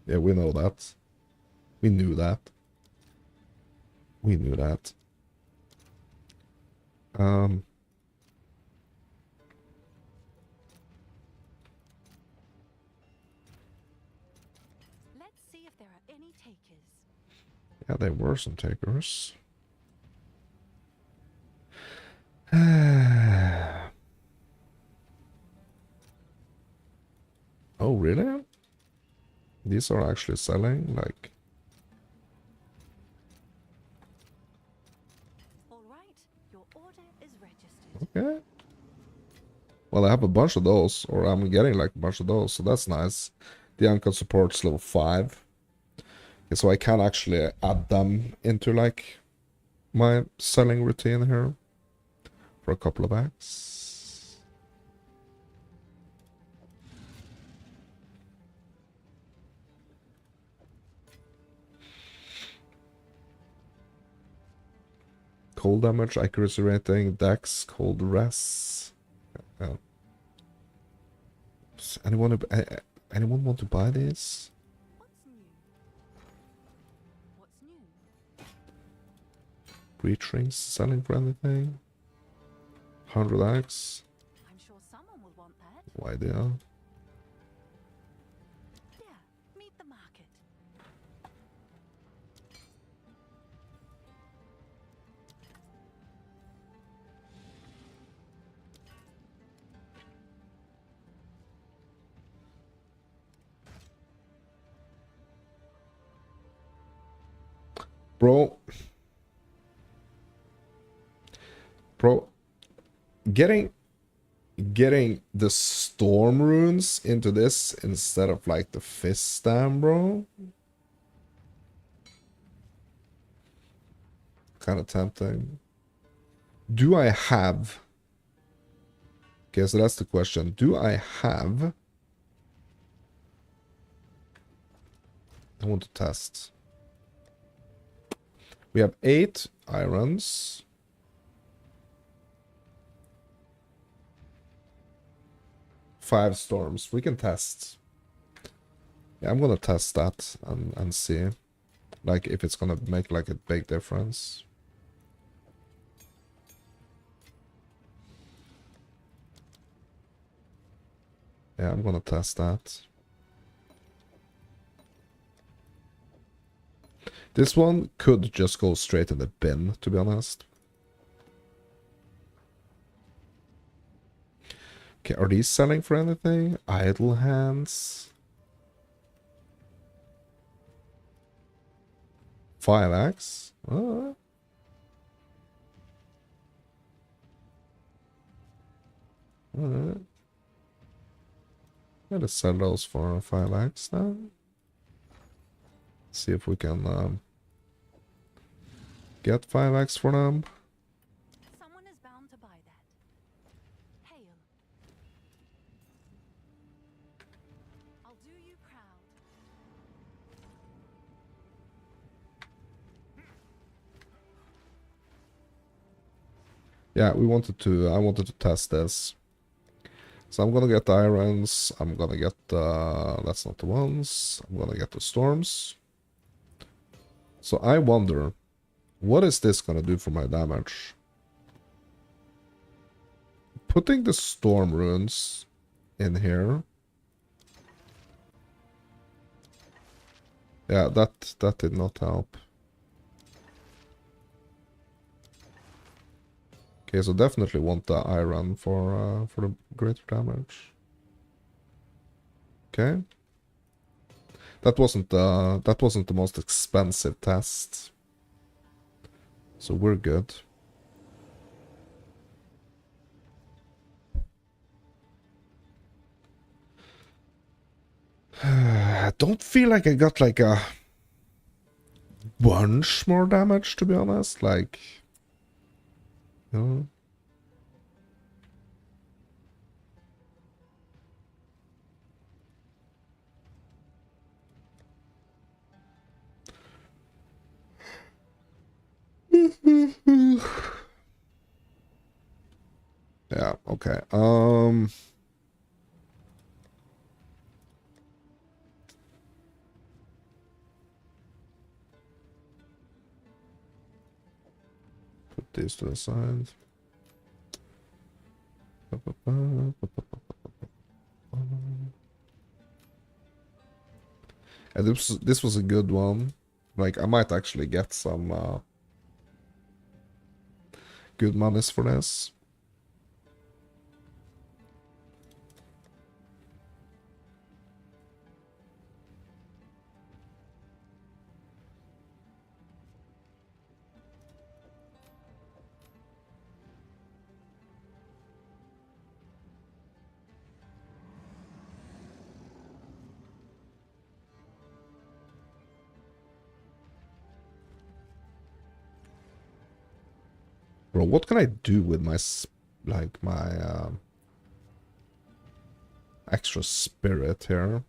Yeah, we know that. We knew that. We knew that. Let's see if there are any takers. Yeah, there were some takers. Oh, really? These are actually selling? Like... All right, your order is registered. Okay. Well, I have a bunch of those, or I'm getting like a bunch of those, so that's nice. The uncle supports level 5. Okay, so I can actually add them into like my selling routine here for a couple of acts. Cold damage, accuracy rating, dex, cold res. Anyone want to buy these? What's new? What's new? Breach rings selling for anything? 100x? I'm sure someone will want that. No idea. Here, meet the market. Bro, getting the storm runes into this instead of like the fist dam, bro. Kind of tempting. Do I have... Okay, so that's the question. Do I have... I want to test. We have 8 irons. 5 storms. We can test. Yeah, I'm gonna test that and see. Like, if it's gonna make, like, a big difference. Yeah, I'm gonna test that. This one could just go straight in the bin, to be honest. Okay, are these selling for anything? Idle hands. 5x? Alright. Let's sell those for 5x then. See if we can get 5x for them. Someone is bound to buy that. Hail. I'll do you proud. Yeah, I wanted to test this. So I'm gonna get the irons, I'm gonna get that's not the ones, I'm gonna get the storms. So I wonder, what is this gonna do for my damage? Putting the storm runes in here. Yeah, that did not help. Okay, so definitely want the iron for the greater damage. Okay. That wasn't the most expensive test. So we're good. I don't feel like I got like a bunch more damage, to be honest. Like, you know. Yeah, okay. Put these to the side. And this was a good one. Like, I might actually get some good monies for this. Bro, what can I do with my extra spirit here?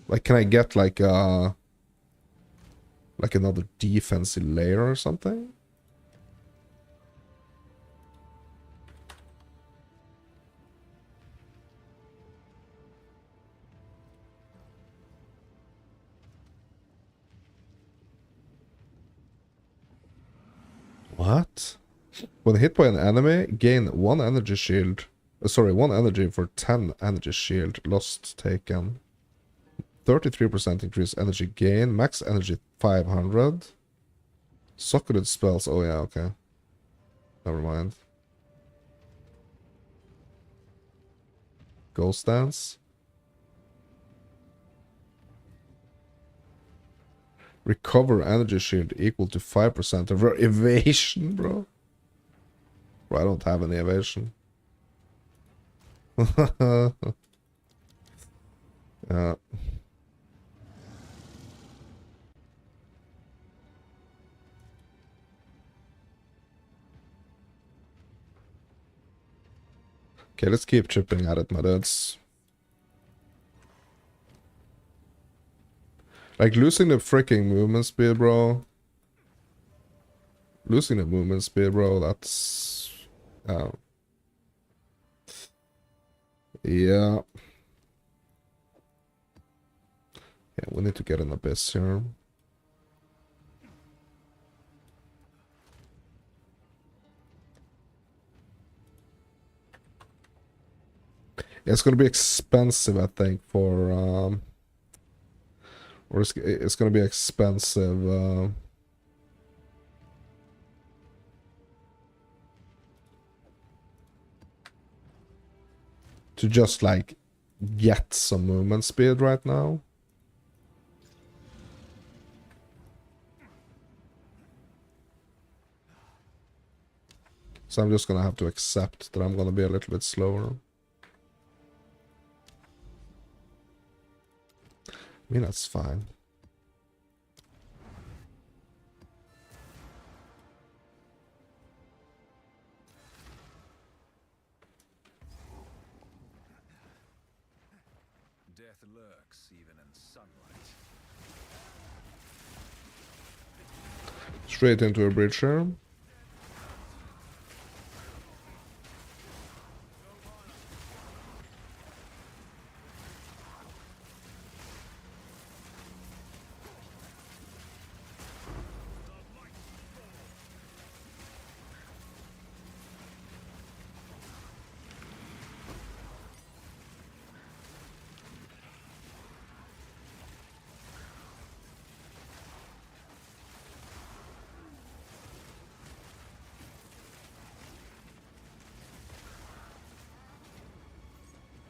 Like, can I get like another defensive layer or something? What? When hit by an enemy, gain 1 energy shield. Sorry, 1 energy for 10 energy shield. Lost taken. 33% increase energy gain. Max energy 500. Socketed spells. Oh yeah, okay. Never mind. Ghost dance. Recover energy shield equal to 5% of her evasion, bro. Bro, I don't have any evasion. Yeah. Okay, let's keep chipping at it, my dudes. Like, losing the freaking movement speed, bro. Losing the movement speed, bro, that's... Yeah. Yeah, we need to get an abyss here. Yeah, it's gonna be expensive, I think, for or it's gonna be expensive to just like get some movement speed right now. So I'm just gonna have to accept that I'm gonna be a little bit slower. I mean, that's fine. Death lurks even in sunlight. Straight into a bridge here.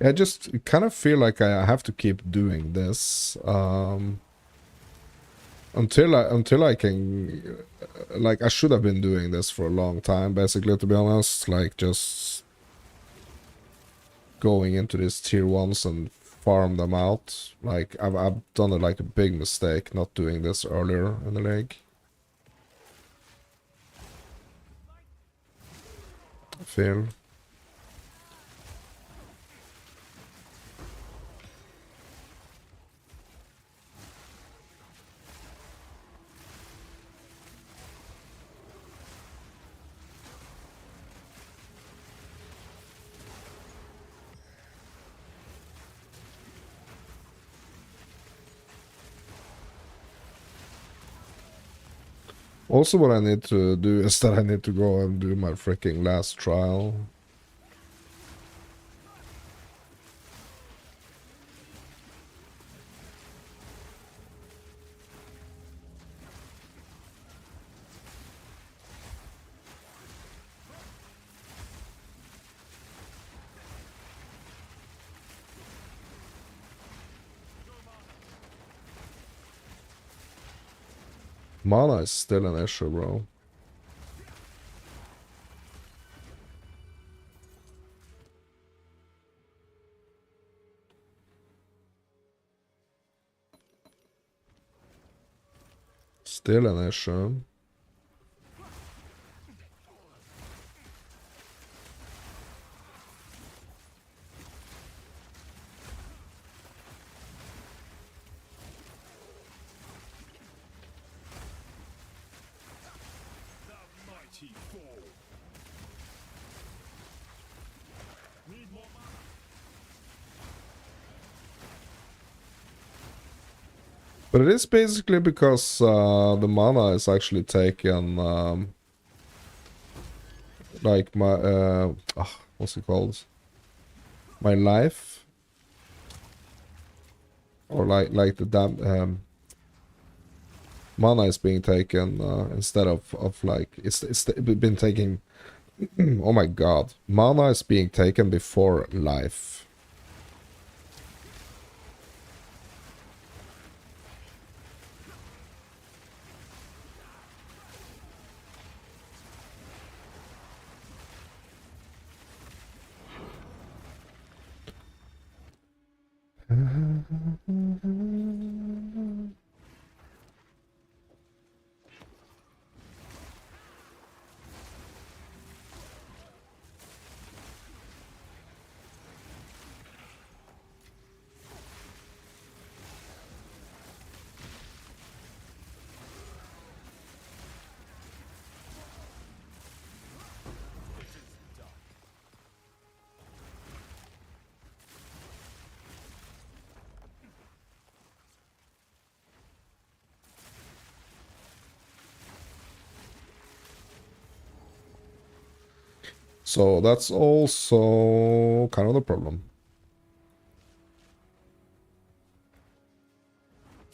I just kind of feel like I have to keep doing this until I can, like, I should have been doing this for a long time, basically, to be honest. Like, just going into these tier ones and farm them out. Like, I've done like a big mistake not doing this earlier in the league. I feel. Also, what I need to do is that I need to go and do my freaking last trial. Mana is still an issue, bro. Still an issue. The mighty fall. Need more mana. But it is basically because the mana is actually taken, like my, what's it called? My life, or like the mana is being taken instead of like it's been taking. Oh my god, mana is being taken before life. So that's also kind of the problem,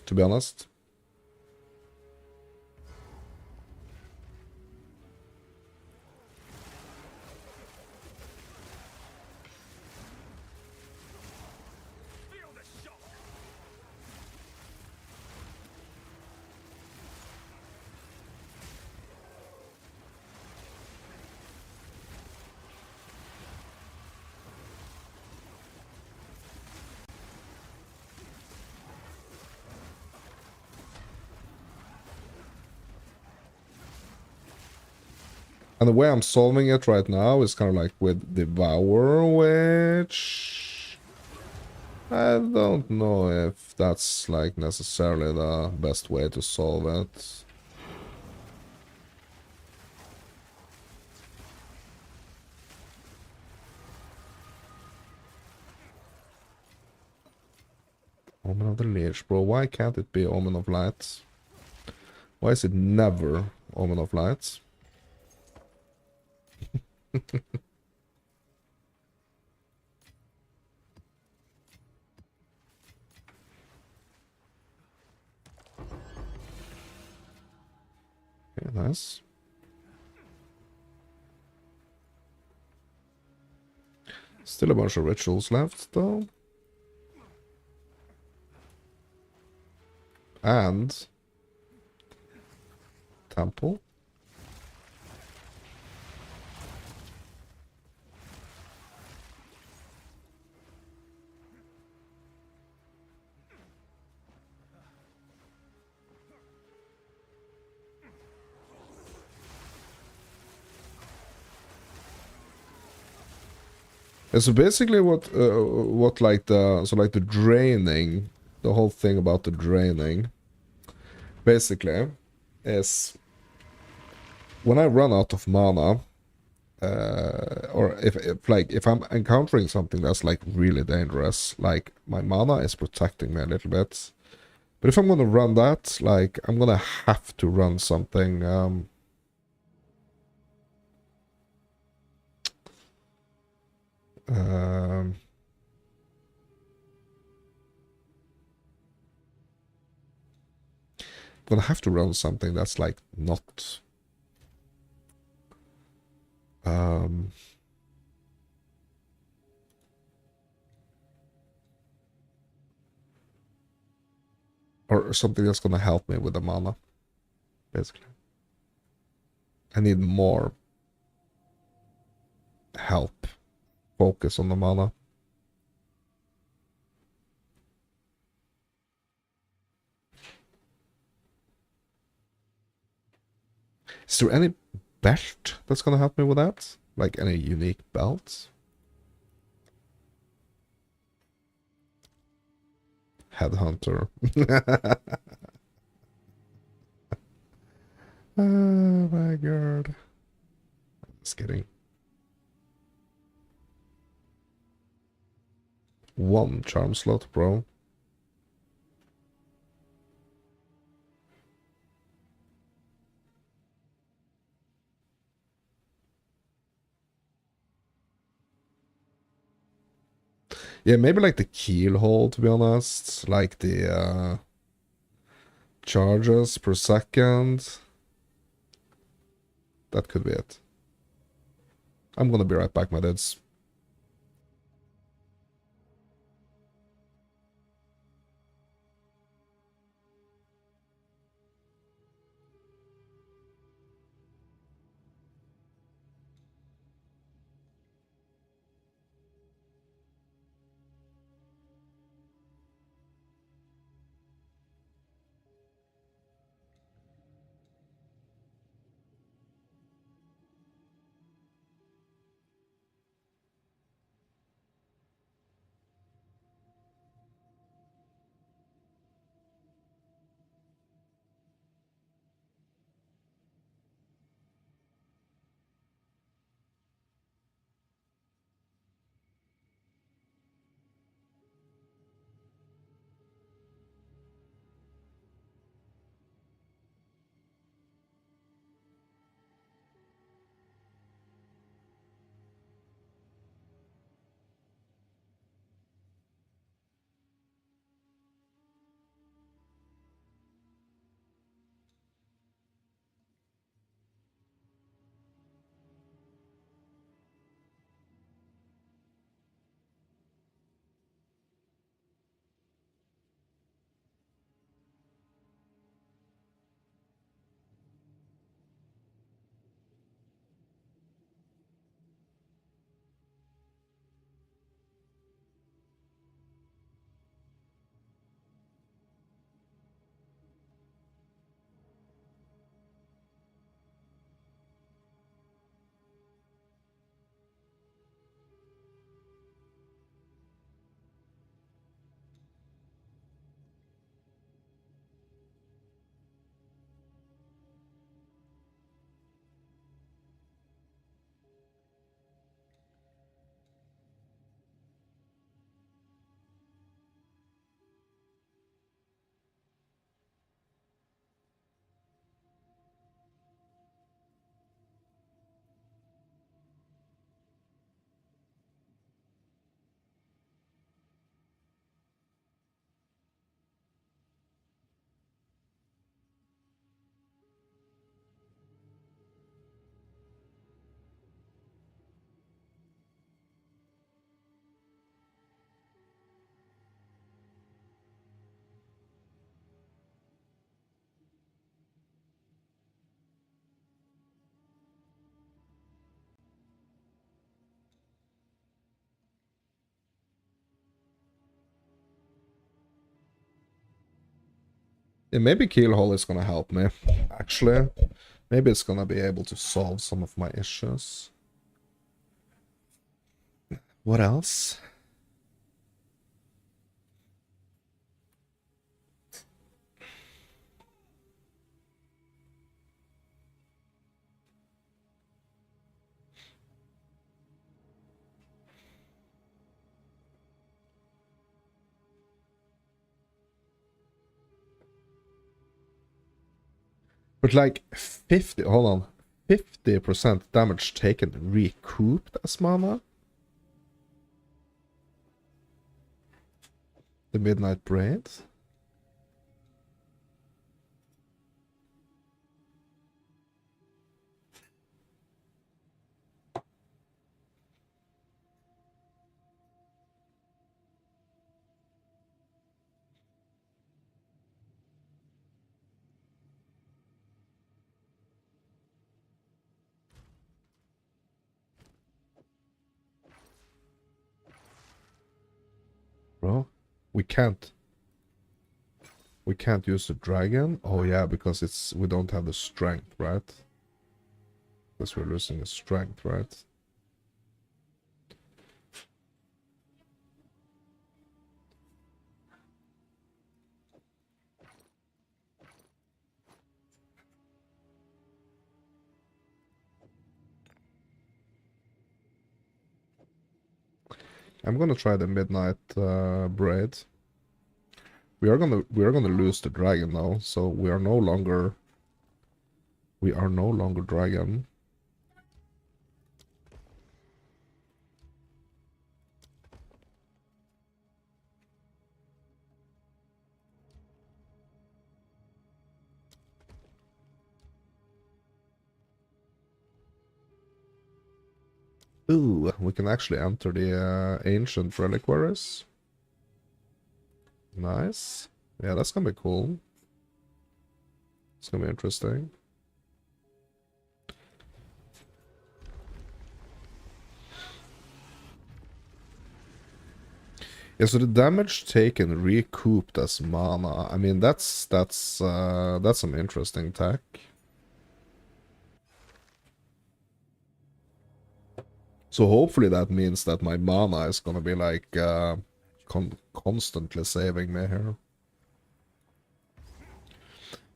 to be honest. Feel the shock. And the way I'm solving it right now is kind of like with Devour, which I don't know if that's like necessarily the best way to solve it. Omen of the Lich, bro. Why can't it be Omen of Light? Why is it never Omen of Light? Okay, nice. Still a bunch of rituals left, though. And temple. And so basically what like the draining, the whole thing about the draining basically is when I run out of mana, or if I'm encountering something that's like really dangerous, like my mana is protecting me a little bit. But if I'm gonna run that, like I'm gonna have to run something um gonna have to run something that's like not um or something that's gonna help me with the mana, basically. I need more help, focus on the mana. Is there any belt that's gonna help me with that? Like any unique belts? Headhunter. Oh my god. Just kidding. One charm slot, bro. Yeah, maybe like the keelhole, to be honest. Like the charges per second. That could be it. I'm gonna be right back, my dudes. Yeah, maybe Keelhole is gonna help me, actually. Maybe it's gonna be able to solve some of my issues. What else? But like 50, hold on, 50% damage taken recouped as mana? The Midnight Braid? Bro, we can't. We can't use the dragon? Oh yeah, because we don't have the strength, right? Because we're losing the strength, right? I'm gonna try the Midnight Braid. We are gonna lose the dragon now, so we are no longer dragon. Ooh, we can actually enter the ancient reliquaries. Nice. Yeah, that's gonna be cool. It's gonna be interesting. Yeah, so the damage taken recouped as mana. I mean, that's some interesting tech. So hopefully that means that my mana is gonna be like constantly saving me here.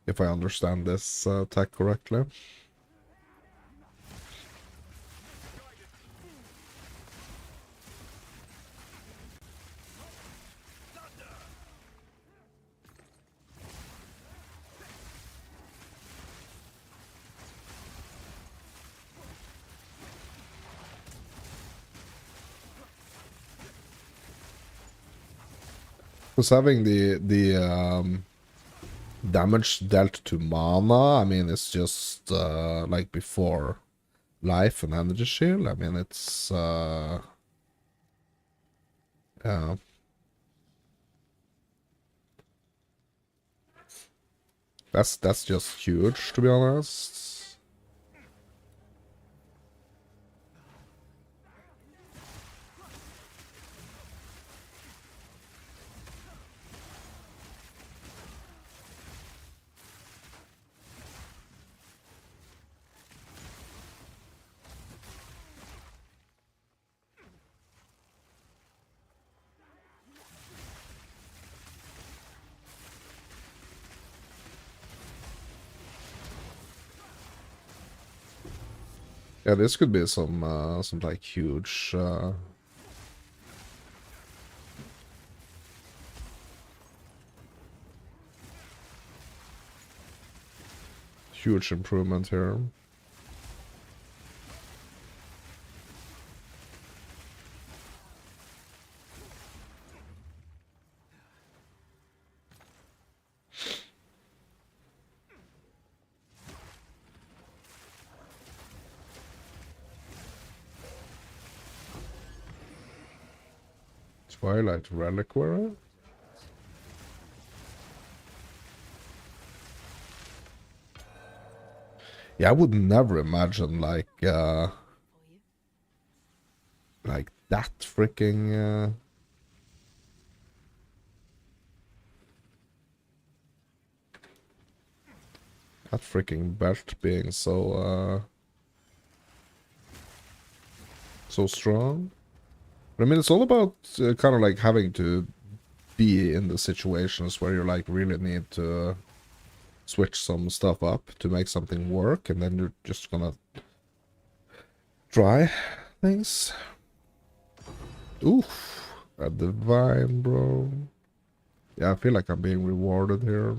If I understand this tech correctly. Because having the damage dealt to mana, I mean, it's just like before life and energy shield. I mean, it's yeah. That's just huge, to be honest. Yeah, this could be some like huge huge improvement here. Twilight Reliquary? Yeah, I would never imagine like that freaking That freaking belt being so strong. But I mean, it's all about kind of like having to be in the situations where you like really need to switch some stuff up to make something work, and then you're just gonna try things. Oof, a divine, bro. Yeah, I feel like I'm being rewarded here.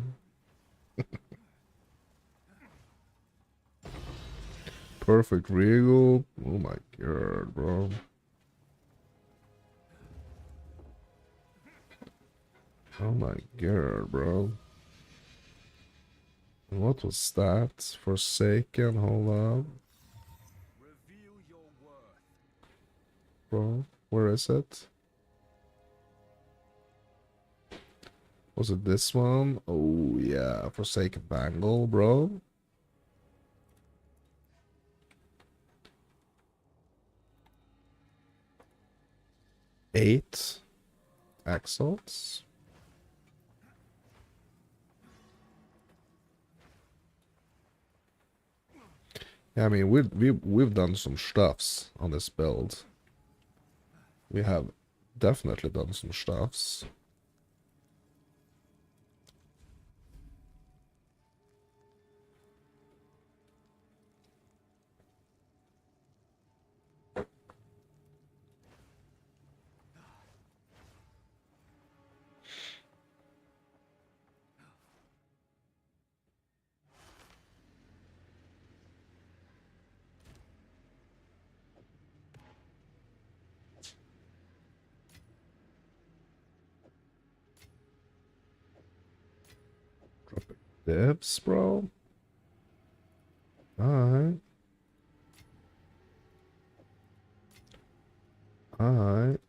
Perfect regal. Oh my god, bro. Oh my god, bro. What was that? Forsaken, hold up. Reveal your worth. Bro, where is it? Was it this one? Oh yeah, Forsaken Bangle, bro. Eight axles. Yeah, I mean we've done some stuffs on this build. We have definitely done some stuffs. Dropping dips, bro. Alright. Alright.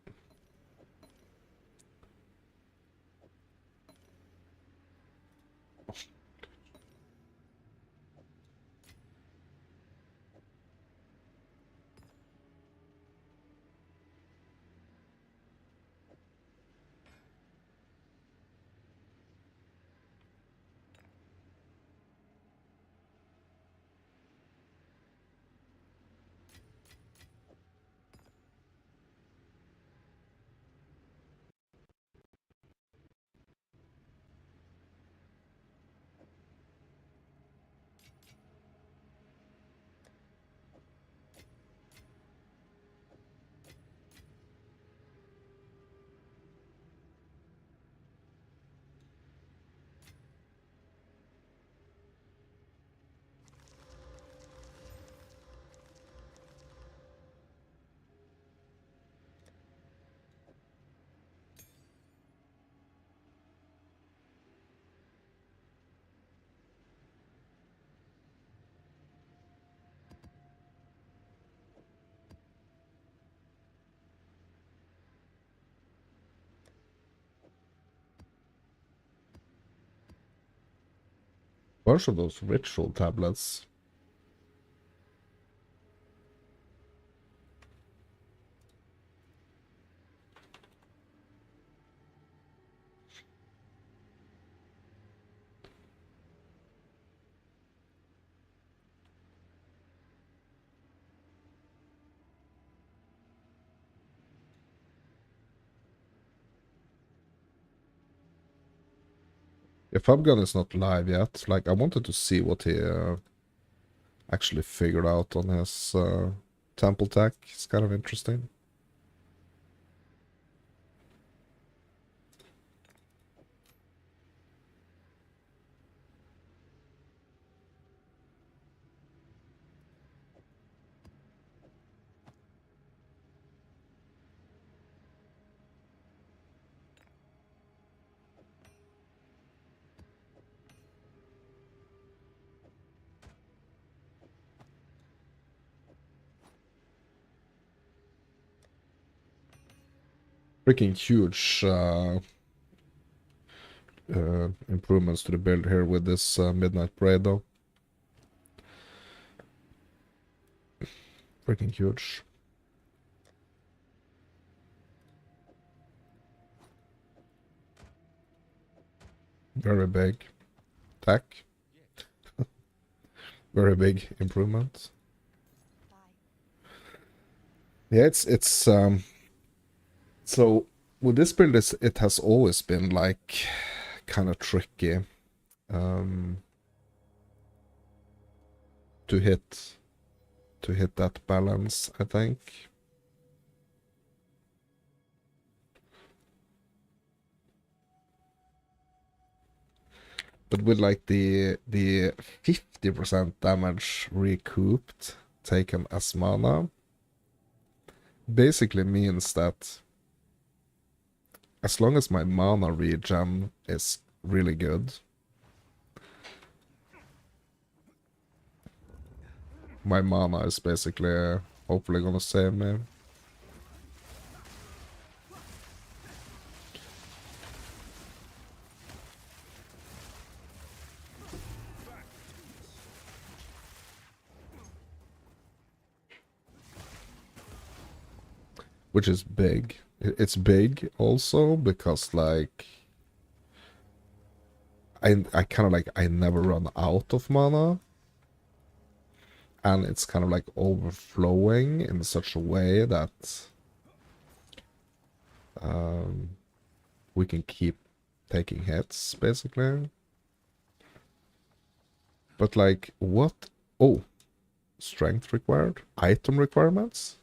Bunch of those ritual tablets. If Fubgun is not live yet, like I wanted to see what he actually figured out on his temple tech. It's kind of interesting. Freaking huge improvements to the build here with this Midnight Parade though. Freaking huge. Very big. Tech. Very big improvement. Bye. Yeah, it's so with this build it has always been like kind of tricky um to hit that balance, I think. But with like the 50% damage recouped taken as mana basically means that as long as my mana regen is really good, my mana is basically hopefully gonna save me. Which is big. It's big also because like I kind of like I never run out of mana, and it's kind of like overflowing in such a way that we can keep taking hits basically. But like what? Oh, strength required, item requirements.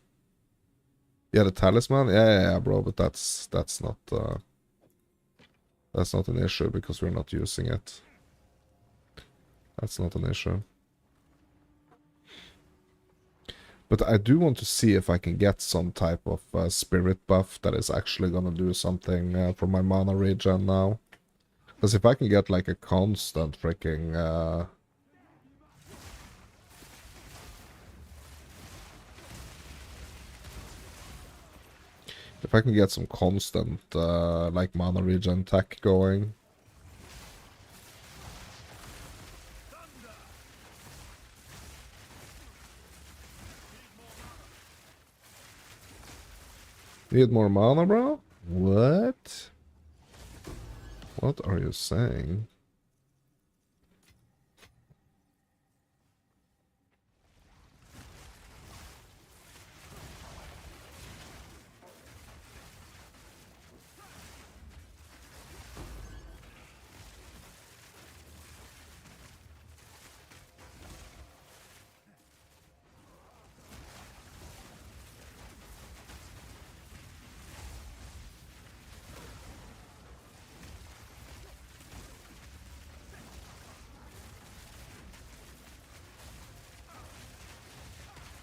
Yeah, the talisman. Yeah, bro. But that's not an issue because we're not using it. That's not an issue. But I do want to see if I can get some type of spirit buff that is actually gonna do something for my mana regen now. Because if I can get like a constant freaking if I can get some constant like mana regen tech going. Need more mana, bro? What? What are you saying?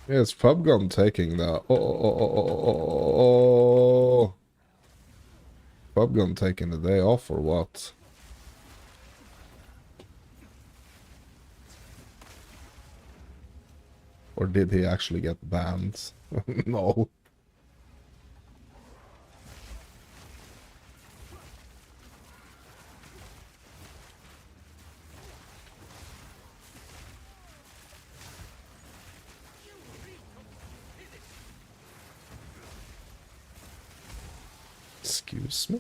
Yeah, it's PubGun taking the PubGun taking the day off or what? Or did he actually get banned? No. Excuse me?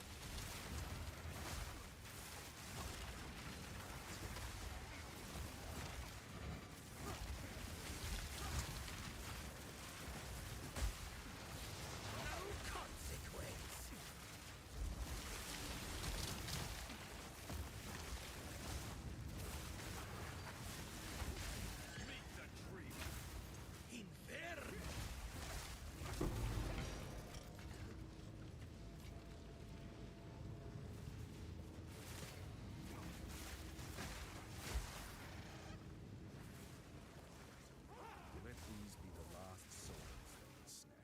Let these be the last souls they ensnare.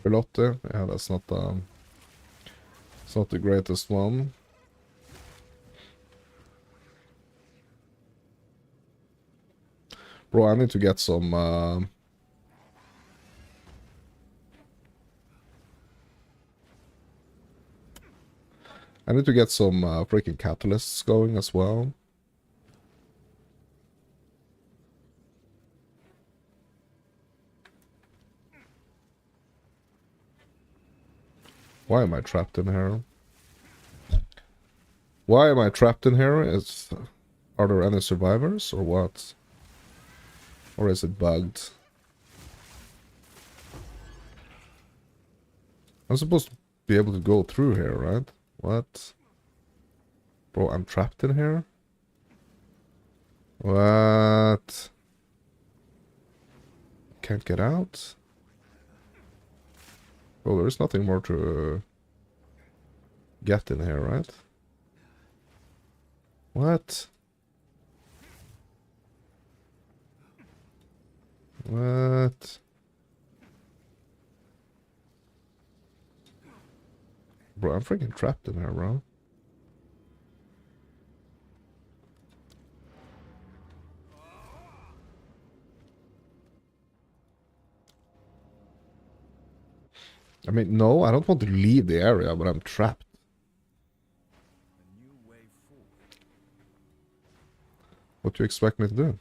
Pilote? Yeah, it's not the greatest one. Bro, I need to get some freaking catalysts going as well. Why am I trapped in here? Why am I trapped in here? Are there any survivors or what? Or is it bugged? I'm supposed to be able to go through here, right? What? Bro, I'm trapped in here? What? Can't get out? Bro, there's nothing more to get in here, right? What? What? Bro, I'm freaking trapped in here, bro. I mean, no, I don't want to leave the area, but I'm trapped. A new way forward. What do you expect me to do?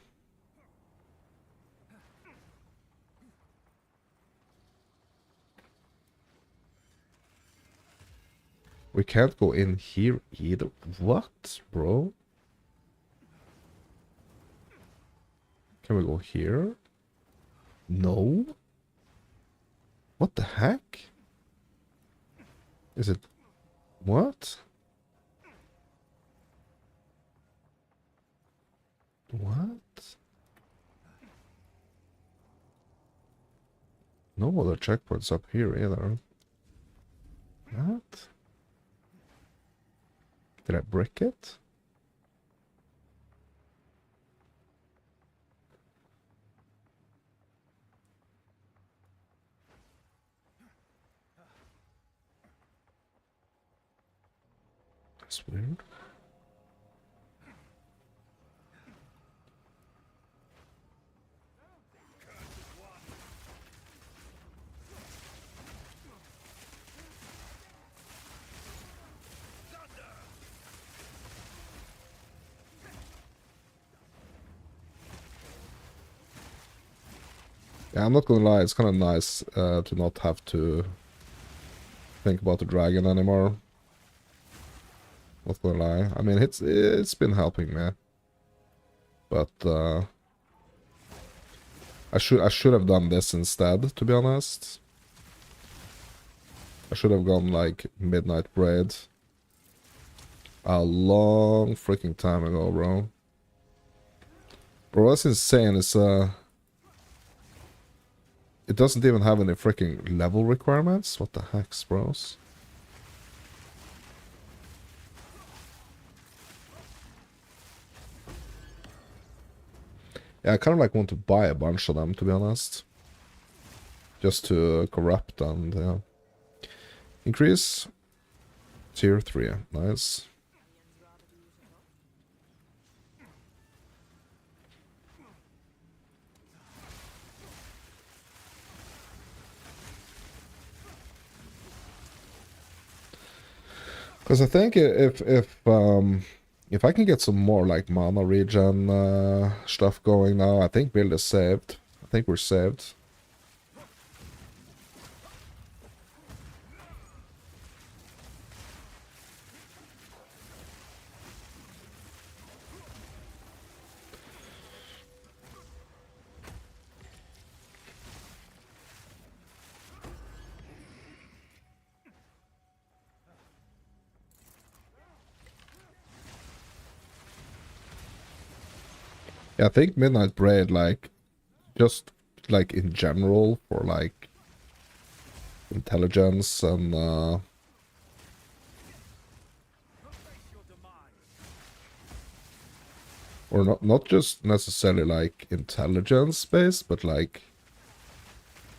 We can't go in here either. What, bro? Can we go here? No? What the heck? Is it... What? What? No other checkpoints up here either. What? Did I brick it? That's weird. Yeah, I'm not gonna lie, it's kind of nice to not have to think about the dragon anymore. Not gonna lie. I mean, it's been helping me, but I should have done this instead, to be honest. I should have gone like Midnight Braid a long freaking time ago, bro. Bro, that's insane. It doesn't even have any freaking level requirements. What the heck, bros? Yeah, I kind of like want to buy a bunch of them, to be honest. Just to corrupt and, yeah. Increase. Tier 3. Nice. Because I think if I can get some more like mana regen stuff going now, I think build is saved. I think we're saved. Yeah, I think Midnight Braid, like, just like in general for like intelligence and or not just necessarily like intelligence based, but like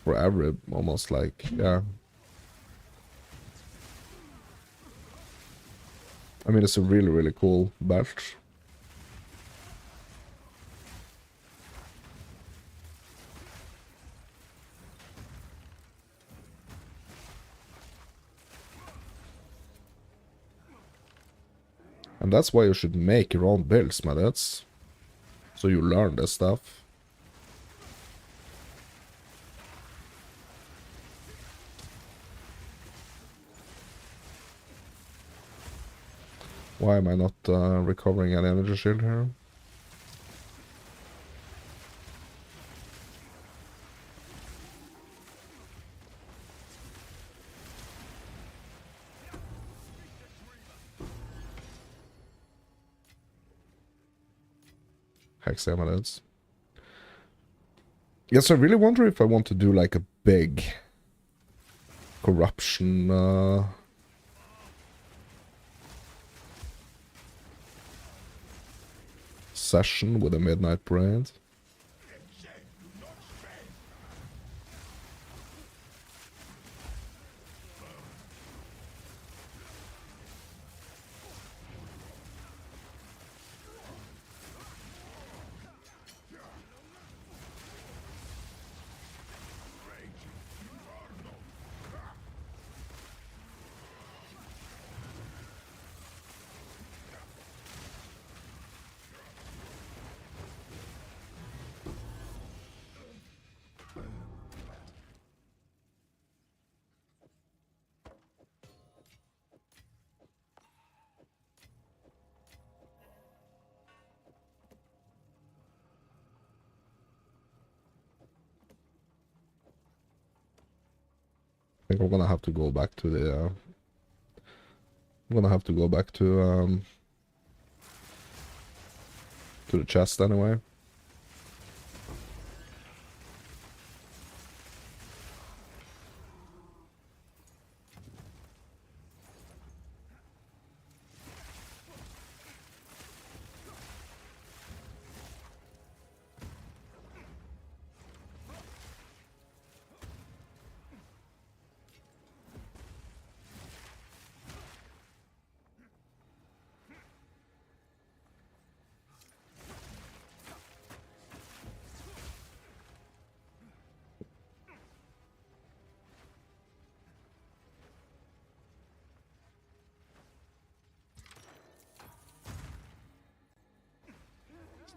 for every almost like, yeah. I mean, it's a really, really cool belt. And that's why you should make your own builds, my dudes. So you learn this stuff. Why am I not recovering an energy shield here? Hex emeralds. Yes, I really wonder if I want to do like a big corruption session with a midnight parade. I think I'm gonna have to go back to the I'm gonna have to go back to the chest anyway.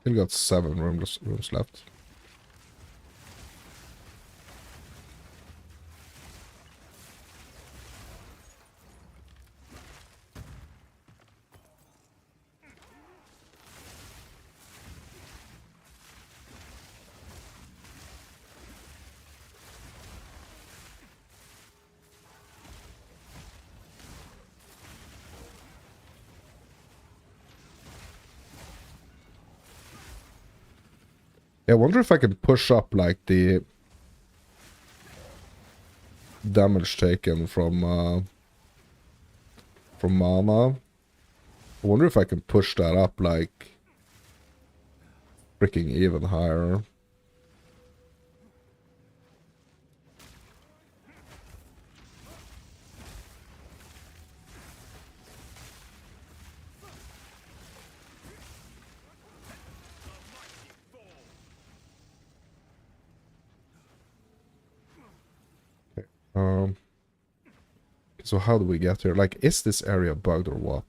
Still got 7 rooms left. Yeah, I wonder if I can push up like the damage taken from mana. I wonder if I can push that up like freaking even higher. Um, so how do we get here? Like, is this area bugged or what?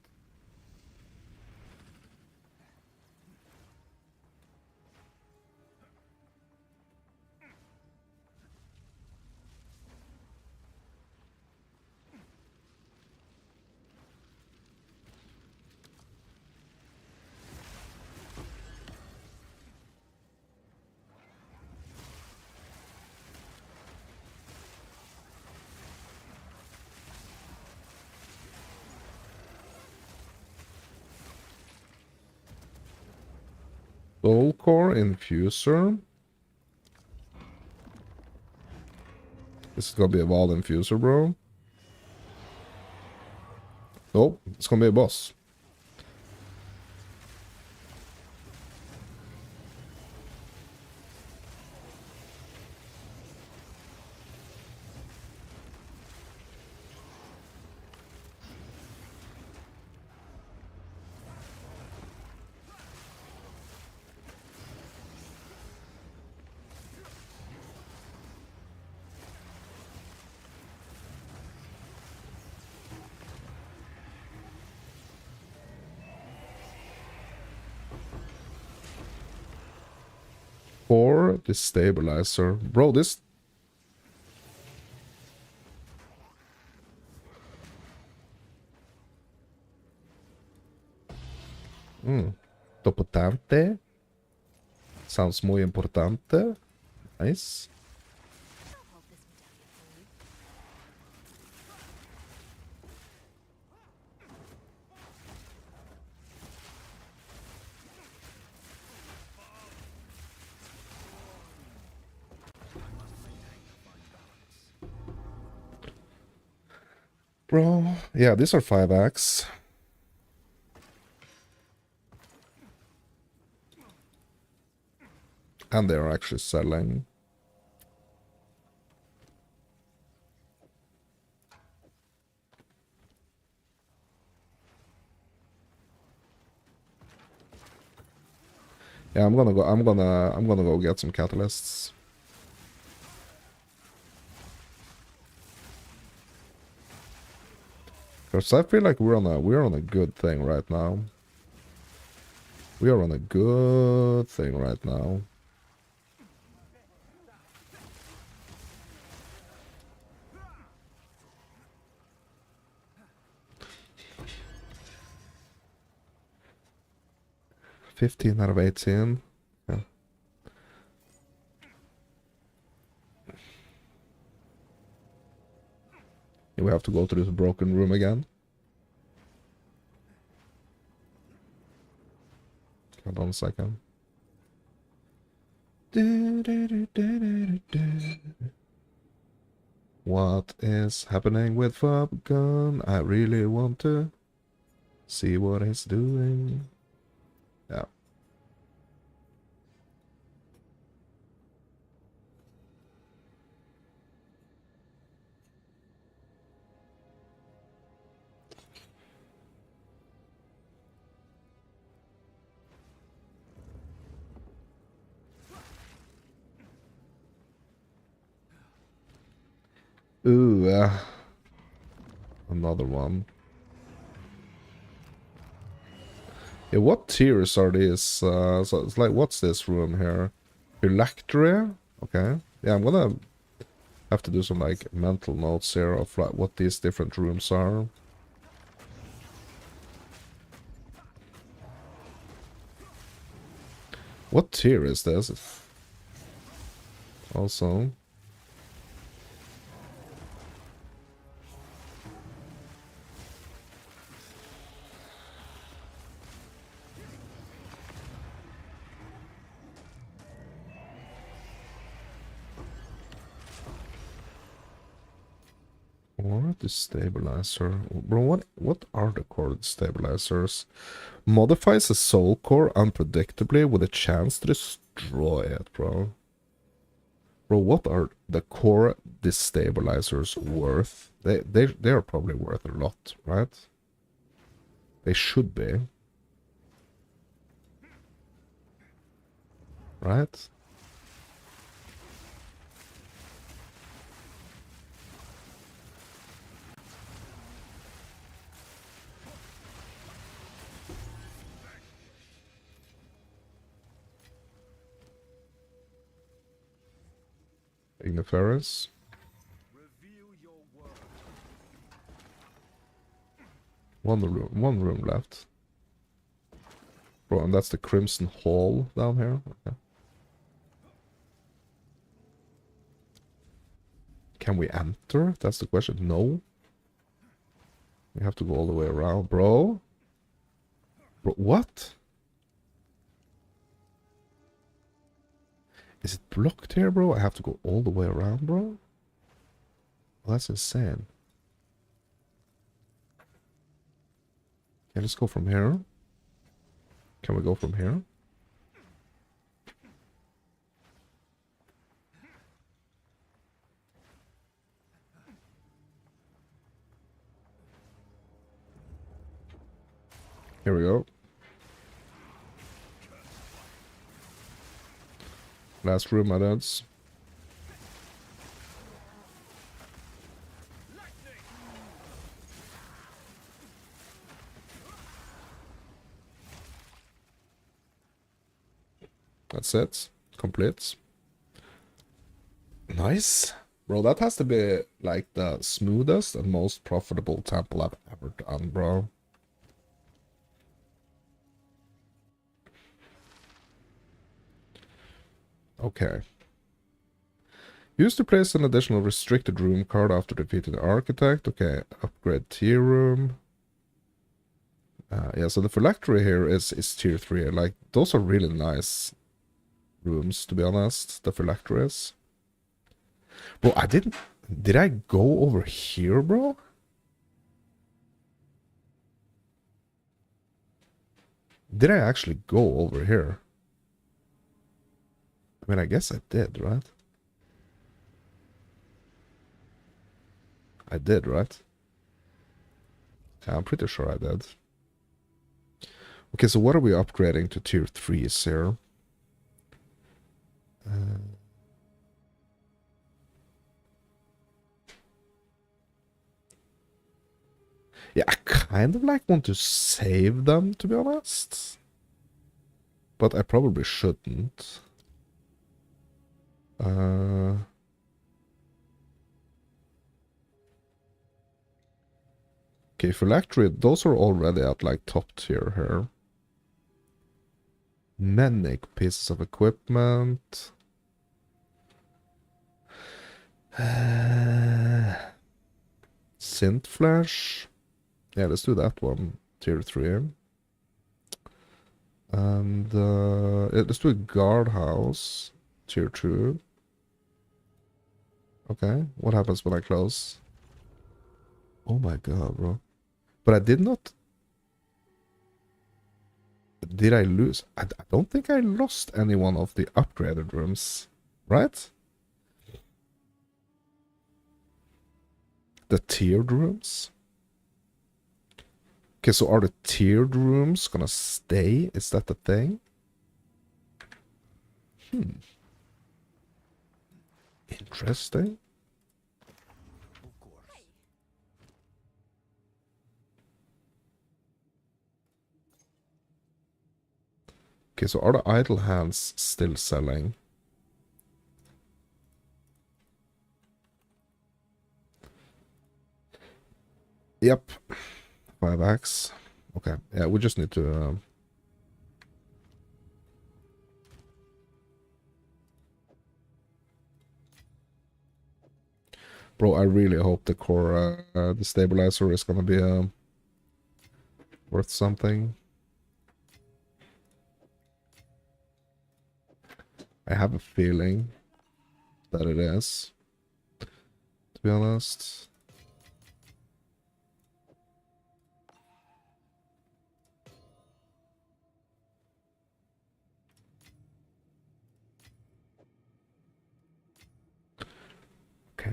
Soul Core Infuser. This is gonna be a Vaal Infuser, bro. Nope, it's gonna be a boss. Core Destabilizer. Bro, this... Topotante. Sounds muy importante. Nice. I'll hold this medallion for you. Bro, yeah, these are 5x. And they are actually selling. Yeah, I'm gonna go get some catalysts. Cause I feel like we're on a good thing right now. We are on a good thing right now. $15 out of 18. Yeah. We have to go to this broken room again. Hold on a second. What is happening with Fabgun? I really want to see what he's doing. Yeah. Ooh, another one. Yeah, what tiers are these? So it's like, what's this room here? Phylactery? Okay. Yeah, I'm gonna have to do some like mental notes here of like what these different rooms are. What tier is this? Also. Core destabilizer. Bro, what are the core destabilizers? Modifies a soul core unpredictably with a chance to destroy it, bro. Bro, what are the core destabilizers worth? They are probably worth a lot, right? They should be. Right? Igniferous. One room left. Bro, and that's the Crimson Hall down here. Okay. Can we enter? That's the question. No. We have to go all the way around, bro. Bro, what? Is it blocked here, bro? I have to go all the way around, bro? Well, that's insane. Okay, let's go from here. Can we go from here? Here we go. Last room, my dudes. That's it. Complete. Nice. Bro, that has to be like the smoothest and most profitable temple I've ever done, bro. Okay. Use to place an additional restricted room card after defeating the architect. Okay, upgrade tier room. Yeah, so the phylactery here is tier 3. Like, those are really nice rooms, to be honest, the phylacteries. Bro, I didn't... Did I go over here, bro? Did I actually go over here? I mean, I guess I did, right? I did, right? Yeah, I'm pretty sure I did. Okay, so what are we upgrading to tier 3s here? Yeah, I kind of like want to save them, to be honest. But I probably shouldn't. Okay, phylactery, those are already at like top tier here. Many pieces of equipment. Synth flash. Yeah, let's do that one. Tier 3. And yeah, let's do a guardhouse. Tier 2. Okay, what happens when I close? Oh my god, bro. But I did not... Did I lose? I don't think I lost any one of the upgraded rooms. Right? The tiered rooms? Okay, so are the tiered rooms gonna stay? Is that the thing? Interesting. Of course. Okay, so are the idle hands still selling? Yep. 5x. Okay, yeah, we just need to... Bro, I really hope the core, the stabilizer is gonna be worth something. I have a feeling that it is, to be honest. Okay.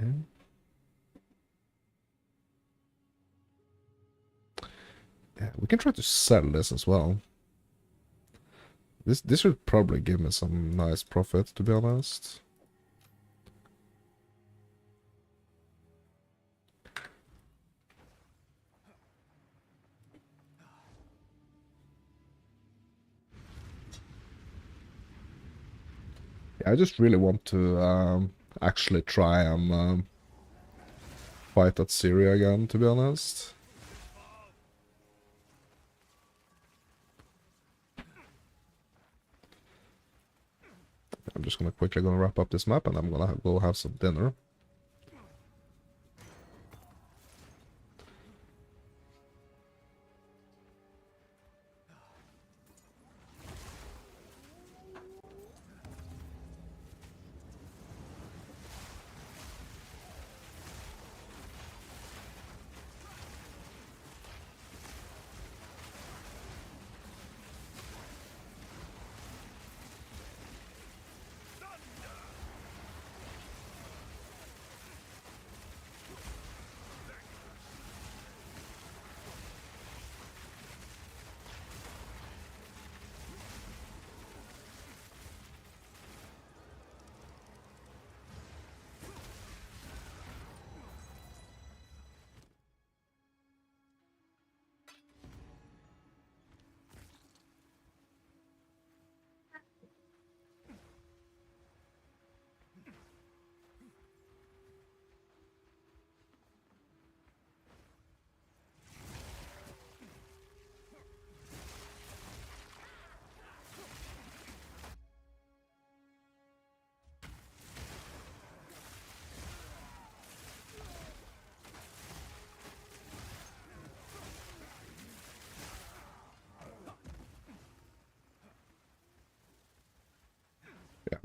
Yeah, we can try to sell this as well. This should probably give me some nice profit, to be honest. Yeah, I just really want to actually try and fight that Syria again, to be honest. I'm just gonna wrap up this map and I'm gonna go have some dinner.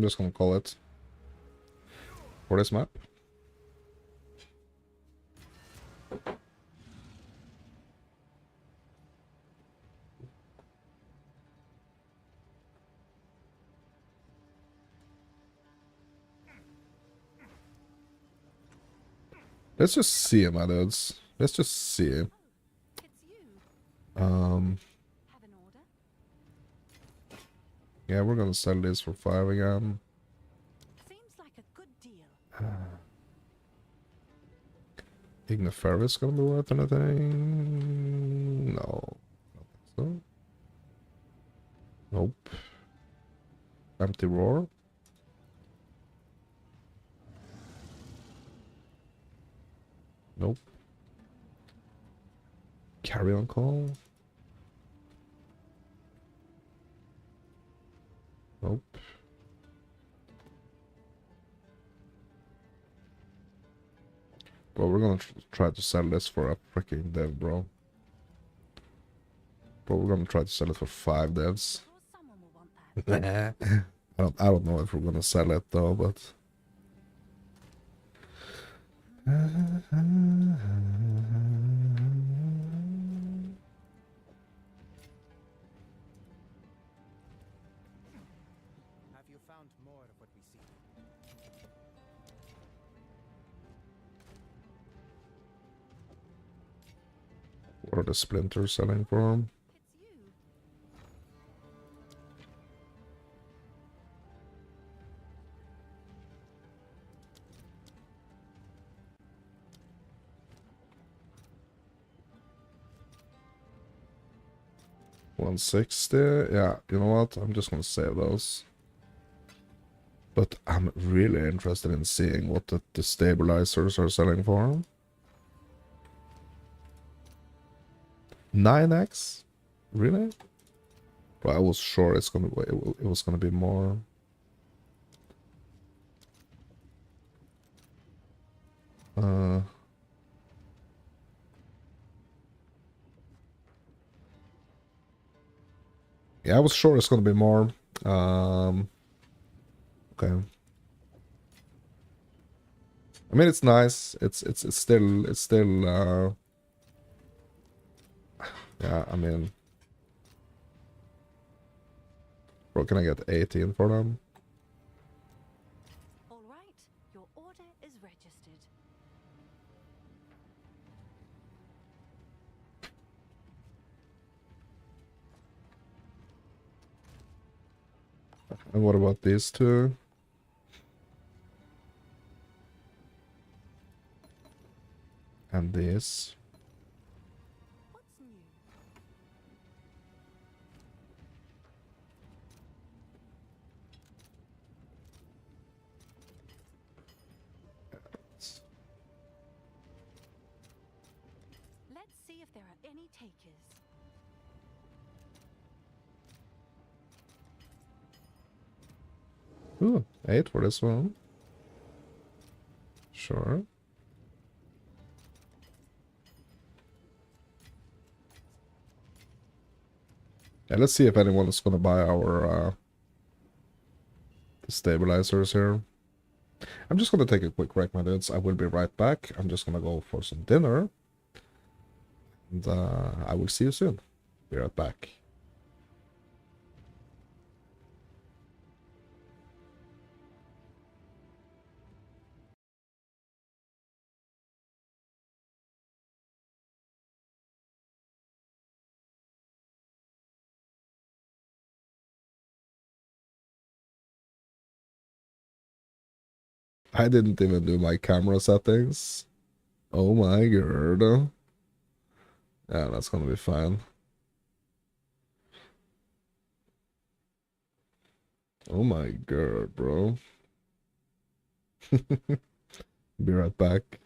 I'm just gonna call it for this map. Let's just see, my dudes. Let's just see. It's you. Um, Have an order? yeah, we're gonna sell this for 5 again. Seems like a good deal. Ignifer is gonna be worth anything? No. I don't think so. Nope. Empty Roar? Nope. Carry on call? Nope. But we're gonna try to sell this for a freaking dev, bro. But we're gonna try to sell it for 5 devs. Sure someone will want that. I don't know if we're gonna sell it though, but Have you found more of what we seek? what are the splinters selling for? It's you. 160. Yeah, you know what? I'm just gonna save those. But I'm really interested in seeing what the stabilizers are selling for. 9x? Really? Well, I was sure it's gonna be, it was gonna be more. Yeah, I was sure it's gonna be more. Okay. I mean, it's nice. It's still. Yeah, I mean, bro, can I get 18 for them? All right. Your order is registered. And what about these two? And this. What's new? Let's see if there are any takers. Ooh, 8 for this one. Sure. Yeah, let's see if anyone is gonna buy our the stabilizers here. I'm just gonna take a quick break, my dudes. I will be right back. I'm just gonna go for some dinner. And I will see you soon. Be right back. I didn't even do my camera settings. Oh my god. Yeah, that's gonna be fine. Oh my god, bro. Be right back.